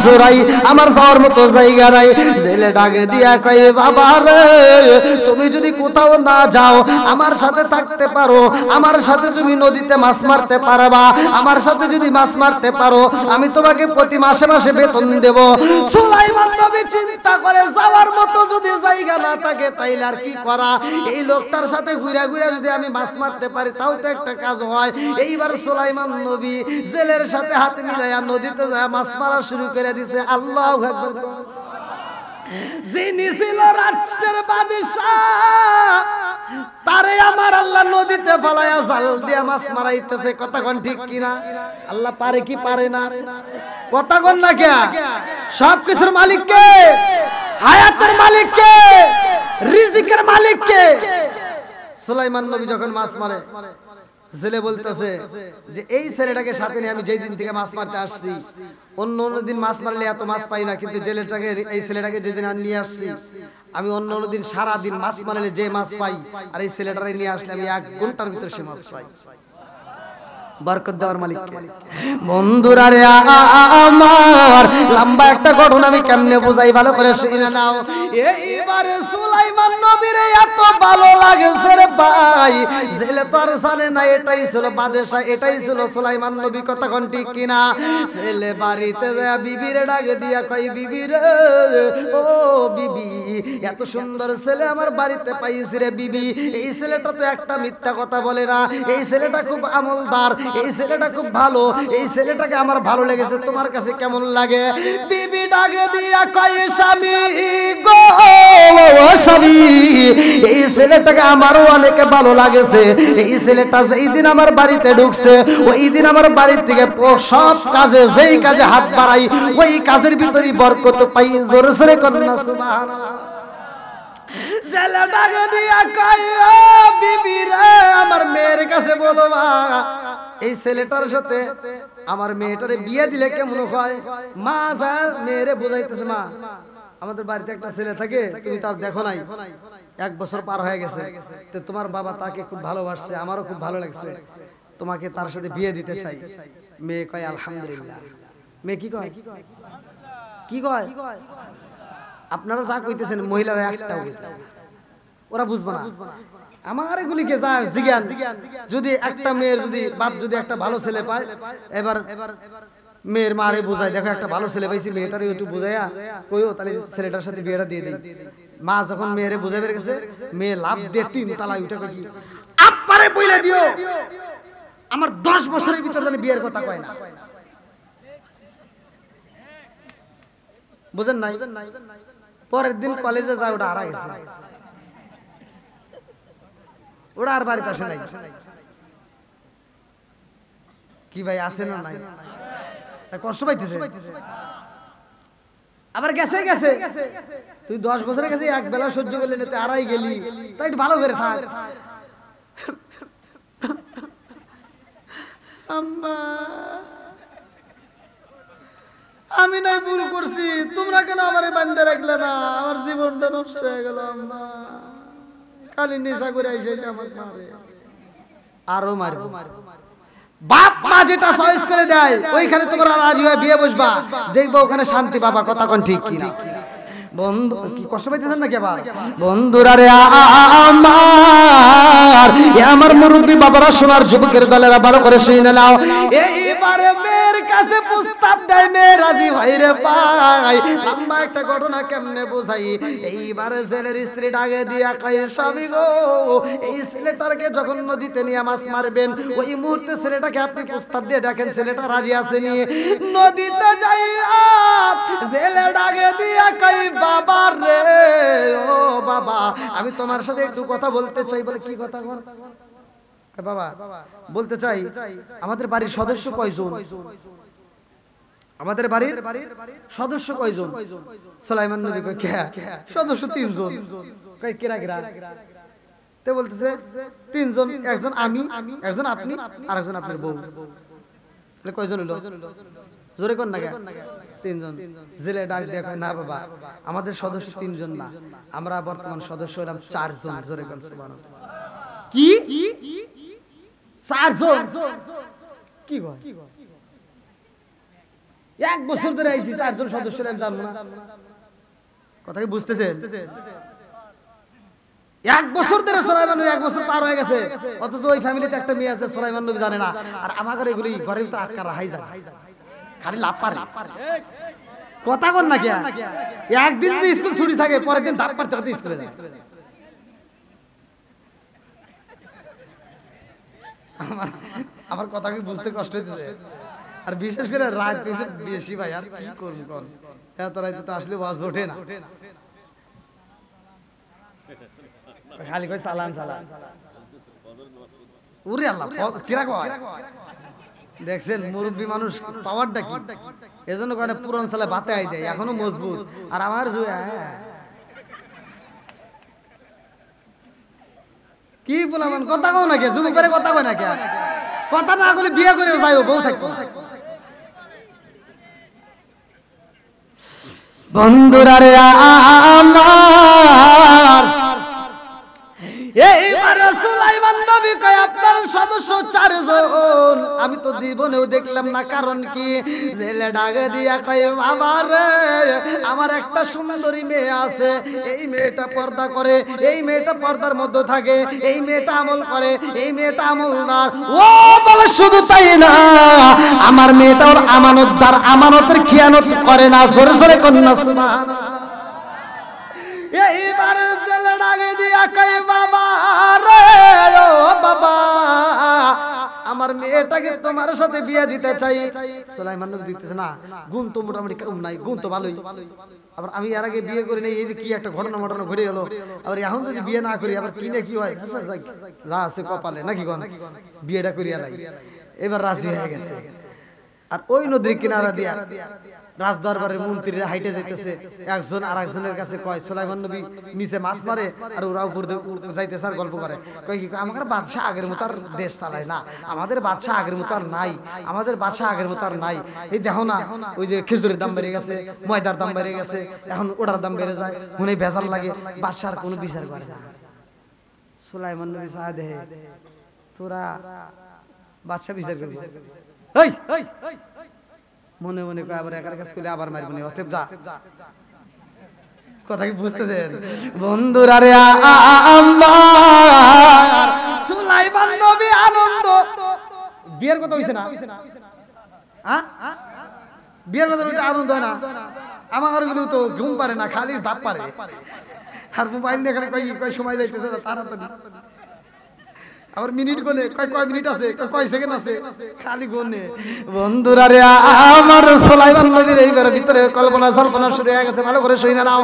জোড়াই আমার যাওয়ার মতো জায়গা নাই। জেলে ডাকে দিয়া কয় বাবা রে তুমি যদি কোথাও না যাও আমার সাথে থাকতে পারো, আমার সাথে তুমি নদীতে মাছ মারতে পারবা, আমার সাথে যদি মাছ মারতে পারো আমি তোমাকে প্রতি মাসে মাসে বেতন দেব। সুলাইমান নবী চিন্তা করে যাওয়ার মতো যদি জায়গা না থাকে তাইলে আর কি করা, এই লোকটার সাথে ঘুরে ঘুরে যদি আমি মাছ মারতে পারি তাও তো একটা কাজ হয়। এইবার সুলাইমান নবী জেলের সাথে হাত মিলাইয়া নদীতে যায় মাছ মারা শুরু করে দিছে। আল্লাহু আকবার। যিনি ছিল রাষ্ট্রের বাদশাহ তারে আমার আল্লাহ নদীতে ফলায়া জাল দিয়া মাছ মারাইতেছে। কথা কোন ঠিক কিনা? আল্লাহ পারে কি পারে না? কথা কোন না কে? সব কিছুর মালিক কে? হায়াতের মালিক কে? রিজিকের মালিক কে? সুলাইমান নবী যখন মাছ মারে জেলে বলতেছে যে এই ছেলেটাকে সাথে নিয়ে আমি যেই দিন থেকে মাছ মারতে আসছি অন্য দিন মাছ মারলে এত মাছ পাই না, কিন্তু জেলেটাকে এই ছেলেটাকে যেদিন নিয়ে আসছি আমি অন্য দিন সারা দিন মাছ মারলে যে মাছ পাই আর এই ছেলেটাকে নিয়ে আসলে আমি 1 ঘন্টার ভিতরে সে মাছ পাই। বরকত দেওয়ার মালিক কে? বন্ধুরা রে আমার লম্বা একটা ঘটনা আমি কেমনে বুঝাই ভালো করে শুনে নাও। এইবারে সুলাইমান নবীর এত ভালো লাগছে রে ভাই, জেলে তো আর জানে না এটাই ছিল বাদশা, এটাই ছিল সুলাইমান নবী। কথা কোন ঠিক কিনা? ছেলে বাড়িতে যায় বিবিরে ডাকে দিয়া কই বিবি রে ও বিবি এত সুন্দর ছেলে আমার বাড়িতে পাইছি রে বিবি। এই ছেলেটা তো একটা মিথ্যা কথা বলে না, এই ছেলেটা খুব আমলদার, এই ছেলেটা খুব ভালো, এই ছেলেটাকে আমার ভালো লেগেছে, তোমার কাছে কেমন লাগে? বিবি ডাকে দিয়া কয় স্বামী গো স্বামী এই ছেলেটাকে আমারও অনেক ভালো লাগেছে। এই ছেলেটা যেই দিন আমার বাড়িতে ঢুকছে ওই দিন আমার বাড়ির থেকে সব কাজে যেই কাজে হাত বাড়াই ওই কাজের ভিতরে বরকত পাই। জোরে জোরে কন্যা সুবহানাল্লাহ। জেলে ডাকে দিয়া কয় ও বিবি রে আমার মেয়ের কাছে বলো মা এই ছেলেটার সাথে আমার মেয়েটারে বিয়ে দিলে কেমন হয়? মা যা মেয়েরে বুঝাইতেছে মা আমাদের বাড়িতে একটা ছেলে থাকে তুমি তার দেখো নাই, 1 বছর পার হয়ে গেছে, তো তোমার বাবা তাকে খুব ভালোবাসছে, আমারও খুব ভালো লাগছে, তোমাকে তার সাথে বিয়ে দিতে চাই। মেয়ে কয় আলহামদুলিল্লাহ। মেয়ে কি কয়? কি কয়? আপনারা যা কইতেছেন মহিলারা একটাও কইতেছে ওরা বুঝবে না। আমার এগুলিকে যা জিজ্ঞান যদি একটা মেয়ের যদি বাপ যদি একটা ভালো ছেলে পায় এবার মেয়ের মারে বোঝায় দেখো একটা ভালো ছেলে পাইছি মেয়েটারে একটু বোঝাইয়া কইও তাহলে ছেলেটার সাথে বিয়েটা দিয়ে দেই। মা যখন মেয়েরে বোঝাবে গেছে মেয়ে লাভ দিয়ে 3 তালায় উঠে কই কি আপারে বইলা দিও আমার 10 বছরের ভিতর জানি বিয়ের কথা কয় না। বুঝেন নাই? পরের দিন কলেজে যায় ওটা হারা গেছে, ওরা আর বাড়িতে আসে নাই। কি ভাই আসে না নাই? কষ্ট পাইতেছে আবার গেছে গেছে তুই 10 বছরের কাছে এক বেলা সহ্য করলে না তুই আড়াই গেলি, তাই একটু ভালো করে থাক। আম্মা আমি নাই ভুল করছি, তোমরা কেন আমারে বাঁধতে রাখলে না? আমার জীবনটা নষ্ট হয়ে গেল আম্মা। খালি নেশা করে আইসে আমাকে মারে, আরো মারবো। বাপ মা যেটা চয়েস করে দেয় ওইখানে তোমরা রাজি হয়ে বিয়ে বসবা, দেখবা ওখানে শান্তি পাবা। কথা কোন ঠিক কিনা? বন্ধু কি কষ্ট পাইতেছেন নাকি আবার? বন্ধুরা রে আমার মুরব্বী বাবারা সোনার যুবকের দলেরা ভালো করে শুনে নাও। এইবারে মেয়ের কাছে প্রস্তাব দেয়, মেয়ে রাজি ভাই রে ভাই। লম্বা একটা ঘটনা কেমনে বোঝাই। এইবারে ছেলের স্ত্রী ডাকে দিয়া কয় স্বামী গো এই ছেলেটাকে যখন নদীতে নিয়ে মাছ মারবেন ওই মুহূর্তে ছেলেটাকে আপনি প্রস্তাব দিয়ে দেখেন ছেলেটা রাজি আছে নি। নদীতে যাইয়া ছেলে ডাকে দিয়া কয় বাবা রে ও বাবা আমি তোমার সাথে একটু কথা বলতে চাই। বলে কি কথা বল? বাবা বলতে চাই আমাদের বাড়ির সদস্য কয়জন? আমাদের বাড়ির সদস্য কয়জন? সুলাইমান নবী কয় কে সদস্য 3 জন। কয় কেরা কেরা? তে বলতেছে 3 জন, একজন আমি, একজন আপনি, আর একজন আপনার বউ। তাহলে কয়জন হলো? জোরে কোন না? 3 জন। জেলে ডাক দিয়ে কয় না বাবা আমাদের সদস্য 3 জন না, আমরা বর্তমান সদস্য হলাম 4 জন। জোরে কোন সুবহানাল্লাহ। কি 4 জন? কি কয়? 1 বছর ধরে আইছি 4 জন সদস্য জানো না কথা কি বুঝতেছেন 1 বছর ধরে সুলাইমান নবী 1 বছর পার হয়ে গেছে অথচ ওই ফ্যামিলিতে একটা মেয়ে আছে সুলাইমান নবী জানে না আর আমাদের এগুলি ঘরের ভিতরে আটকা রাখাই যায় খালি লাভ পারে কথা কোন না কি একদিন যদি স্কুল ছুটি থাকে পরের দিন ধাপ পারতে পারতে স্কুলে যায় আমার কথা কি বুঝতে কষ্ট হইতেছে আর বিশেষ করে রাত বেশি ভাই আর কি করব কোন এত রাতে তো আসলে ওয়াজ ওঠে না খালি কই সালাম সালাম ওরে আল্লাহ কিরা কয় দেখছেন মুরব্বি মানুষ পাওয়ারটা কি এজন্য কয় পুরান সালে বাতে আই দেয় এখনো মজবুত আর আমার কি বললাম কথা কও না কে জুম করে কথা কয় না কে কথা না বলে বিয়ে করে যাইও বউ থাকবো বন্ধুরা রে আমার এইবার সুলাইমান নবী কয় আপনার সদস্য 4 জন আমি তো জীবনেও দেখলাম না কারণ কি জেলে ডাকে দিয়া কয় বাবা রে আমার একটা সুন্দরী মেয়ে আছে এই মেয়েটা পর্দা করে এই মেয়েটা পর্দার মধ্যে থাকে এই মেয়েটা আমল করে এই মেয়েটা আমলদার ও বাবা শুধু তাই না আমার মেয়েটা ওর আমানতদার আমানতের খিয়ানত করে না জোরে জোরে কন্যা সুবহানাল্লাহ এইবার জেলে ডাকে দিয়া কয় বাবা রে ও বাবা আমার মেয়েটাকে তোমার সাথে বিয়ে দিতে চাই সুলাইমান নবী দিতেছে না গুণ তো মোটামুটি কম নাই গুণ তো ভালোই আবার আমি এর আগে বিয়ে করি নাই এই যে কি একটা ঘটনা ঘটে গেল আবার এখন যদি বিয়ে না করি আবার কিনে কি হয় যা আছে কপালে নাকি কোন বিয়েটা করিয়া লাই এবার রাজি হয়ে গেছে আর ওই নদীর কিনারা দিয়া রাজ দরবারের মন্ত্রীরা হাইটে যাইতেছে একজন আরেকজনের কাছে কয় সুলাইমান নবী নিচে মাছ মারে আর ওরা উপর যাইতেছে আর গল্প করে কয় কি আমাদের বাদশা আগের মতো আর দেশ চালায় না আমাদের বাদশা আগের মতো আর নাই আমাদের বাদশা আগের মতো আর নাই এই দেখো না ওই যে খেজুরের দাম বেড়ে গেছে ময়দার দাম বেড়ে গেছে এখন ওটার দাম বেড়ে যায় মনে ভেজাল লাগে বাদশার কোনো বিচার করে না সুলাইমান নবী সাহা দেহে তোরা বাদশা বিচার করবি এই মনে মনে কয় আবার একার কাজ করলে আবার মারবো না অতএব যা কথা কি বুঝতেছেন বন্ধুরা রে আমার সুলাইমান নবী আনন্দ বিয়ের কথা হইছে না হ্যাঁ বিয়ের কথা হইছে আনন্দ হয় না আমার গুলো তো ঘুম পারে না খালি ধাপ পারে আর মোবাইল নিয়ে এখানে কয় সময় যাইতেছে তাড়াতাড়ি আবার মিনিট গনে কয় মিনিট আছে কয় সেকেন্ড আছে খালি গনে বন্ধুরা রে আমার সুলাইমান নবীর এইবার ভিতরে কল্পনা সল্পনা শুরু হয়ে গেছে ভালো করে শুনে নাও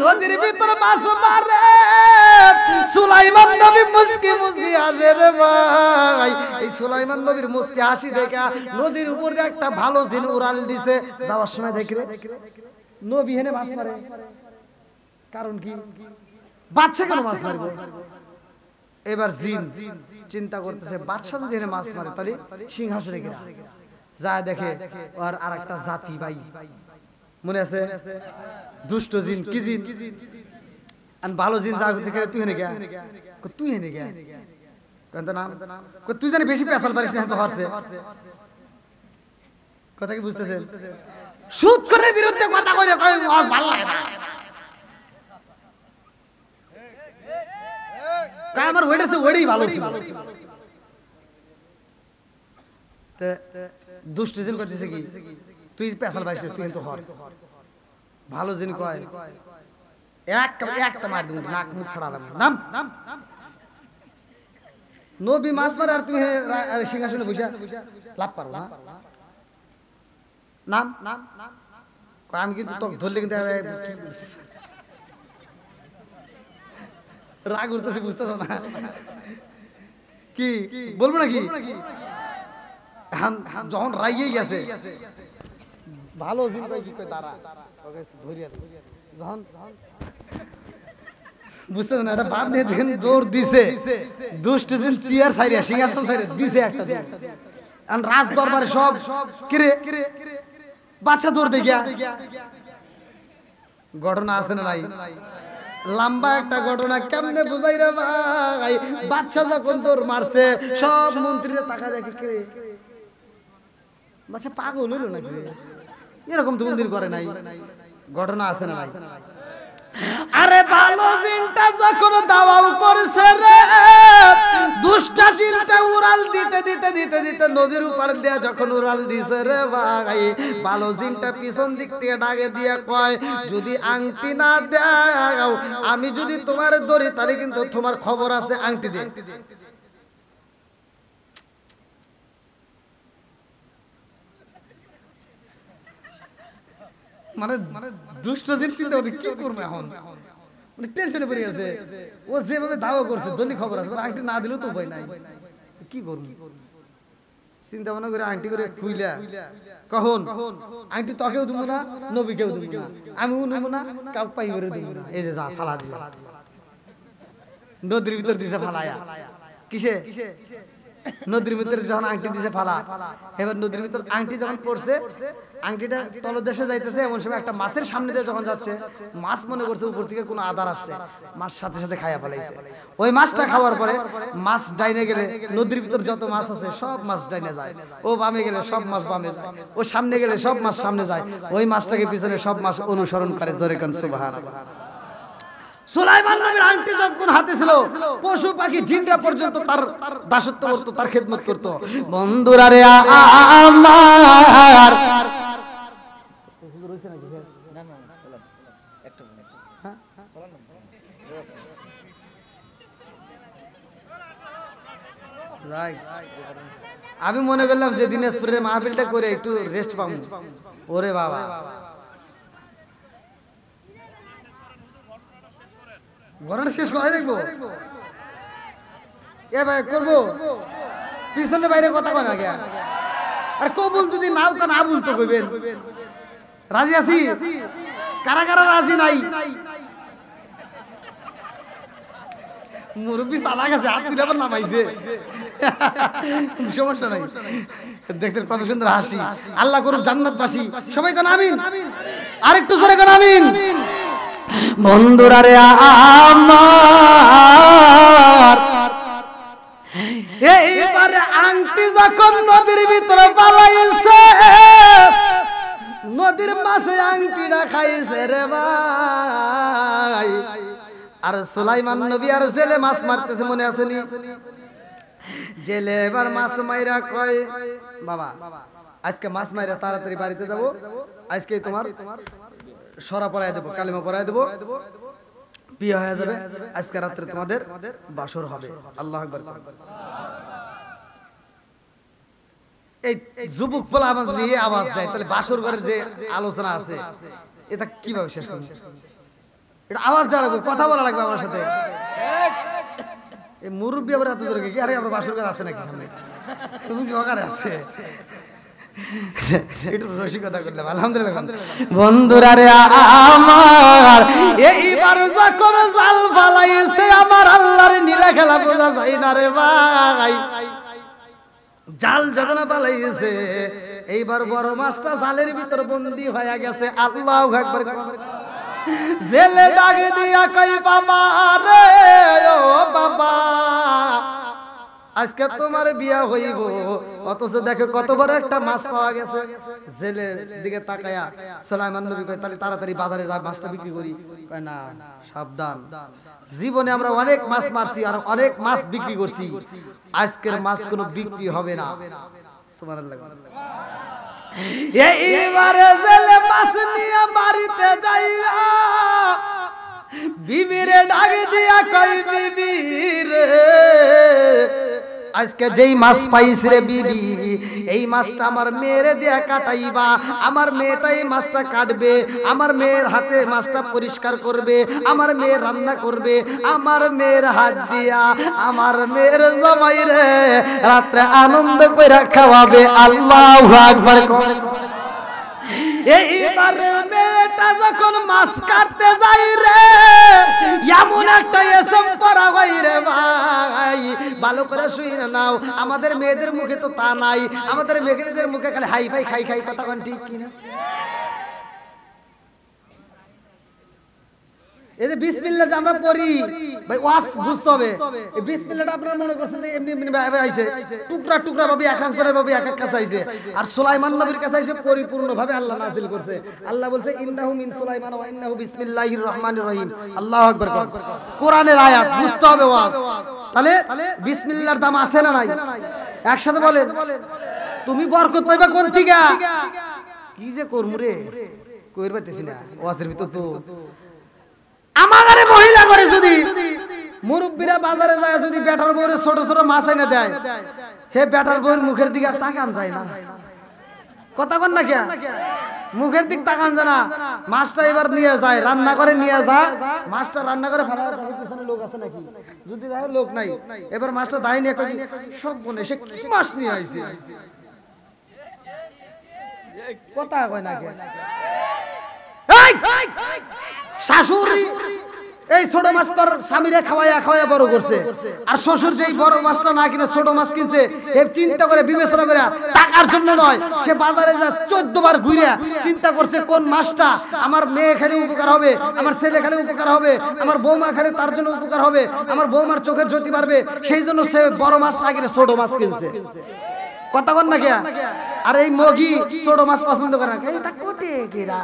নদীর ভিতরে মাছ মারে সুলাইমান নবী মুস্কি মুস্কি হাসে রে ভাই এই সুলাইমান নবীর মুস্কি হাসি দেখা নদীর উপর দিয়ে একটা ভালো জিন উড়াল দিছে যাওয়ার সময় দেখি রে নবী হেনে মাছ মারে কারণ কি বাচ্চা কেন মাছ মারবে এবার জিন চিন্তা করতেছে বাদশা যদি এনে মাছ মারে তাহলে সিংহাসনে গিরা যা দেখে আর আরেকটা জাতি ভাই মনে আছে দুষ্ট জিন কি জিন আর ভালো জিন যা দেখে তুই হেনে গিয়া তুই হেনে গিয়া কোনটা নাম তুই জানি বেশি পেশাল পারিস না তো হরছে কথা কি বুঝতেছেন সুদ করে বিরুদ্ধে কথা কইলে কই ভালো লাগে না আমার ওইটাছে ওইটাই ভালো ছিল দুষ্ট জিন করতেছে কি তুই পেশাল পাইছিস তুই তো হর ভালো জিন কয় একটা মার দিন নাক মুখ ফাড়া লাগবে নাম নবী মাছ মারে আর তুমি সিংহাসনে বসে লাভ পারো না নাম আমি কিন্তু তোকে ধরলে কিন্তু রাগ উঠতেছে বুঝতেছ না কি বলবো নাকি যখন রাগিয়ে গেছে ভালো জিন কয় কি কয় দাঁড়া ধরিয়া যখন বুঝতেছ না এটা বাপ নিয়ে দেখেন দৌড় দিছে দুষ্ট জিন চেয়ার সাইরিয়া সিংহাসন সাইরিয়া দিছে একটা আর রাজ দরবারে সব কিরে বাচ্চা দৌড় দেখিয়া ঘটনা আছে না নাই লম্বা একটা ঘটনা কেমনে বুঝাই রে ভাই বাচ্চা যখন তোর মারছে সব মন্ত্রীরা টাকা দেখে কে বাচ্চা পাগল হইল নাকি এরকম তো কোনদিন করে নাই, ঘটনা আছে না ভাই? আরে ভালো জিনটা যখন দাওয়াও করছে রে, দুষ্টা জিনটা উড়াল দিতে দিতে দিতে দিতে নদীর উপর দিয়ে যখন উড়াল দিছে রে ভাই, ভালো জিনটা পিছন দিক থেকে ডাকে দিয়ে কয়, যদি আংটি না দাও, আমি যদি তোমার ধরি তাহলে কিন্তু তোমার খবর আছে, আংটি দে। মানে দুষ্ট জিন চিন্তা করে কি করবো এখন, মানে টেনশনে পড়ে গেছে। ও যেভাবে দাওয়া করছে ধনী খবর আছে, আংটি না দিলেও তো উপায় নাই, কি করবি? চিন্তা ভাবনা করে আংটি করে খুইলা কখন আংটি তোকেও দেবো না, নবীকেও দেবো না, আমিও নেবো না, কাউ পাই করে দেবো না। এই যে যা ফালা দিল, নদীর ভিতর দিছে ফালায়া। কিসে? নদীর ভিতরে যখন আংটি দিছে ফালা, এবার নদীর ভিতর আংটি যখন পড়ছে, আংটিটা তলদেশে যাইতেছে, এমন সময় একটা মাছের সামনে দিয়ে যখন যাচ্ছে, মাছ মনে করছে উপর থেকে কোনো আদার আসছে, মাছ সাথে সাথে খাইয়া ফেলাইছে। ওই মাছটা খাওয়ার পরে মাছ ডাইনে গেলে নদীর ভিতর যত মাছ আছে সব মাছ ডাইনে যায়, ও বামে গেলে সব মাছ বামে যায়, ও সামনে গেলে সব মাছ সামনে যায়, ওই মাছটাকে পিছনে সব মাছ অনুসরণ করে। জোরে কোন সুবহানাল্লাহ। সুলাইমান নবীর আংটি যখন হাতে ছিল, পশু পাখি জিনরা পর্যন্ত তার দাসত্ব করত, তার খেদমত করত। বন্ধুরা রে আমার, আমি মনে করলাম যে দিনাজপুরের মাহফিলটা করে একটু রেস্ট পাবো। ওরে বাবা, ঘটনা শেষ করে দেখবো। এ ভাই করবো, পিছনে বাইরে কথা কয় না কে? আর কবুল যদি নাও কা না বলতে কইবেন। রাজি আছি? কারা কারা রাজি নাই? মুরব্বি চালা গেছে, হাত তুলে আবার নামাইছে, সমস্যা নাই। দেখছেন কত সুন্দর হাসি। আল্লাহ করুক জান্নাতবাসী, সবাই কোন আমিন। আরেকটু জোরে কোন আমিন। বন্ধুরা রে আমার, এইবারে আংটি যখন নদীর ভিতরে পালাইছে, নদীর মাছে আংটিটা খাইছে রে ভাই। আর সুলাইমান নবী আর জেলে মাছ মারতেছে, মনে আছে নি? জেলে এবার মাছ মাইরা কয়, বাবা আজকে মাছ মাইরা তাড়াতাড়ি বাড়িতে যাব, আজকে তোমার সরা পরায় দেবো, কালিমা পরায় দেবো, বিয়ে হয়ে যাবে, আজকে রাত্রে তোমাদের বাসর হবে। আল্লাহু আকবার। এই যুবক ফলা আওয়াজ দিয়ে আওয়াজ দেয়, তাহলে বাসর ঘরের যে আলোচনা আছে এটা কিভাবে শেষ করবে? এটা আওয়াজ দেওয়া লাগবে, কথা বলা লাগবে আমার সাথে। এই মুরব্বী আবার এত জোরে কি? আরে আমরা বাসর ঘর আছে নাকি সামনে? বুঝি ওখানে আছে, একটু রসিকতা করলাম। আলহামদুলিল্লাহ। বন্ধুরা রে আমার, এইবার যখন জাল ফালাইছে, আমার আল্লাহর নীলা খেলা বোঝা যায় না রে ভাই। জাল যখন ফালাইছে, এইবার বড় মাছটা জালের ভিতর বন্দী হয়ে গেছে। আল্লাহু আকবার। জেলে ডাক দিয়া কই, বাবা রে ও বাবা, আজকে তোমার বিয়া হইব, অথচ দেখো কত বড় একটা মাছ পাওয়া গেছে। জেলের দিকে তাকায়া সুলাইমান নবী কয়, তাহলে তাড়াতাড়ি বাজারে যা মাছটা বিক্রি করি। কয় না, সাবধান, জীবনে আমরা অনেক মাছ মারছি আর অনেক মাছ বিক্রি করছি, আজকের মাছ কোনো বিক্রি হবে না। সুবহানাল্লাহ। এইবারে জেলে মাছ নিয়ে বাড়িতে যাইয়া বিবিরে ডাক দিয়া কই, বিবি রে আজকে যেই মাছ পাইছি রে বিবি, এই মাছটা আমার মেয়েরে দিয়া কাটাইবা। আমার মেয়েটাই মাছটা কাটবে, আমার মেয়ের হাতে মাছটা পরিষ্কার করবে, আমার মেয়ে রান্না করবে, আমার মেয়ের হাত দিয়া আমার মেয়ের জামাই রে রাত্রে আনন্দ কইরা খাওয়াবে। আল্লাহু আকবার। এইবার মেয়েটা যখন মাছ কাটতে যাই রে, এমন একটা এসম করা হয় রে ভাই, ভালো করে শুনে নাও। আমাদের মেয়েদের মুখে তো তা নাই, আমাদের মেয়েদের মুখে খালি হাই ফাই খাই খাই, কথা কোন ঠিক কিনা? এই যে বিসমিল্লাহ যে আমরা পড়ি ভাই ওয়াজ বুঝতে হবে। এই বিসমিল্লাহটা আপনারা মনে করছেন যে এমনি এমনি ভাবে আইছে, টুকরা টুকরা ভাবে এক আনসারের ভাবে এক এক কাছে আইছে। আর সুলাইমান নবীর কাছে আইছে পরিপূর্ণ ভাবে আল্লাহ নাযিল করছে। আল্লাহ বলছে ইন্নাহু মিন সুলাইমান ওয়া ইন্নাহু বিসমিল্লাহির রহমানির রহিম। আল্লাহু আকবার। কোরআনের আয়াত বুঝতে হবে ওয়াজ। তাহলে বিসমিল্লাহর দাম আছে না নাই? একসাথে বলেন। তুমি বরকত পাইবা কোন থেকে? কি যে করমু রে কইর পাইতেছি না ওয়াজের ভিতর। তো আমারে মহিলা করে যদি মুরব্বিরা বাজারে যায় যদি বেটার বউরে ছোট ছোট মাছ এনে দেয়, হে বেটার বউর মুখের দিকে আর তাকান যায় না। কথা কন না কে? মুখের দিক তাকান যায় না। মাছটা এবার নিয়ে যায় রান্না করে নিয়ে যায়, মাছটা রান্না করে ফেলার পিছনে লোক আছে নাকি? যদি দেখে লোক নাই, এবার মাছটা দায় নিয়ে কই সব বনে সে কি মাছ নিয়ে আইছে। কথা কয় না কে? এই শাশুড়ি এই ছোট মাছ তোর স্বামীরে খাওয়াইয়া খাওয়াইয়া বড় করছে, আর শ্বশুর যেই বড় মাছটা না কিনে ছোট মাছ কিনছে, এ চিন্তা করে বিবেচনা করে টাকার জন্য নয়, সে বাজারে যা 14 বার ঘুরে চিন্তা করছে কোন মাছটা আমার মেয়ে খেলে উপকার হবে, আমার ছেলে খেলে উপকার হবে, আমার বৌমা খেলে তার জন্য উপকার হবে, আমার বৌমার চোখের জ্যোতি বাড়বে, সেই জন্য সে বড় মাছ না কিনে ছোট মাছ কিনছে। কথা কন না কে? আর এই মগি ছোট মাছ পছন্দ করে না, এটা কোটে গিরা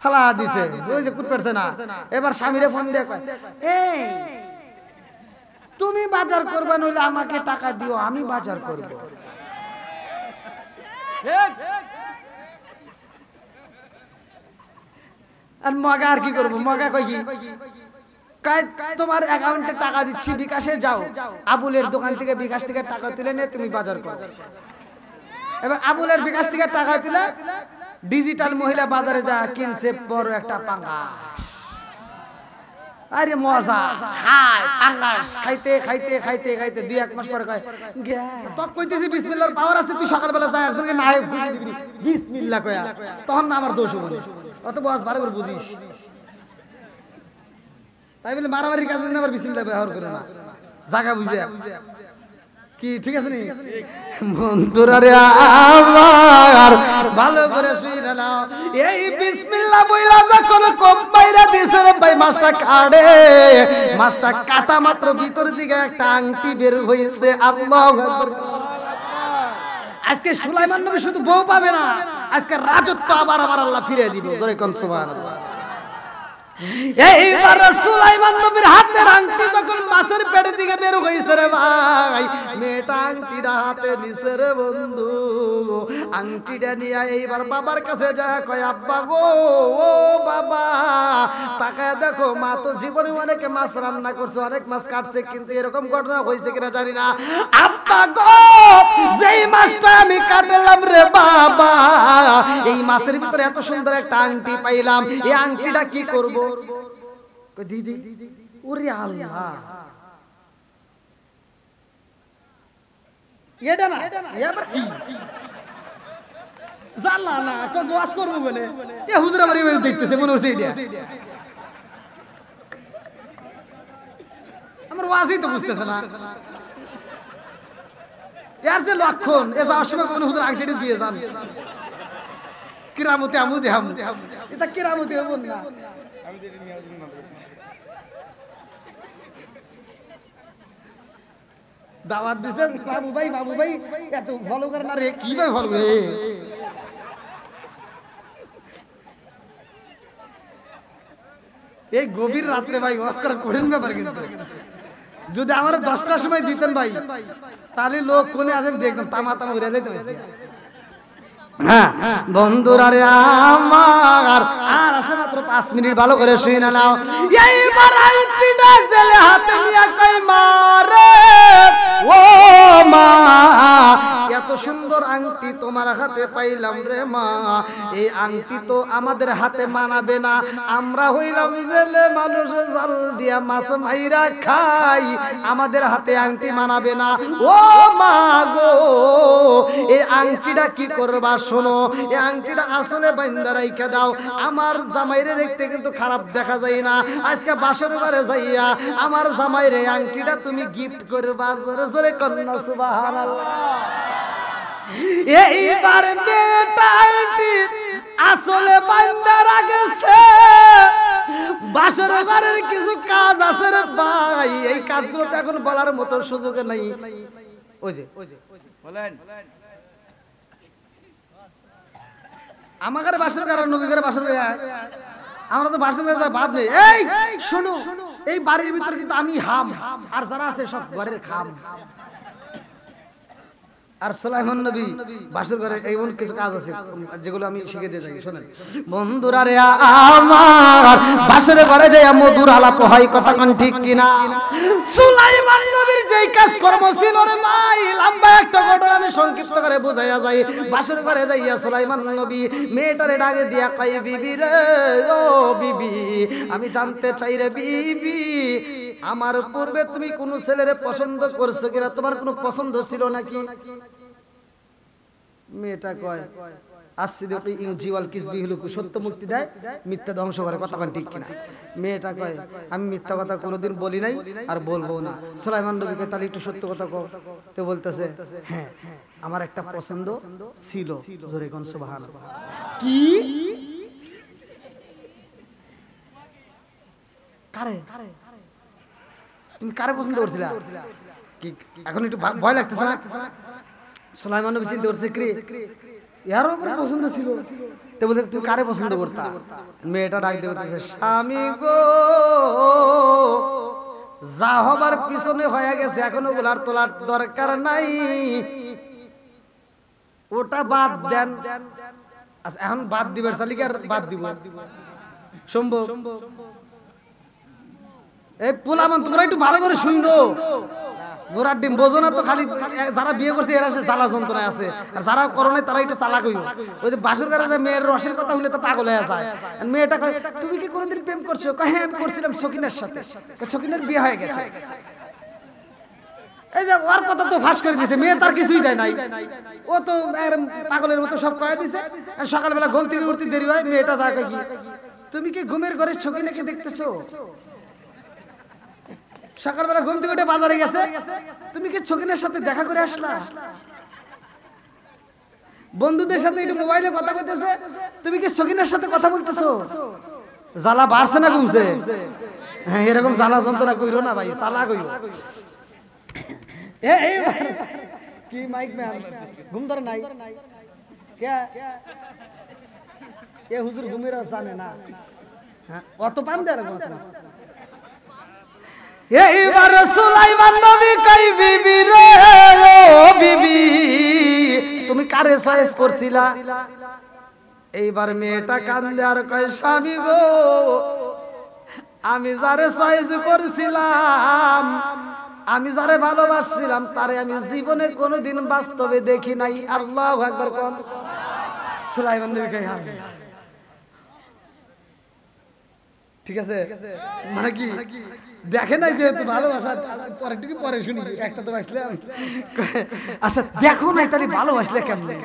ফালা দিছে, ওই যে কুট পারছে না। এবার স্বামীরে ফোন দিয়ে কয় এই তুমি বাজার করবা নইলে আমাকে টাকা দিও, আমি বাজার করব। আর মগা আর কি করব? মগা কই কি তোমার অ্যাকাউন্টে টাকা দিচ্ছি বিকাশে যাও, আবুলের দোকান থেকে বিকাশ থেকে টাকা তুলে নিয়ে তুমি বাজার করো। এবার আবুলের বিকাশ থেকে টাকা তুলে ডিজিটাল মহিলা বাজারে যা কিনছে বড় একটা পাঙ্গাস। আরে মজা খায় পাঙ্গাস, খাইতে খাইতে খাইতে খাইতে 2-1 মাস পরে কয় তো কইতেছি বিসমিল্লাহর পাওয়ার আছে, তুই সকালবেলা যা একজনকে নায়ক বুঝিয়ে দিবি বিসমিল্লাহ কয়া, তখন না আমার দোষ হবে। অত বস বারে করে বুঝিস, তাই বলে মারামারির কাজে আবার বিসমিল্লাহ ব্যবহার করে না, জায়গা বুঝে কি ঠিক আছে নি? বন্ধুরা রে আমার ভালো করে শুইরা নাও, এই বিসমিল্লাহ বইলা যখন কম বাইরা দিছে রে ভাই মাছটা কাটে, মাছটা কাটা মাত্র ভিতর দিকে একটা আংটি বের হইছে। আল্লাহু আকবার। আজকে সুলাইমান নবী শুধু বউ পাবে না, আজকে রাজত্ব আবার আমার আল্লাহ ফিরিয়ে দিবে। জোরে কোন সুবহানাল্লাহ। এইবার সুলাইমান নবীর হাতের আংটি যখন মাছের পেটের দিকে বের হইছে রে ভাই, মেয়েটা আংটিটা হাতে নিছে রে বন্ধু। আংটিটা নিয়ে এইবার বাবার কাছে যায়, কয় আব্বা গো ও বাবা তাকায় দেখো, মা তো জীবনে অনেক মাছ রান্না করছে, অনেক মাছ কাটছে, কিন্তু এরকম ঘটনা হয়েছে কিনা জানি না। আব্বা গো যেই মাছটা আমি কাটলাম রে বাবা, এই মাছের ভিতরে এত সুন্দর একটা আংটি পাইলাম, এই আংটিটা কি করব? দিদি ওরে আল্লাহ, এটা না এবার কি জানলা না কোন ওয়াজ করব বলে এ হুজুর আমার এবারে দেখতেছে মনে হচ্ছে এটা আমার ওয়াজই তো বুঝতেছে না। এর যে লক্ষণ, এ যাওয়ার সময় কোন হুজুর আংটিটা দিয়ে যান, কিরামতে আমু দেহাম, এটা কিরামতে হবো না। দাওয়াত দিছে বাবু ভাই এত ফলো করে না রে, কি ভাই ফলো রে? এই গভীর রাত্রে ভাই অস্কার করেন ব্যাপার, কিন্তু যদি আমার 10টার সময় দিতেন ভাই তাহলে লোক কোনে আজ দেখতাম তামা তামা ঘুরে লাইতে পারছি। হ্যাঁ বন্ধুরা রে আমার আর আছে মাত্র 5 মিনিট, ভালো করে শুনে নাও। এইবার আংটিটা জেলে হাতে নিয়ে কই মারে ও মা, এত সুন্দর আংটি তোমার হাতে পাইলাম রে মা, এই আংটি তো আমাদের হাতে মানাবে না, আমরা হইলাম জেলে মানুষ, জাল দিয়া মাছ মাইরা খাই, আমাদের হাতে আংটি মানাবে না। ও মা গো এই আংটিটা কি করবা? শোনো, এই আংটিটা আসলে বাইন্দা রাইখা দাও, আমার জামাইরে দেখতে কিন্তু খারাপ দেখা যায় না, আজকে বাসর বারে যাইয়া আমার জামাইরে আংটিটা তুমি গিফট করবা। জোরে জোরে কন্যা সুবহানাল্লাহ। এইবার মেয়েটা আংটি আসলে বান্দা রাখেছে বাসর ঘরের কিছু কাজ আছে রে ভাই, এই কাজগুলো তো এখন বলার মতো সুযোগ নাই। ওই যে বলেন আমাদের বাসর ঘর নবী ঘরে বাসর ঘরে, আমরা তো বাসর ঘরে ভাব নেই। এই শোনো, এই বাড়ির ভিতর কিন্তু আমি হাম আর যারা আছে সব ঘরের খাম। আর সুলাইমান নবী বাসর ঘরে এমন কিছু কাজ আছে যেগুলো আমি শিখে দিয়ে যাই, শোনেন বন্ধুরা রে আমার। বাসর ঘরে যায় মধুর আলাপ হয়, কথা কোন ঠিক কিনা? সুলাইমান নবীর যেই কাজ কর্ম ছিল রে ভাই, লম্বা একটা ঘটনা আমি সংক্ষিপ্ত করে বোঝাইয়া যাই। বাসর ঘরে যাইয়া সুলাইমান নবী মেয়েটারে ডাকে দিয়া কই, বিবি রে ও বিবি, আমি জানতে চাই রে বিবি, আমার পূর্বে তুমি কোন ছেলেরে পছন্দ করছো কিনা, তোমার কোনো পছন্দ ছিল নাকি? মেয়েটা কয় আসিদকি ইউজিওয়াল কিসবি হলো সত্য মুক্তি দেয়, মিথ্যা ধ্বংস করে, কথা কোন ঠিক কিনা? মেয়েটা কয় আমি মিথ্যা কথা কোনোদিন বলি নাই আর বলবো না। সুলাইমান নবী কয় তাহলে একটু সত্য কথা কও। তো বলতেছে হ্যাঁ আমার একটা পছন্দ ছিল, জোরে কোন সুবহানাল্লাহ। কি কারে তুমি কারে পছন্দ করছিলা? কি এখন একটু ভয় লাগতেছে না? সুলাইমান নবী চিন্তা করছে কি ইয়ার উপরে পছন্দ ছিল, তো বলে তুই কারে পছন্দ করতা? মেয়েটা ডাক দিয়ে বলতেছে স্বামী গো, যা হবার পিছনে হয়ে গেছে, এখন ওগুলার তোলার দরকার নাই, ওটা বাদ দেন। আচ্ছা এখন বাদ দিবার চালিকা বাদ দিব সম্ভব? এই পোলামান তোমরা একটু ভালো করে শুনলো, গোড়ার ডিম বোঝো না তো, খালি যারা বিয়ে করছে এরা সে জ্বালা যন্ত্রণায় আছে, আর যারা করোনা তারা একটু চালাক হইও। ওই যে বাসুর ঘরে মেয়ের রসের কথা হলে তো পাগল হয়ে যায়। মেয়েটা কয় তুমি কি কোনোদিন প্রেম করছো? কয় হ্যাঁ আমি করছিলাম সকিনের সাথে। সকিনের বিয়ে হয়ে গেছে। এই যে ওর কথা তো ফাঁস করে দিয়েছে, মেয়ে তার কিছুই দেয় নাই, ও তো পাগলের মতো সব কয়ে দিছে। সকালবেলা ঘুম থেকে উঠতে দেরি হয়, মেয়েটা যা কয় কি তুমি কি ঘুমের ঘরে সকিনাকে দেখতেছো? সকালবেলা ঘুম থেকে উঠে বাজারে গেছে, তুমি কি সকিনের সাথে দেখা করে আসলা? বন্ধুদের সাথে একটু মোবাইলে কথা বলতেছে, তুমি কি সকিনের সাথে কথা বলতেছো? জ্বালা বাড়ছে না কমছে? হ্যাঁ এরকম জ্বালা যন্ত্রণা কইরো না ভাই, চালা কইরো। কি মাইক ম্যান ঘুম ধরে নাই কে? এ হুজুর ঘুমের জানে না, অত পান দেয় না। এইবার সুলাইমান নবী কই বিবি রে ও বিবি, তুমি কারে চয়েস করছিলা? এইবার মেয়েটা কান্দে আর কয় স্বামী গো, আমি যারে চয়েস করছিলাম, আমি যারে ভালোবাসছিলাম তারে আমি জীবনে কোনোদিন বাস্তবে দেখি নাই। আল্লাহু আকবার কোন। সুলাইমান নবী কয় ঠিক আছে, মানে কি দেখে নাই যেহেতু ভালোবাসা, পরে একটু পরে শুনি একটা তো বাসলাম। আচ্ছা দেখো নাই তাহলে ভালোবাসলে কেমনে?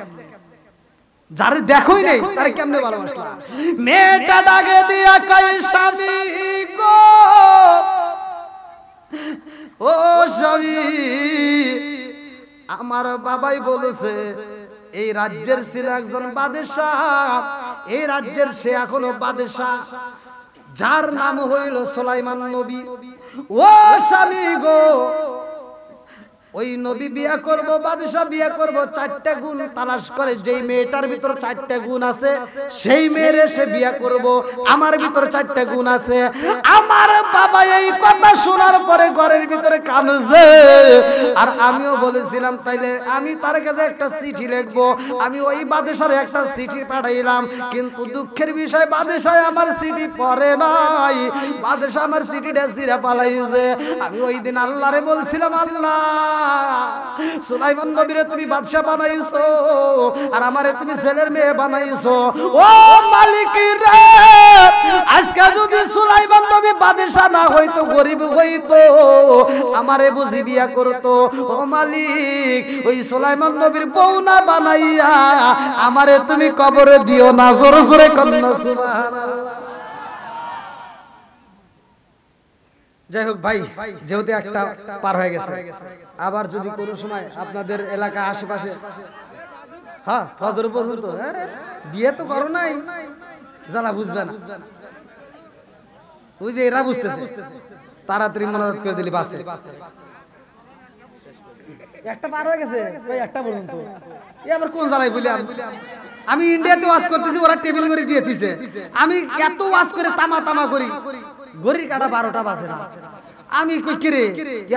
যারে দেখোই নাই তারে কেমনে ভালোবাসলা? মেয়েটা ডাকে দিয়া কয় স্বামী গো ও স্বামী, আমার বাবাই বলেছে এই রাজ্যের ছিল একজন বাদশাহ, এই রাজ্যের সে এখনো বাদশাহ, যার নাম হইল সুলাইমান নবী। ও স্বামী গো, ওই নবী বিয়া করব, বাদশা বিয়া করব, চারটা গুণ তালাশ করে, যেই মেয়েটার ভিতর চারটা গুণ আছে সেই মেয়েরে সে বিয়া করব। আমার ভিতর চারটা গুণ আছে। আমার বাবা এই কথা শোনার পরে ঘরের ভিতরে কাঁদছে, আর আমিও বলেছিলাম তাইলে আমি তার কাছে একটা চিঠি লিখবো। আমি ওই বাদশার একটা চিঠি পাঠাইলাম, কিন্তু দুঃখের বিষয় বাদশা আমার চিঠি পড়ে নাই, বাদশা আমার চিঠিটা ছিঁড়ে পালাইছে। আমি ওই দিন আল্লাহরে বলছিলাম আল্লাহ সুলাইমান নবীরে তুমি বাদশা বানাইছো আর আমারে তুমি ছেলের মেয়ে বানাইছো। ও মালিক রে, আজকে যদি সুলাইমান নবী বাদশা না হইতো, গরিব হইতো, আমারে বুঝি বিয়া করতো। ও মালিক, ওই সুলাইমান নবীর বউ না বানাইয়া আমারে তুমি কবরে দিও না। জোরে জোরে কন্যা সুবহানাল্লাহ। যাই হোক ভাই, যেহেতু একটা পার হয়ে গেছে, আবার যদি কোনো সময় আপনাদের এলাকা আশেপাশে হ্যাঁ ফজর পর্যন্ত বিয়ে তো করো নাই, যারা বুঝবে না ওই যে এরা বুঝতেছে, তাড়াতাড়ি মোনাজাত করে দিলি বাসে। একটা পার হয়ে গেছে, একটা বলুন তো আবার কোন জ্বালাই বলি। আমি ইন্ডিয়াতে ওয়াজ করতেছি, ওরা টেবিল করে দিয়ে থুইছে, আমি এত ওয়াজ করে তামা তামা করি, ঘড়ির কাটা 12টা বাজে না। আমি কই কিরে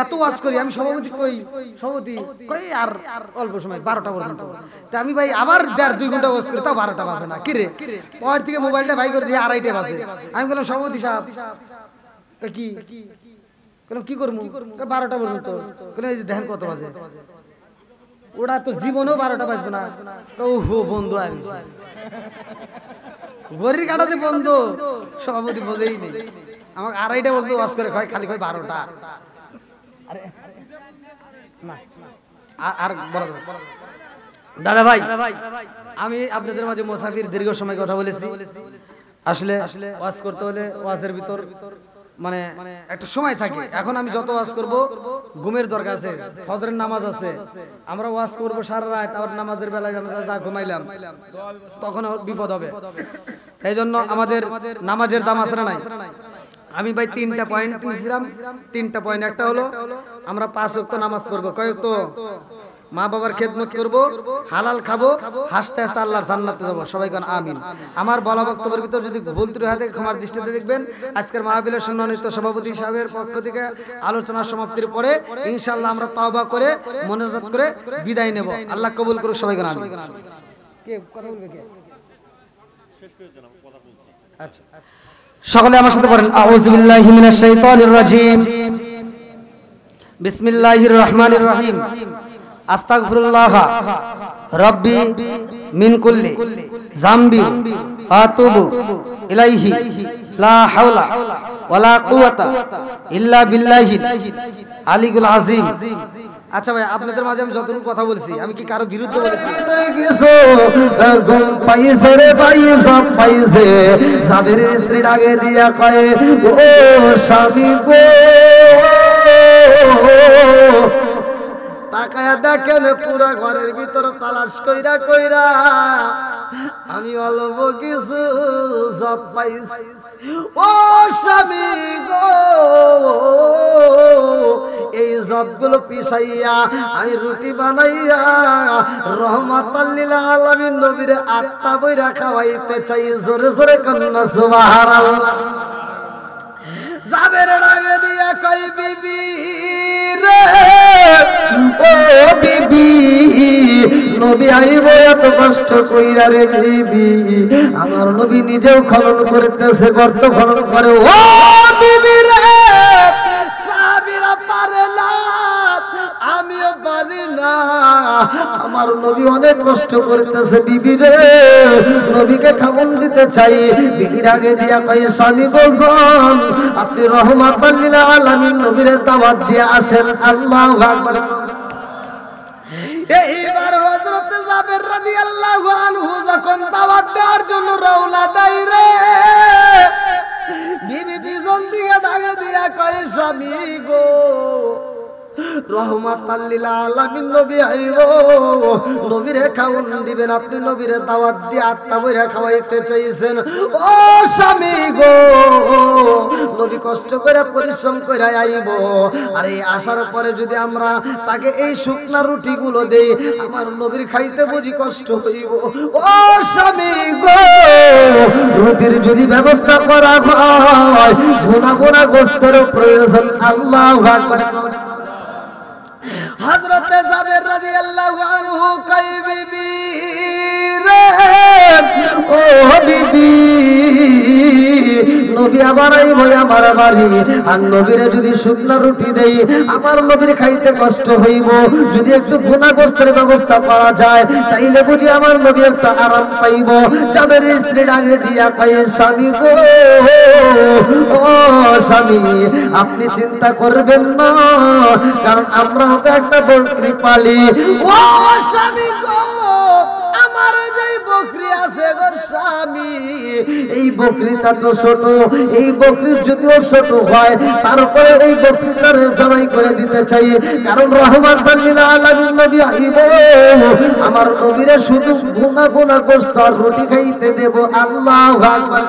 এত ওয়াজ করি, আমি সভাপতি কই, সভাপতি কই আর অল্প সময় 12টা পর্যন্ত। তা আমি ভাই আবার 1.5-2 ঘন্টা ওয়াজ করি, তাও 12টা বাজে না। কিরে পর থেকে মোবাইলটা ভাই করে দিয়ে 2:30 বাজে। আমি বললাম সভাপতি সাহেব কি বললাম কি করবো, 12টা পর্যন্ত। দেখেন কত বাজে, ওরা তো জীবনেও 12টা বাজবে না। ওহো বন্ধু আসছে, ঘড়ির কাটা যে বন্ধ, সভাপতি বোঝেই নেই। আমাকে 2:30 বলতে ওয়াজ করে খালি 12টা। আর দাদা ভাই, আমি আপনাদের মাঝে মুসাফির দীর্ঘ সময় কথা বলেছি। আসলে ওয়াজ করতে হলে ওয়াজের ভিতর মানে একটা সময় থাকে। এখন আমি যত ওয়াজ করব, ঘুমের দরকার আছে, ফজরের নামাজ আছে, আমরা ওয়াজ করব সারা রাত, আবার নামাজের বেলায় আমরা যা ঘুমাইলাম তখন বিপদ হবে। এই জন্য আমাদের নামাজের দাম আছে না নাই? আমি ভাই 3টা পয়েন্ট নিয়েছিলাম, 3টা পয়েন্ট। একটা হলো আমরা 5 ওয়াক্ত নামাজ পড়বো, কয় ওয়াক্ত? মা বাবার খেদমত করব, হালাল খাবো, হাসতে হাসতে আল্লাহর জান্নাতে যাব। সবাই কোন আমিন। আমার বলা বক্তব্যের ভিতর যদি ভুল ত্রুটি হয় থাকে ক্ষমার দৃষ্টিতে দেখবেন। আজকের মাহফিলের সম্মানিত সভাপতি সাহেবের পক্ষ থেকে আলোচনা সমাপ্তির পরে ইনশাআল্লাহ আমরা তওবা করে মোনাজাত করে বিদায় নেব। আল্লাহ কবুল করুক। সবাই কোন আমিন। কে কথা বলবে? কে শেষ করে দেন, আমি কথা বলছি। আচ্ছা সকলে আমার সাথে পড়েন, আউযু বিল্লাহি মিনাশ শাইতানির রাজিম, বিসমিল্লাহির রহমানির রহিম, আস্তাগফিরুল্লাহ রাব্বি মিন কুল্লি যামবি আতুবু ইলাইহি লা হাওলা ওয়ালা কুওয়াতা ইল্লা বিল্লাহিল আলিয়্যিল আযীম। আচ্ছা ভাই, আপনাদের মাঝে আমি যতটুকু কথা বলছি, আমি কি কারো বিরুদ্ধে বলেছি? পাইছে রে ভাই, সব পাইছে। সাবিরের স্ত্রী ডাকে দিয়া কয়, ও স্বামী গো, তাকায়া দেখেন পুরা ঘরের ভিতর তালাশ কইরা কইরা আমি অল্প কিছু সব পাইছি। ও স্বামী গো, এই সবগুলো পিছাইয়া আমি রুটি বানাইয়া রহমাতাল লিল আলামিন নবীর 8টা বইরা খাওয়াইতে চাই। জোরে জোরে কন্না সুবহানাল্লাহ। যাবের ডাকে দিয়া কই, বিবি রে, ও বিবি, নবী আইব এত কষ্ট কইরা রে বিবি। আমার নবী নিজেও খনন করতেছে, গর্ত খনন করে। ও বিবি রে, সাহাবীরা পারে না, আমিও পারি না, আমার নবী অনেক কষ্ট করতেছে। বিবি রে, নবীকে খাবন দিতে চাই। বিবির আগে দিয়া কই, স্বামী গোজন, আপনি রহমাতাল লিল আলামিন নবীর দাওয়াত দিয়ে আসেন। আল্লাহু আকবার। এইবার হযরত জাবের রাদিয়াল্লাহু আনহু যখন দাওয়াত দেওয়ার জন্য রওনা দেয় রে, বিবি পিছন দিকে ডাকে দিয়া কয়, স্বামী গো, রহমাতাল লিল আলামিন নবী আইব, নবীরে খাওন দিবেন, আপনি নবীরে দাওয়াত দিয়ে 8টা বইরা খাওয়াইতে চাইছেন। ও স্বামী গো, নবী কষ্ট করে পরিশ্রম করে আইব, আর এই আসার পরে যদি আমরা তাকে এই শুকনা রুটিগুলো দেই, আমার নবীর খাইতে বুঝি কষ্ট হইব। ও স্বামী গো, রুটির যদি ব্যবস্থা করা হয়, ভুনা ভুনা গোস্তের প্রয়োজন। আল্লাহু আকবার। হযরতে জাবের রাদিয়াল্লাহু আনহু কই, বিবি রে, ও বিবি, নবী আবার আইব আমার বাড়ি, আর নবীরে যদি শুকনা রুটি দেই, আমার নবীর খাইতে কষ্ট হইব। যদি একটু ভুনা গোস্তের ব্যবস্থা করা যায়, তাইলে বুঝি আমার নবী একটু আরাম পাইব। জাবের স্ত্রী ডাকে দিয়া কয়, স্বামী গো, ও স্বামী, আপনি চিন্তা করবেন না, কারণ আমরা তো একটা বকরি পালি। ও স্বামী গো, আমার যেই বকরি আছে গো স্বামী, এই বকরিটা তো ছোট, এই বকরি যদিও ছোট হয় তারপরে এই বকরিটার জবাই করে দিতে চাই, কারণ রহমাতুল লিল আলামিন নবী আইব, আমার নবীরে শুধু ভুনা ভুনা গোশত আর রুটি খাইতে দেব। আল্লাহু আকবার।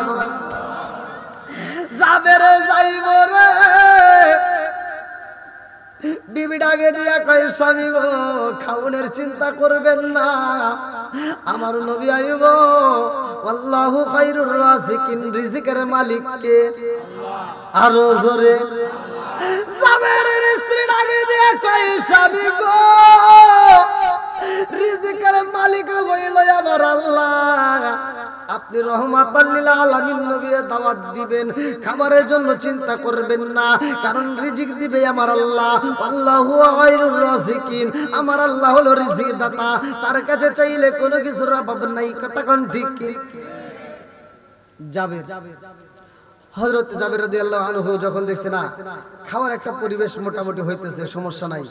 জাবের যাইব রে, বিবি ডাকে দিয়া কয় স্বামী গো খাওনের চিন্তা করবেন না, আমার নবী আইব, আল্লাহু খায়রুর রাযিকিন, রিজিকের মালিক কে? আরো জোরে। জাবেরের স্ত্রী ডাকে দিয়া কয় স্বামী গো রিজিকের মালিক হইল আমার আল্লাহ, আপনি রহমাতুল লিল আলামিন নবীরে দাওয়াত দিবেন, খাবারের জন্য চিন্তা করবেন না, কারণ রিজিক দিবে আমার আল্লাহ। আল্লাহু খায়রুর রাযিকিন, আমার আল্লাহ হলো রিজিক দাতা, তার কাছে চাইলে কোনো কিছুর অভাব নাই। কথা কোন ঠিক কি? জাবের, হযরত জাবের রাদিয়াল্লাহু আনহু যখন দেখছে না খাওয়ার একটা পরিবেশ মোটামুটি হইতেছে, সমস্যা নাই,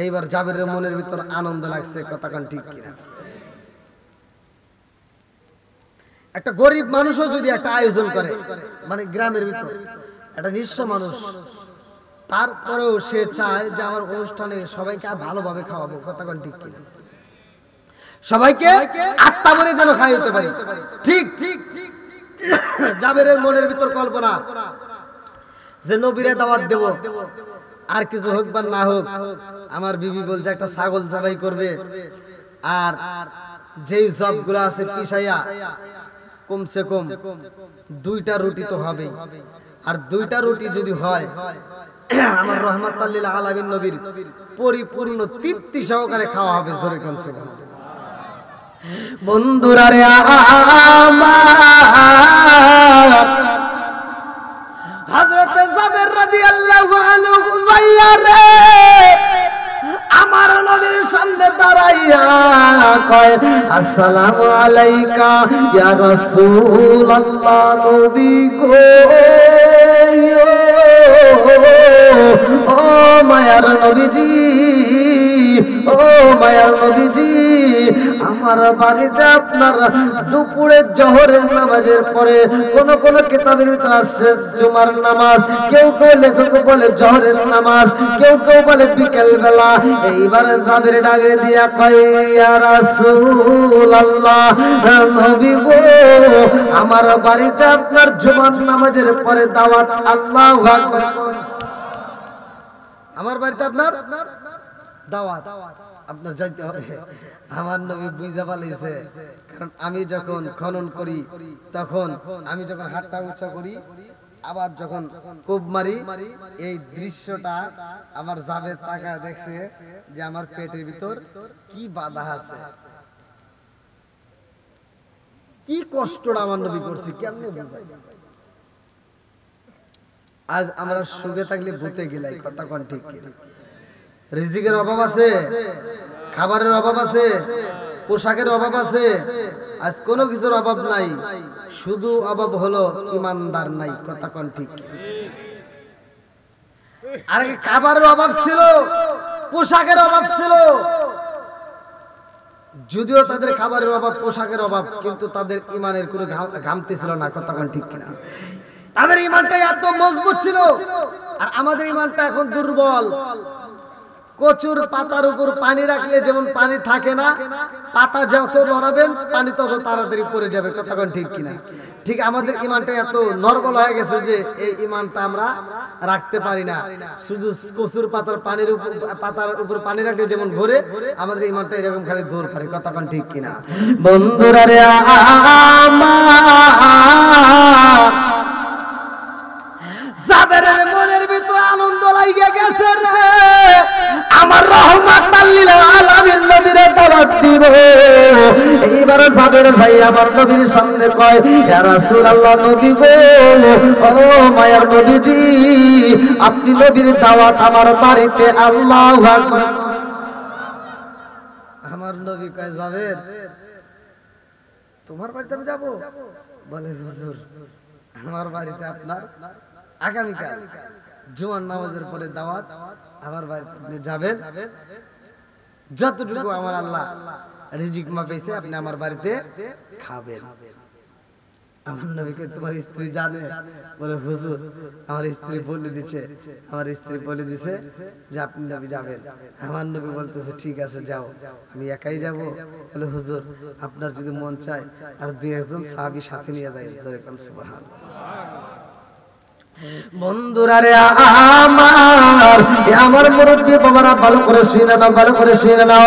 এইবার জাবেরের মনের ভিতর আনন্দ লাগছে। কথা কোন ঠিক কি? একটা গরিব মানুষও যদি একটা আয়োজন করে, মানে গ্রামের ভিতর একটা নিঃস্ব মানুষ, তারপরেও সে চায় যে আমার অনুষ্ঠানে সবাইকে ভালোভাবে খাওয়াবো। কথা কোন ঠিক কিনা? সবাইকে আত্মা বলে যেন খাইতে পারি। ঠিক ঠিক ঠিক। জাবেরের মনের ভিতর কল্পনা যে নবীরে দাওয়াত দেব, আর কিছু হোক বা না হোক, আমার বিবি বলছে একটা ছাগল জবাই করবে, আর যেই সবগুলো আছে পিছাইয়া কমসে কম 2টা রুটি তো হবেই, আর 2টা রুটি যদি হয় আমার রহমাতুল লিল আলামিন নবীর পরিপূর্ণ তৃপ্তি সহকারে খাওয়া হবে। জোরে কোন সুবহানাল্লাহ। বন্ধুরা রে আমার, হযরত জাবের রাদিয়াল্লাহু আনহু যাইয়া রে আমার নবীর সামনে দাঁড়াইয়া কয় আসসালামু আলাইকা ইয়া রাসূলুল্লাহ, নবী গো ও মায়ার নবীজি, ও মায়ার নবীজি, আমার বাড়িতে আপনার দুপুরের জোহরের নামাজের পরে কোন কোন কিতাবের ভিতরে আছে জুমার নামাজ, কেউ কেউ লেখক বলে জোহরের নামাজ, কেউ কেউ বলে বিকেল বেলা। এইবার জাবের ডাকে দিয়া কয় ইয়া রাসূলুল্লাহ, নবী গো আমার বাড়িতে আপনার জুমার নামাজের পরে দাওয়াত। আল্লাহু আকবার। আমার বাড়িতে আপনার দাওয়াত, আপনার যাইতে হবে। আমার নবী বুঝা পালাইছে, কারণ আমি যখন খনন করি, তখন আমি যখন হাতটা উঁচা করি, আবার যখন কোপ মারি, এই দৃশ্যটা আমার জাবের তাকায় দেখছে যে আমার পেটের ভিতর কি বাধা আছে, কি কষ্টটা আমার নবী করছে, কেমনে বুঝাই। আজ আমরা সুখে থাকলে ভূতে গেলাই। কথা কোন ঠিক কিনা? রিজিকের অভাব আছে, খাবারের অভাব আছে, পোশাকের অভাব আছে, আজ কোনো কিছুর অভাব নাই, শুধু অভাব হলো ইমানদার নাই। কথা কোন ঠিক? আর খাবারের অভাব ছিল, পোশাকের অভাব ছিল, যদিও তাদের খাবারের অভাব, পোশাকের অভাব, কিন্তু তাদের ইমানের কোনো ঘামতি ছিল না। কথা কোন ঠিক কিনা? তাদের ইমানটা এত মজবুত ছিল, আর আমাদের ইমানটা এখন দুর্বল। কচুর পাতার উপর পানি রাখলে যেমন পানি থাকে না, পাতা যত নড়াবেন পানি তত তাড়াতাড়ি পড়ে যাবে। কথা কোন ঠিক কিনা? ঠিক আমাদের ইমানটা এত নরবল হয়ে গেছে যে এই ইমানটা আমরা রাখতে পারি না। শুধু কচুর পাতার উপর পানি রাখলে যেমন ঘোরে, আমাদের ইমানটা এরকম খালি দৌড় করে। কথা কোন ঠিক কিনা? বন্ধুরা রে আমার, জাবেরের মনের ভিতরে আনন্দ লাগিয়ে গেছে রে, আমার রহমাতুল লিল আলামিন নবীরে দাওয়াত দিব। এইবার জাবের ভাই আমার নবীর সামনে কয় ইয়া রাসূলুল্লাহ, নবী গো ও মায়ার নবীজি, আপনি নবীর দাওয়াত আমার বাড়িতে। আল্লাহু আকবার। আমার নবী কয় জাবের, তোমার বাড়িতে আমি যাব? বলে হুজুর আমার বাড়িতে আপনার আগামীকাল জুমার নামাজের পরে দাওয়াত, আমার বাড়িতে আপনি যাবেন, যতটুকু আমার আল্লাহ রিজিক মা পেয়েছে, আপনি আমার বাড়িতে খাবেন। আমার নবীকে তোমার স্ত্রী জানে? বলে হুজুর আমার স্ত্রী বলে দিচ্ছে, আমার স্ত্রী বলে দিছে যে আপনি নবী যাবেন। আমার নবী বলতেছে ঠিক আছে যাও, আমি একাই যাব? বলে হুজুর আপনার যদি মন চায় আর দুই একজন সাহাবী সাথে নিয়ে যায়। সুবহানাল্লাহ। বন্ধুরা রে আমার, আমার মুরব্বি বাবারা ভালো করে শুনে নাও, ভালো করে শুনে নাও।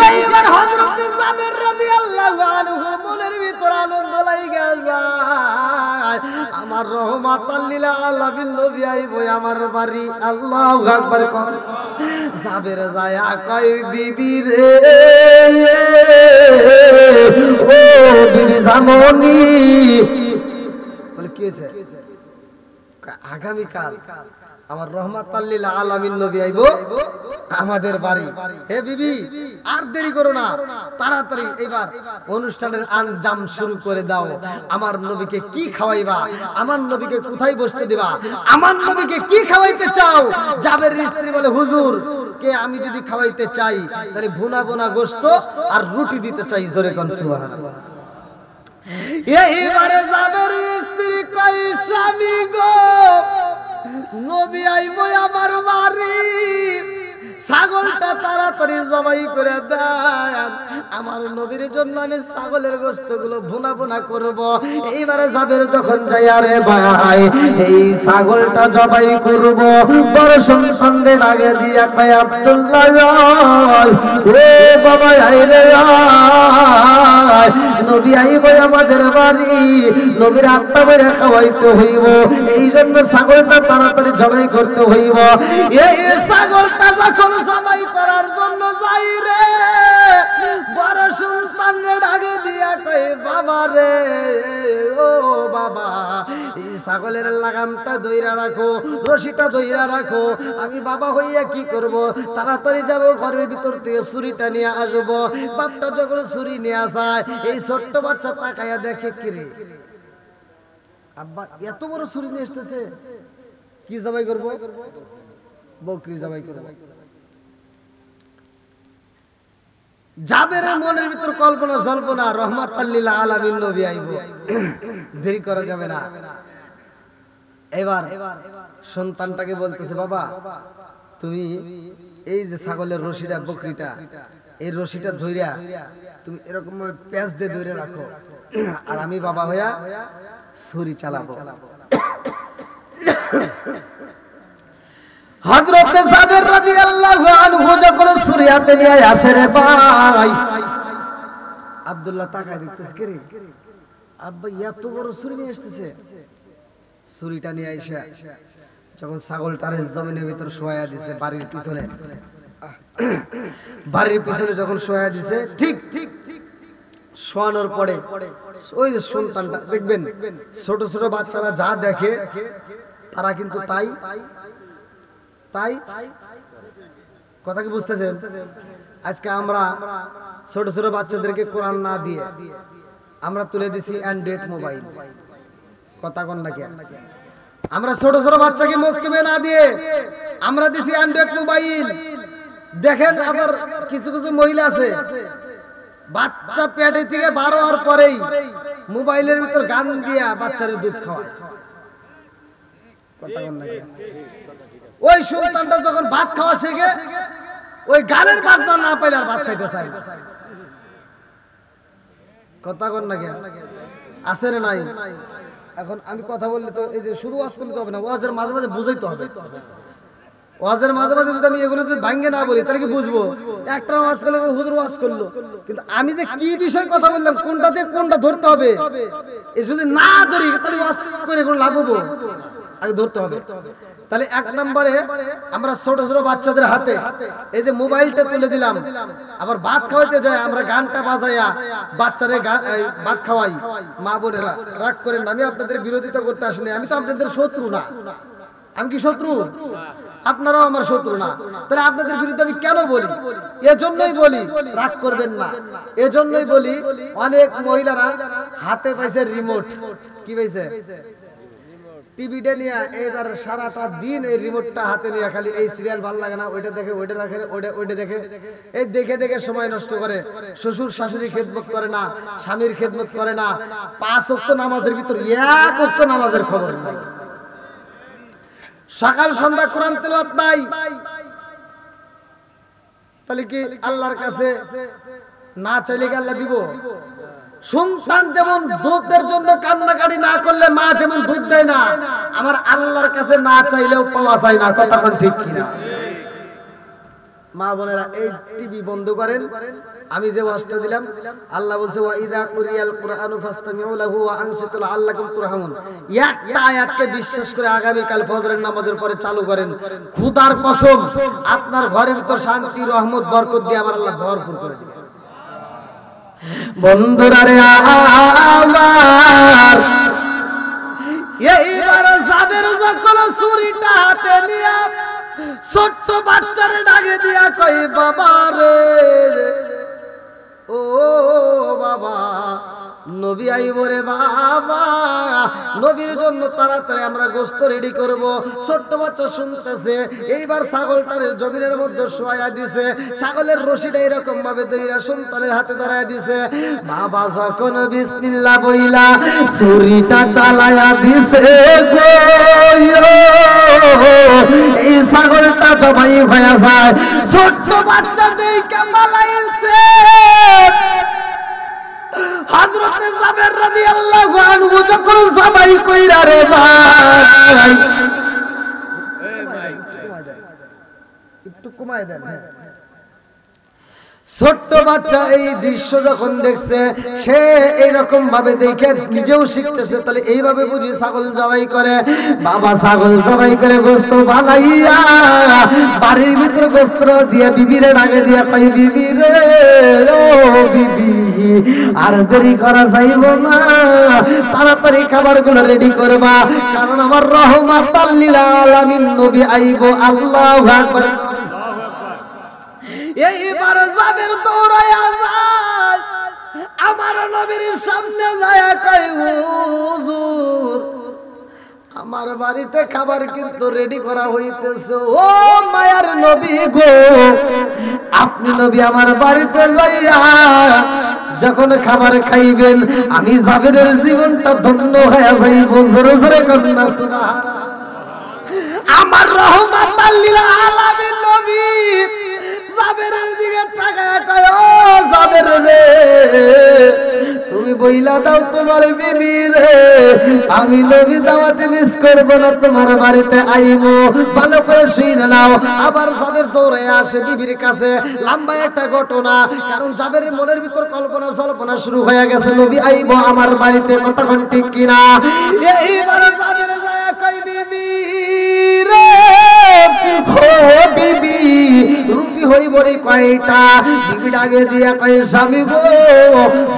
এইবার হযরত জাবের রাদিয়াল্লাহু আনহু মনের ভিতর আনন্দ লাগা যায়, আমার রহমাতাল লিল আলামিন নবী আইবো আমার বাড়ি। আল্লাহু আকবার। জাবের যায় কয় বিবি রে, ও বিবি জামনি। বলে কি হয়েছে? আগামীকাল আমার রহমাতাল লিল আলামিন নবী আইবো আমাদের বাড়ি। হে বিবি আর দেরি করো না, তাড়াতাড়ি এবার অনুষ্ঠানের আঞ্জাম শুরু করে দাও। আমার নবীকে কি খাওয়াইবা? আমার নবীকে কোথায় বসতে দিবা? আমার নবীকে কি খাওয়াইতে চাও? জাবের স্ত্রী বলে হুজুর কে আমি যদি খাওয়াইতে চাই তাহলে ভুনা ভুনা গোশত আর রুটি দিতে চাই। জোরে কোন সুবহানাল্লাহ। এইবারে জাবের স্ত্রী কয় স্বামী গো, নবী আইবো আমার বাড়ি, ছাগলটা তাড়াতাড়ি জবাই করে দেন, আমার নবীর জন্য আমি ছাগলের গোশতগুলো ভুনা ভুনা করব। এইবারে জাবের যখন যাই আরে ভাই এই ছাগলটা জবাই করব, বড় সঙ্গে লাগে দিয়া কয় আব্দুল্লাহ রে বাবা আইরে আয়, নবী আইবো আমাদের বাড়ি, নবীর আত্মা বেড়ে খাওয়াইতে হইব, এই জন্য ছাগলটা তাড়াতাড়ি জবাই করতে হইব। এই ছাগলটা যখন জবাই করার জন্য যাই রে, বড় সুলতানরে ডাকে দিয়া কই বাবা রে, ও বাবা এই ছাগলের লাগামটা ধইরা রাখো, রশিটা ধইরা রাখো, আমি বাবা হইয়া কি করব? তাড়াতাড়ি যাব ঘরের ভিতর থেকে ছুরিটা নিয়ে আসব। বাপটা যখন ছুরি নিয়ে আসায় এই ছোট্ট বাচ্চা তাকায়া দেখে কি রে আব্বা এত বড় ছুরি নিয়ে আসতেছে, কি জবাই করব? বকরি জবাই করব। জাবেরের মনের ভিতর কল্পনা জল্পনা, রহমাতাল লিল আলামিন নবী আইবো, দেরি করা যাবে না। এবার সন্তানটাকে বলতেছে বাবা তুমি এই যে ছাগলের রশিটা বকরিটা, এই রশিটা ধইরা তুমি এরকম প্যাঁচ দিয়ে ধরে রাখো, আর আমি বাবা হইয়া ছুরি চালাবো। হযরত জাবের রাদিয়াল্লাহু আনহু যখন ছুরি হাতে নিয়ে আসে রে ভাই, আব্দুল্লাহ তাকায় দেখতেছে কি রে আব্বা এত বড় ছুরি নিয়ে আসতেছে। ছুরিটা নিয়ে আইসা যখন ছাগলটারে জমিনের ভিতর শোয়া দিছে, বাড়ির পিছনে, বাড়ির পিছনে যখন শোয়া দিছে, ঠিক ঠিক শোয়ানোর পরে ওই যে সন্তানটা দেখবেন ছোট ছোট বাচ্চারা যা দেখে তারা কিন্তু তাই তাই কথা কি বুঝতেছেন? আজকে আমরা ছোট ছোট বাচ্চাদেরকে কোরআন না দিয়ে আমরা তুলে দিছি অ্যান্ড্রয়েড মোবাইল। কথা কন নাকি? আমরা ছোট ছোট বাচ্চাকে মক্তবে না দিয়ে আমরা দিছি অ্যান্ড্রয়েড মোবাইল। দেখেন আবার কিছু কিছু মহিলা আছে বাচ্চা পেটে থেকে 12 হওয়ার পরেই মোবাইলের ভিতর গান দিয়া বাচ্চারে দুধ খাওয়ায়। কথা কন নাকি? ওই সন্তানটা যখন ভাত খাওয়া শেখে ওই গানের বাজনা না পাইলে আর ভাত খাইতে চায় না। কথা কন নাকি? আছে রে নাই? এখন আমি কথা বললে তো এই যে শুধু ওয়াজ করলে তো হবে না, ওয়াজের মাঝে মাঝে বুঝাইতে হবে। ওয়াজের মাঝে মাঝে যদি আমি এগুলো যদি ভাঙ্গে না বলি তাহলে কি বুঝবো? একটা ওয়াজ করলে হুজুর ওয়াজ করলো, কিন্তু আমি যে কি বিষয় কথা বললাম কোনটাতে কোনটা ধরতে হবে এই যদি না ধরি তাহলে ওয়াজ করে কোনো লাভ হবো? আগে ধরতে হবে। তাহলে এক নম্বরে আমরা ছোট ছোট বাচ্চাদের হাতে এই যে মোবাইলটা তুলে দিলাম, আবার ভাত খাওয়াইতে যায় আমরা গানটা বাজাইয়া বাচ্চারে ভাত খাওয়াই। মা বোনেরা রাগ করেন না, আমি আপনাদের বিরোধিতা করতে আসিনি, আমি তো আপনাদের শত্রু না। আমি কি শত্রু? আপনারাও আমার শত্রু না। তাহলে আপনাদের বিরুদ্ধে আমি কেন বলি? এজন্যই বলি, রাগ করবেন না, এজন্যই বলি অনেক মহিলারা হাতে পাইছে রিমোট। কি পাইছে? টিভিটা নিয়ে এইবার সারাটা দিন এই রিমোটটা হাতে নিয়ে খালি এই সিরিয়াল ভালো লাগে না, ওইটা দেখে ওইটা দেখে ওইটা দেখে, এই দেখে দেখে সময় নষ্ট করে। শ্বশুর শাশুড়ি খেদমত করে না, স্বামীর খেদমত করে না, 5 ওয়াক্ত নামাজের ভিতর 1 ওয়াক্ত নামাজের খবর নাই, সকাল সন্ধ্যা কোরআন তেলাওয়াত নাই। তাহলে কি আল্লাহর কাছে না চাইলে কি আল্লাহ দিব? সন্তান যেমন দুধের জন্য কান্নাকাটি না করলে মা যেমন দুধ দেয় না, আমার আল্লাহর কাছে না চাইলেও পাওয়া যায় না। কথা কোন ঠিক কিনা? মা বোনেরা, এই টিভি বন্ধ করেন। আমি যে ওয়াজটা দিলাম, আল্লাহ বলছে ওয়া ইযা কুরিয়াল কুরআনু ফাসতামিউ লাহু ওয়া আনসিতু লাআল্লাকুম তুরহামুন। একটা আয়াতকে বিশ্বাস করে আগামী কাল ফজরের নামাজের পরে চালু করেন, খোদার কসম আপনার ঘরের ভিতর শান্তি, রহমত, বরকত দিয়ে আমার আল্লাহ ভরপুর করে দিবেন। বন্ধুরা রে আমার, এইবার যাবের যখন ছুরিটা হাতে নিয়া ছোট্ট বাচ্চারে ডাকে দিয়া কই বাবা রে, ও বাবা নবী আইব রে বাবা, নবীর জন্য তাড়াতাড়ি আমরা গোশত রেডি করব। ছোট্ট বাচ্চা শুনতেছে। এইবার ছাগলটার জমিনের মধ্যে শোয়া দিছে, ছাগলের রশিটা এরকম ভাবে দইরা সন্তানের হাতে ধরায় দিছে। বাবা যখন বিসমিল্লাহ বইলা ছুরিটা চালায়া দিছে গো, এই ছাগলটা জবাই হয়ে যায়। ছোট্ট বাচ্চা দেখে পালাইছে। হযরতে জাবের রাদিয়াল্লাহু আনহু যখন জবাই কইরা রে ভাই, একটু কমায় দেন। ছোট্ট বাচ্চা এই দৃশ্য যখন দেখছে, সে এইরকম ভাবে দেখে নিজেও শিখতেছে। তাহলে এইভাবে বুঝি ছাগল জবাই করে। বাবা ছাগল জবাই করে গোশত বানাইয়া বাড়ির ভিতরে গোশত দিয়ে বিবিরে ডাকে দিয়া কই বিবি রে, ও বিবি আর দেরি করা যাইব না, তাড়াতাড়ি খাবারগুলো রেডি করবা, কারণ আমার রহমাতাল লিল আলামিন নবী আইব। আল্লাহু আকবার। এইবার জাবের দৌড়ায়া যায়, আমার নবীর সামনে যায় কই হুজুর আমার বাড়িতে খাবার কিন্তু রেডি করা হইতেছে। ও মায়ার নবী গো, আপনি নবী আমার বাড়িতে যাইয়া যখন খাবার খাইবেন, আমি জাবেরের জীবনটা ধন্য হয়ে যাইব। জোরে জোরে কন্যা সুবহানাল্লাহ। আমার রহমাতাল লিল আলামিন নবী জাবেরের দিকে তাকায় কয়, ও জাবের রে, তুমি বইলা দাও তোমার বিবি রে, আমি নবী দাওয়াতে মিস করব না, তোমার বাড়িতে আইব। ভালো করে শুনে নাও। আবার জাবের দৌড়ে আসে বিবির কাছে। লম্বা একটা ঘটনা, কারণ জাবেরের মনের ভিতর কল্পনা জল্পনা শুরু হয়ে গেছে, নবী আইব আমার বাড়িতে। কতক্ষণ ঠিক কিনা? এইবার জাবের যায় কই বিবি রে, ও বিবি রুটি হইব রে কয়টা? বিবি ডাকে দিয়া কয় স্বামী গো,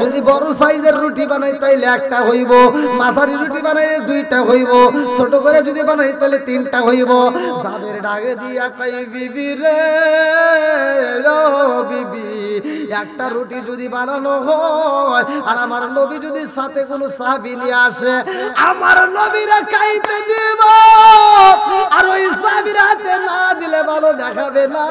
যদি বড় সাইজের রুটি বানাই তাইলে একটা হইব, মাঝারি রুটি বানাইলে 2টা হইব, ছোট করে যদি বানাই তাইলে 3টা হইব। জাবের ডাকে দিয়া কয় বিবি রে, ও বিবি একটা রুটি যদি বানানো হয় আর আমার নবী যদি সাথে কোনো সাহাবী নিয়ে আসে, আমার নবীরা খাইতে দিব, আর ওই সাহাবীর হাতে না দিলে ভালো দেখাবে না,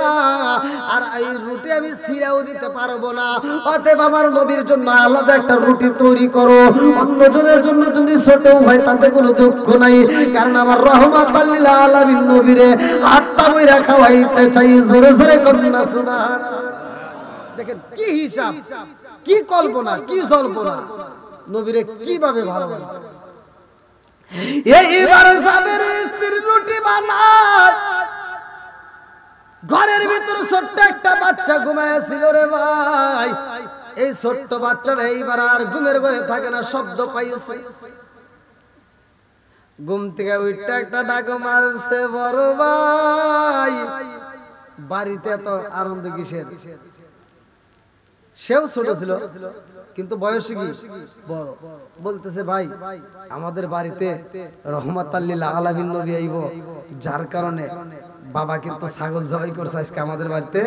আর এই রুটি আমি ছিঁড়াও দিতে পারবো না। অতএব আমার নবীর জন্য আলাদা একটা রুটি তৈরি করো, অন্যজনের জন্য যদি ছোটও হয় তাতে কোনো দুঃখ নাই, কারণ আমার রহমাতাল লিল আলামিন নবীরে আত্মা বইরা খাওয়াইতে চাই। জোরে জোরে কন্যা সুবহানাল্লাহ। দেখেন কি হিসাব, কি কল্পনা, কি জল্পনা, নবীরে কিভাবে ভালোবাসে। এইবার জাবের স্ত্রী রুটি বানায়, ঘরের ভিতরে ছোট্ট একটা বাচ্চা ঘুমাইছিল রে ভাই। এই ছোট্ট বাচ্চাটা এইবার আর ঘুমের ঘরে থাকে না, শব্দ পাইছে। ঘুম থেকে উঠে একটা ডাক মারছে, বড় ভাই বাড়িতে এত আনন্দ কিসের? সেও ছোট ছিল কিন্তু বয়সে কি বড়। বলতেছে ভাই আমাদের বাড়িতে রহমাতাল লিল আলামিন নবী আইব, যার কারণে বাবা কিন্তু ছাগল জবাই করছে, আজকে আমাদের বাড়িতে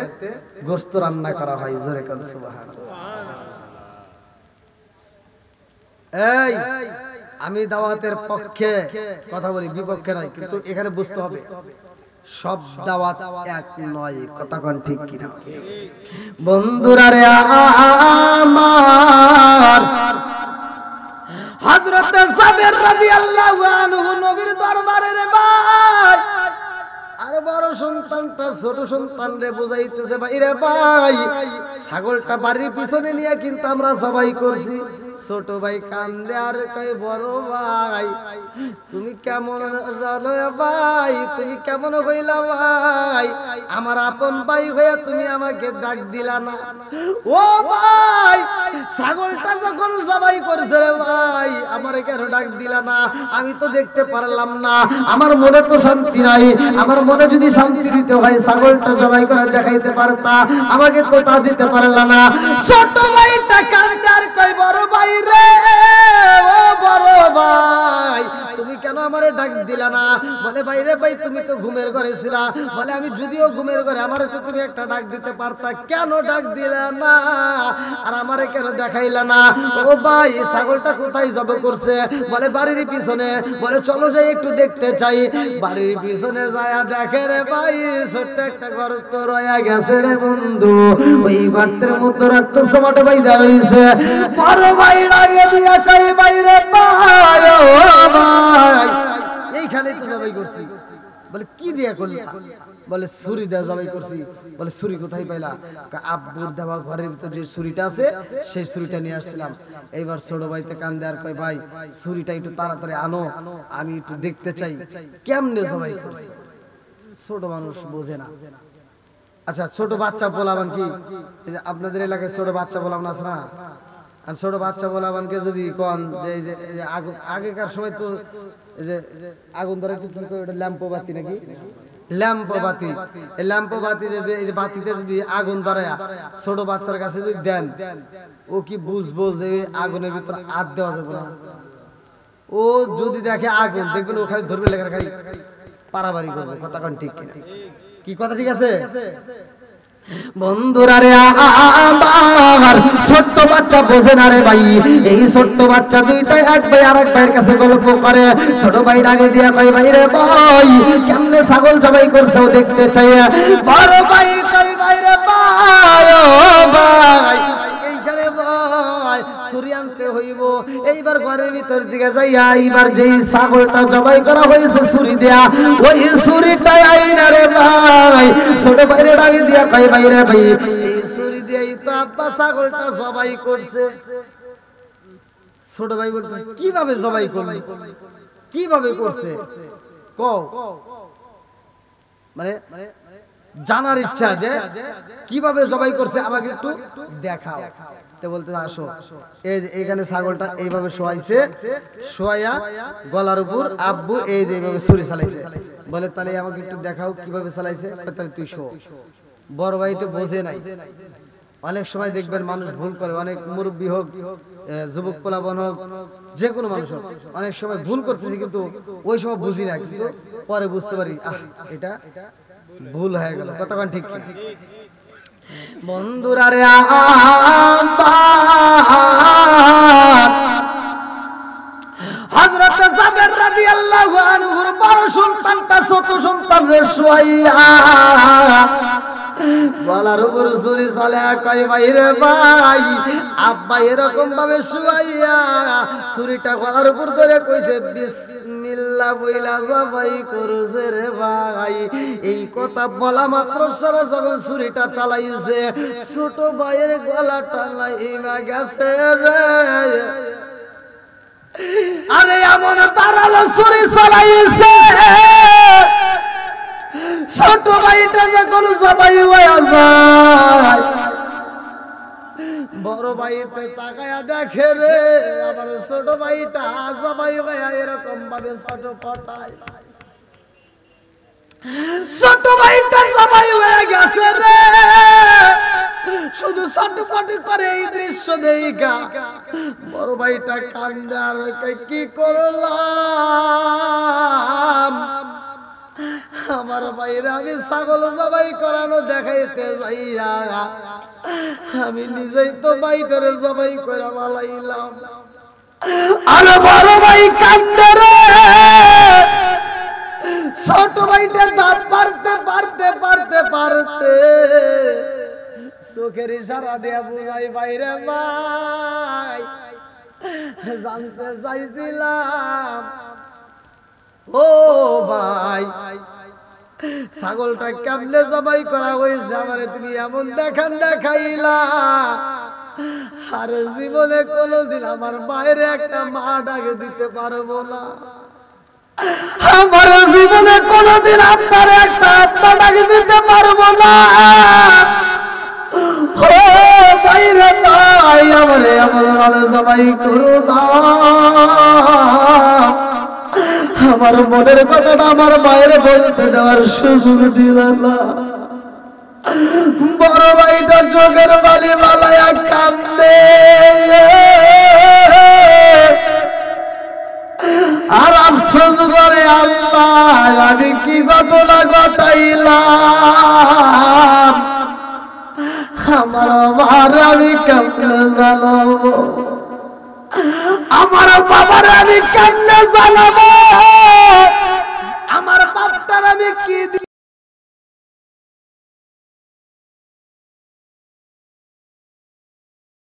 গোশত রান্না করা হয়। জোরে কোন সুবহানাল্লাহ। এই আমি দাওয়াতের পক্ষে কথা বলি, বিপক্ষে নয়, কিন্তু এখানে বুঝতে হবে সব দাওয়াত এক নয়, কথা কোন ঠিক কিনা? বন্ধুরা রে আমার, হযরত সাবের রাদিয়াল্লাহু আনহু নবীর দরবারে রে ভাই, আর বড় সন্তানটা ছোট সন্তান রে বুঝাইতেছে, ভাই রে ভাই, ছাগলটা বাড়ির পিছনে নিয়ে কিন্তু আমরা সবাই করছি। ছোট ভাই কান্দে আর কয়, বড় ভাই তুমি কেমন জানো ভাই, তুমি কেমন হইলা ভাই, আমার আপন ভাই হইয়া তুমি আমাকে ডাক দিলা না। ও ভাই, ছাগলটা যখন সবাই করছে রে ভাই, আমারে কেন ডাক দিলা না? আমি তো দেখতে পারলাম না, আমার মনে তো শান্তি নাই। আমার মনে যদি শান্তি দিতে হয় ছাগলটা জবাই করে দেখাইতে পারতা, আমাকে তো তা দিতে পারলা না। ছোট ভাইটা কান্দে আর কয়, বড় ভাই রে, ও বড় ভাই তুমি কেন আমারে ডাক দিলা না? বলে, ভাই রে ভাই, তুমি তো ঘুমের ঘরে ছিলা। বলে, আমি যদিও ঘুমের ঘরে, আমারে তো তুমি একটা ডাক দিতে পারতা, কেন ডাক দিলা না আর আমারে কেন দেখাইলা না? ও ভাই, ছাগলটা কোথায় জবাই করছে? বলে, বাড়ির পিছনে। বলে, চলো যাই একটু দেখতে চাই। বাড়ির পিছনে যায় দেখে রে ভাই, ছোট্ট একটা গর্ত রয়ে গেছে রে বন্ধু। ওই গর্তের মধ্যে রক্ত জমাট বাইধা রইছে। বড় ভাই রাগে দিয়া কই, ভাই রে ভাই, ও ভাই, এইখানেই তো জবাই করছি। বলে, কি দিয়া করলি? বলে, ছুরি দিয়ে জবাই করছি। বলে, ছুরি কোথায় পাইলা? আব্বুর দেওয়া ঘরের ভিতর যে ছুরিটা আছে সেই ছুরিটা নিয়ে আসছিলাম। এইবার ছোট ভাইতে কান্দে আর কয়, ভাই ছুরিটা একটু তাড়াতাড়ি আনো, আমি একটু দেখতে চাই কেমনে জবাই করছি। ছোট মানুষ বোঝে না। আচ্ছা, ছোট বাচ্চা বলাবান কি আপনাদের এলাকায় ছোট বাচ্চা বলাবান আছে না? আর ছোট বাচ্চা বলাবানকে যদি কোন যে আগেকার সময় তো আগুন ধরে ল্যাম্পো বাতি নাকি, ল্যাম্পো বাতি, এই ল্যাম্পো বাতি এই যে বাতিতে যদি আগুন ধরে ছোট বাচ্চার কাছে যদি দেন, ও কি বুঝবো যে আগুনের ভিতর হাত দেওয়া যাবে না? ও যদি দেখে আগুন, দেখবেন ওখানে ধরবে লেখার খালি পারাবারি করবে। কথা কোন ঠিক কিনা? কি কথা ঠিক আছে? বন্ধুরা রে আমার, ছোট্ট বাচ্চা বোঝে না রে ভাই। এই ছোট্ট বাচ্চা দুইটাই এক ভাই আর এক ভাইয়ের কাছে গল্প করে। ছোট ভাই ডাকে দিয়া কই, ভাই রে ভাই, কেমনে ছাগল জবাই করছো দেখতে চাই। বড় ভাই কই, ভাই রে ভাই, ও ভাই, এইখানে ভাই ছুরি আনতে হইব। এইবার ঘরের ভিতর দিকে যাইয়া এইবার যেই ছাগলটা জবাই করা হয়েছে ছুরি দিয়া, ওই ছুরিটাই আইনা রে ভাই। ছোট ভাইরে ডাকে দিয়া কই, ভাই রে ভাই, এই ছুরি দিয়েই তো আব্বা ছাগলটা জবাই করছে। ছোট ভাই বলতে, কিভাবে জবাই করলি, কিভাবে করছে কও? মানে জানার ইচ্ছা যে কিভাবে জবাই করছে আমাকে একটু দেখাও। তে বলতে, আসো, এই এখানে ছাগলটা এইভাবে শোয়াইছে, শোয়াইয়া গলার উপর আব্বু এই যে এইভাবে ছুরি চালাইছে। বলে, তাহলে আমাকে একটু দেখাও কিভাবে চালাইছে। তাহলে তুই শো। বড় ভাইটা বোঝে নাই। অনেক সময় দেখবেন মানুষ ভুল করে, অনেক মুরব্বী হোক, যুবক পোলাপন হোক, যে কোনো মানুষ হোক, অনেক সময় ভুল করতেছি কিন্তু ওই সময় বুঝি না, কিন্তু পরে বুঝতে পারি এটা ভুল হয়ে গেল। কতক্ষণ ঠিক কি? বন্ধুরা রে হযরত জাবের রাদিয়াল্লাহু আনহুর বড় সন্তানটা ছোট সন্তানের শোয়াইয়া গলার উপর ছুরি চালায়া কয়, ভাই রে ভাই, আব্বা এরকম ভাবে শোয়াইয়া ছুরিটা গলার উপর ধরে কইছে, বিসমিল্লাহ বইলা জবাই করছে রে ভাই। এই কথা বলা মাত্র সারা যখন ছুরিটা চালাইছে, ছোট ভাইয়ের গলাটা লাইমা গেছে রে। আরে এমন তারালো ছুরি চালাইছে, ছোট ভাইটা যখন জবাই হয়ে যায়, বড় ভাইতে তাকায়া দেখে রে আমার ছোট ভাইটা জবাই হয়ে এরকম ভাবে ছোট পটায়। ছোট ভাইটা জবাই হয়ে গেছে রে। শুধু ছটফটি করে এই দৃশ্য দেখা বড় ভাইটা কান্দে আর কি করলাম, আমার ভাইরা আমি ছাগল জবাই করানো দেখাইতে যাইয়া আমি নিজেই তো ভাইটারে জবাই করে মালাইলাম। আর বড় ভাই কান্দে রে, ছোট ভাইটা দাঁত পারতে পারতে পারতে পারতে চোখের ইশারা দিয়ে বুঝাই বাইরে ভাই জানতে চাইছিলাম ও ভাই ছাগলটা কেমনে জবাই করা হয়েছে আমারে তুমি এমন দেখান দেখাইলা, আর জীবনে কোনোদিন আমার বাইরে একটা মা ডাকে দিতে পারবো না, আমার জীবনে কোনোদিন আপনার একটা আত্মা ডাকে দিতে পারবো না। ও বাইরে ভাই আমারে এমন ভাবে জবাই করো না, আমার মনের কথাটা আমার বাইরে বলতে দেওয়ার সুযোগ দিল না। বড় ভাইটা চোখের বালি মালায়া কান্দে, আর আফসোস করে আল্লাহ আমি কি ঘটনা ঘটাইলাম, আমার মার আমি কেমনে জানাবো, আমার বাবার আমি কেমনে জানাবো, আমার বাপটার আমি কি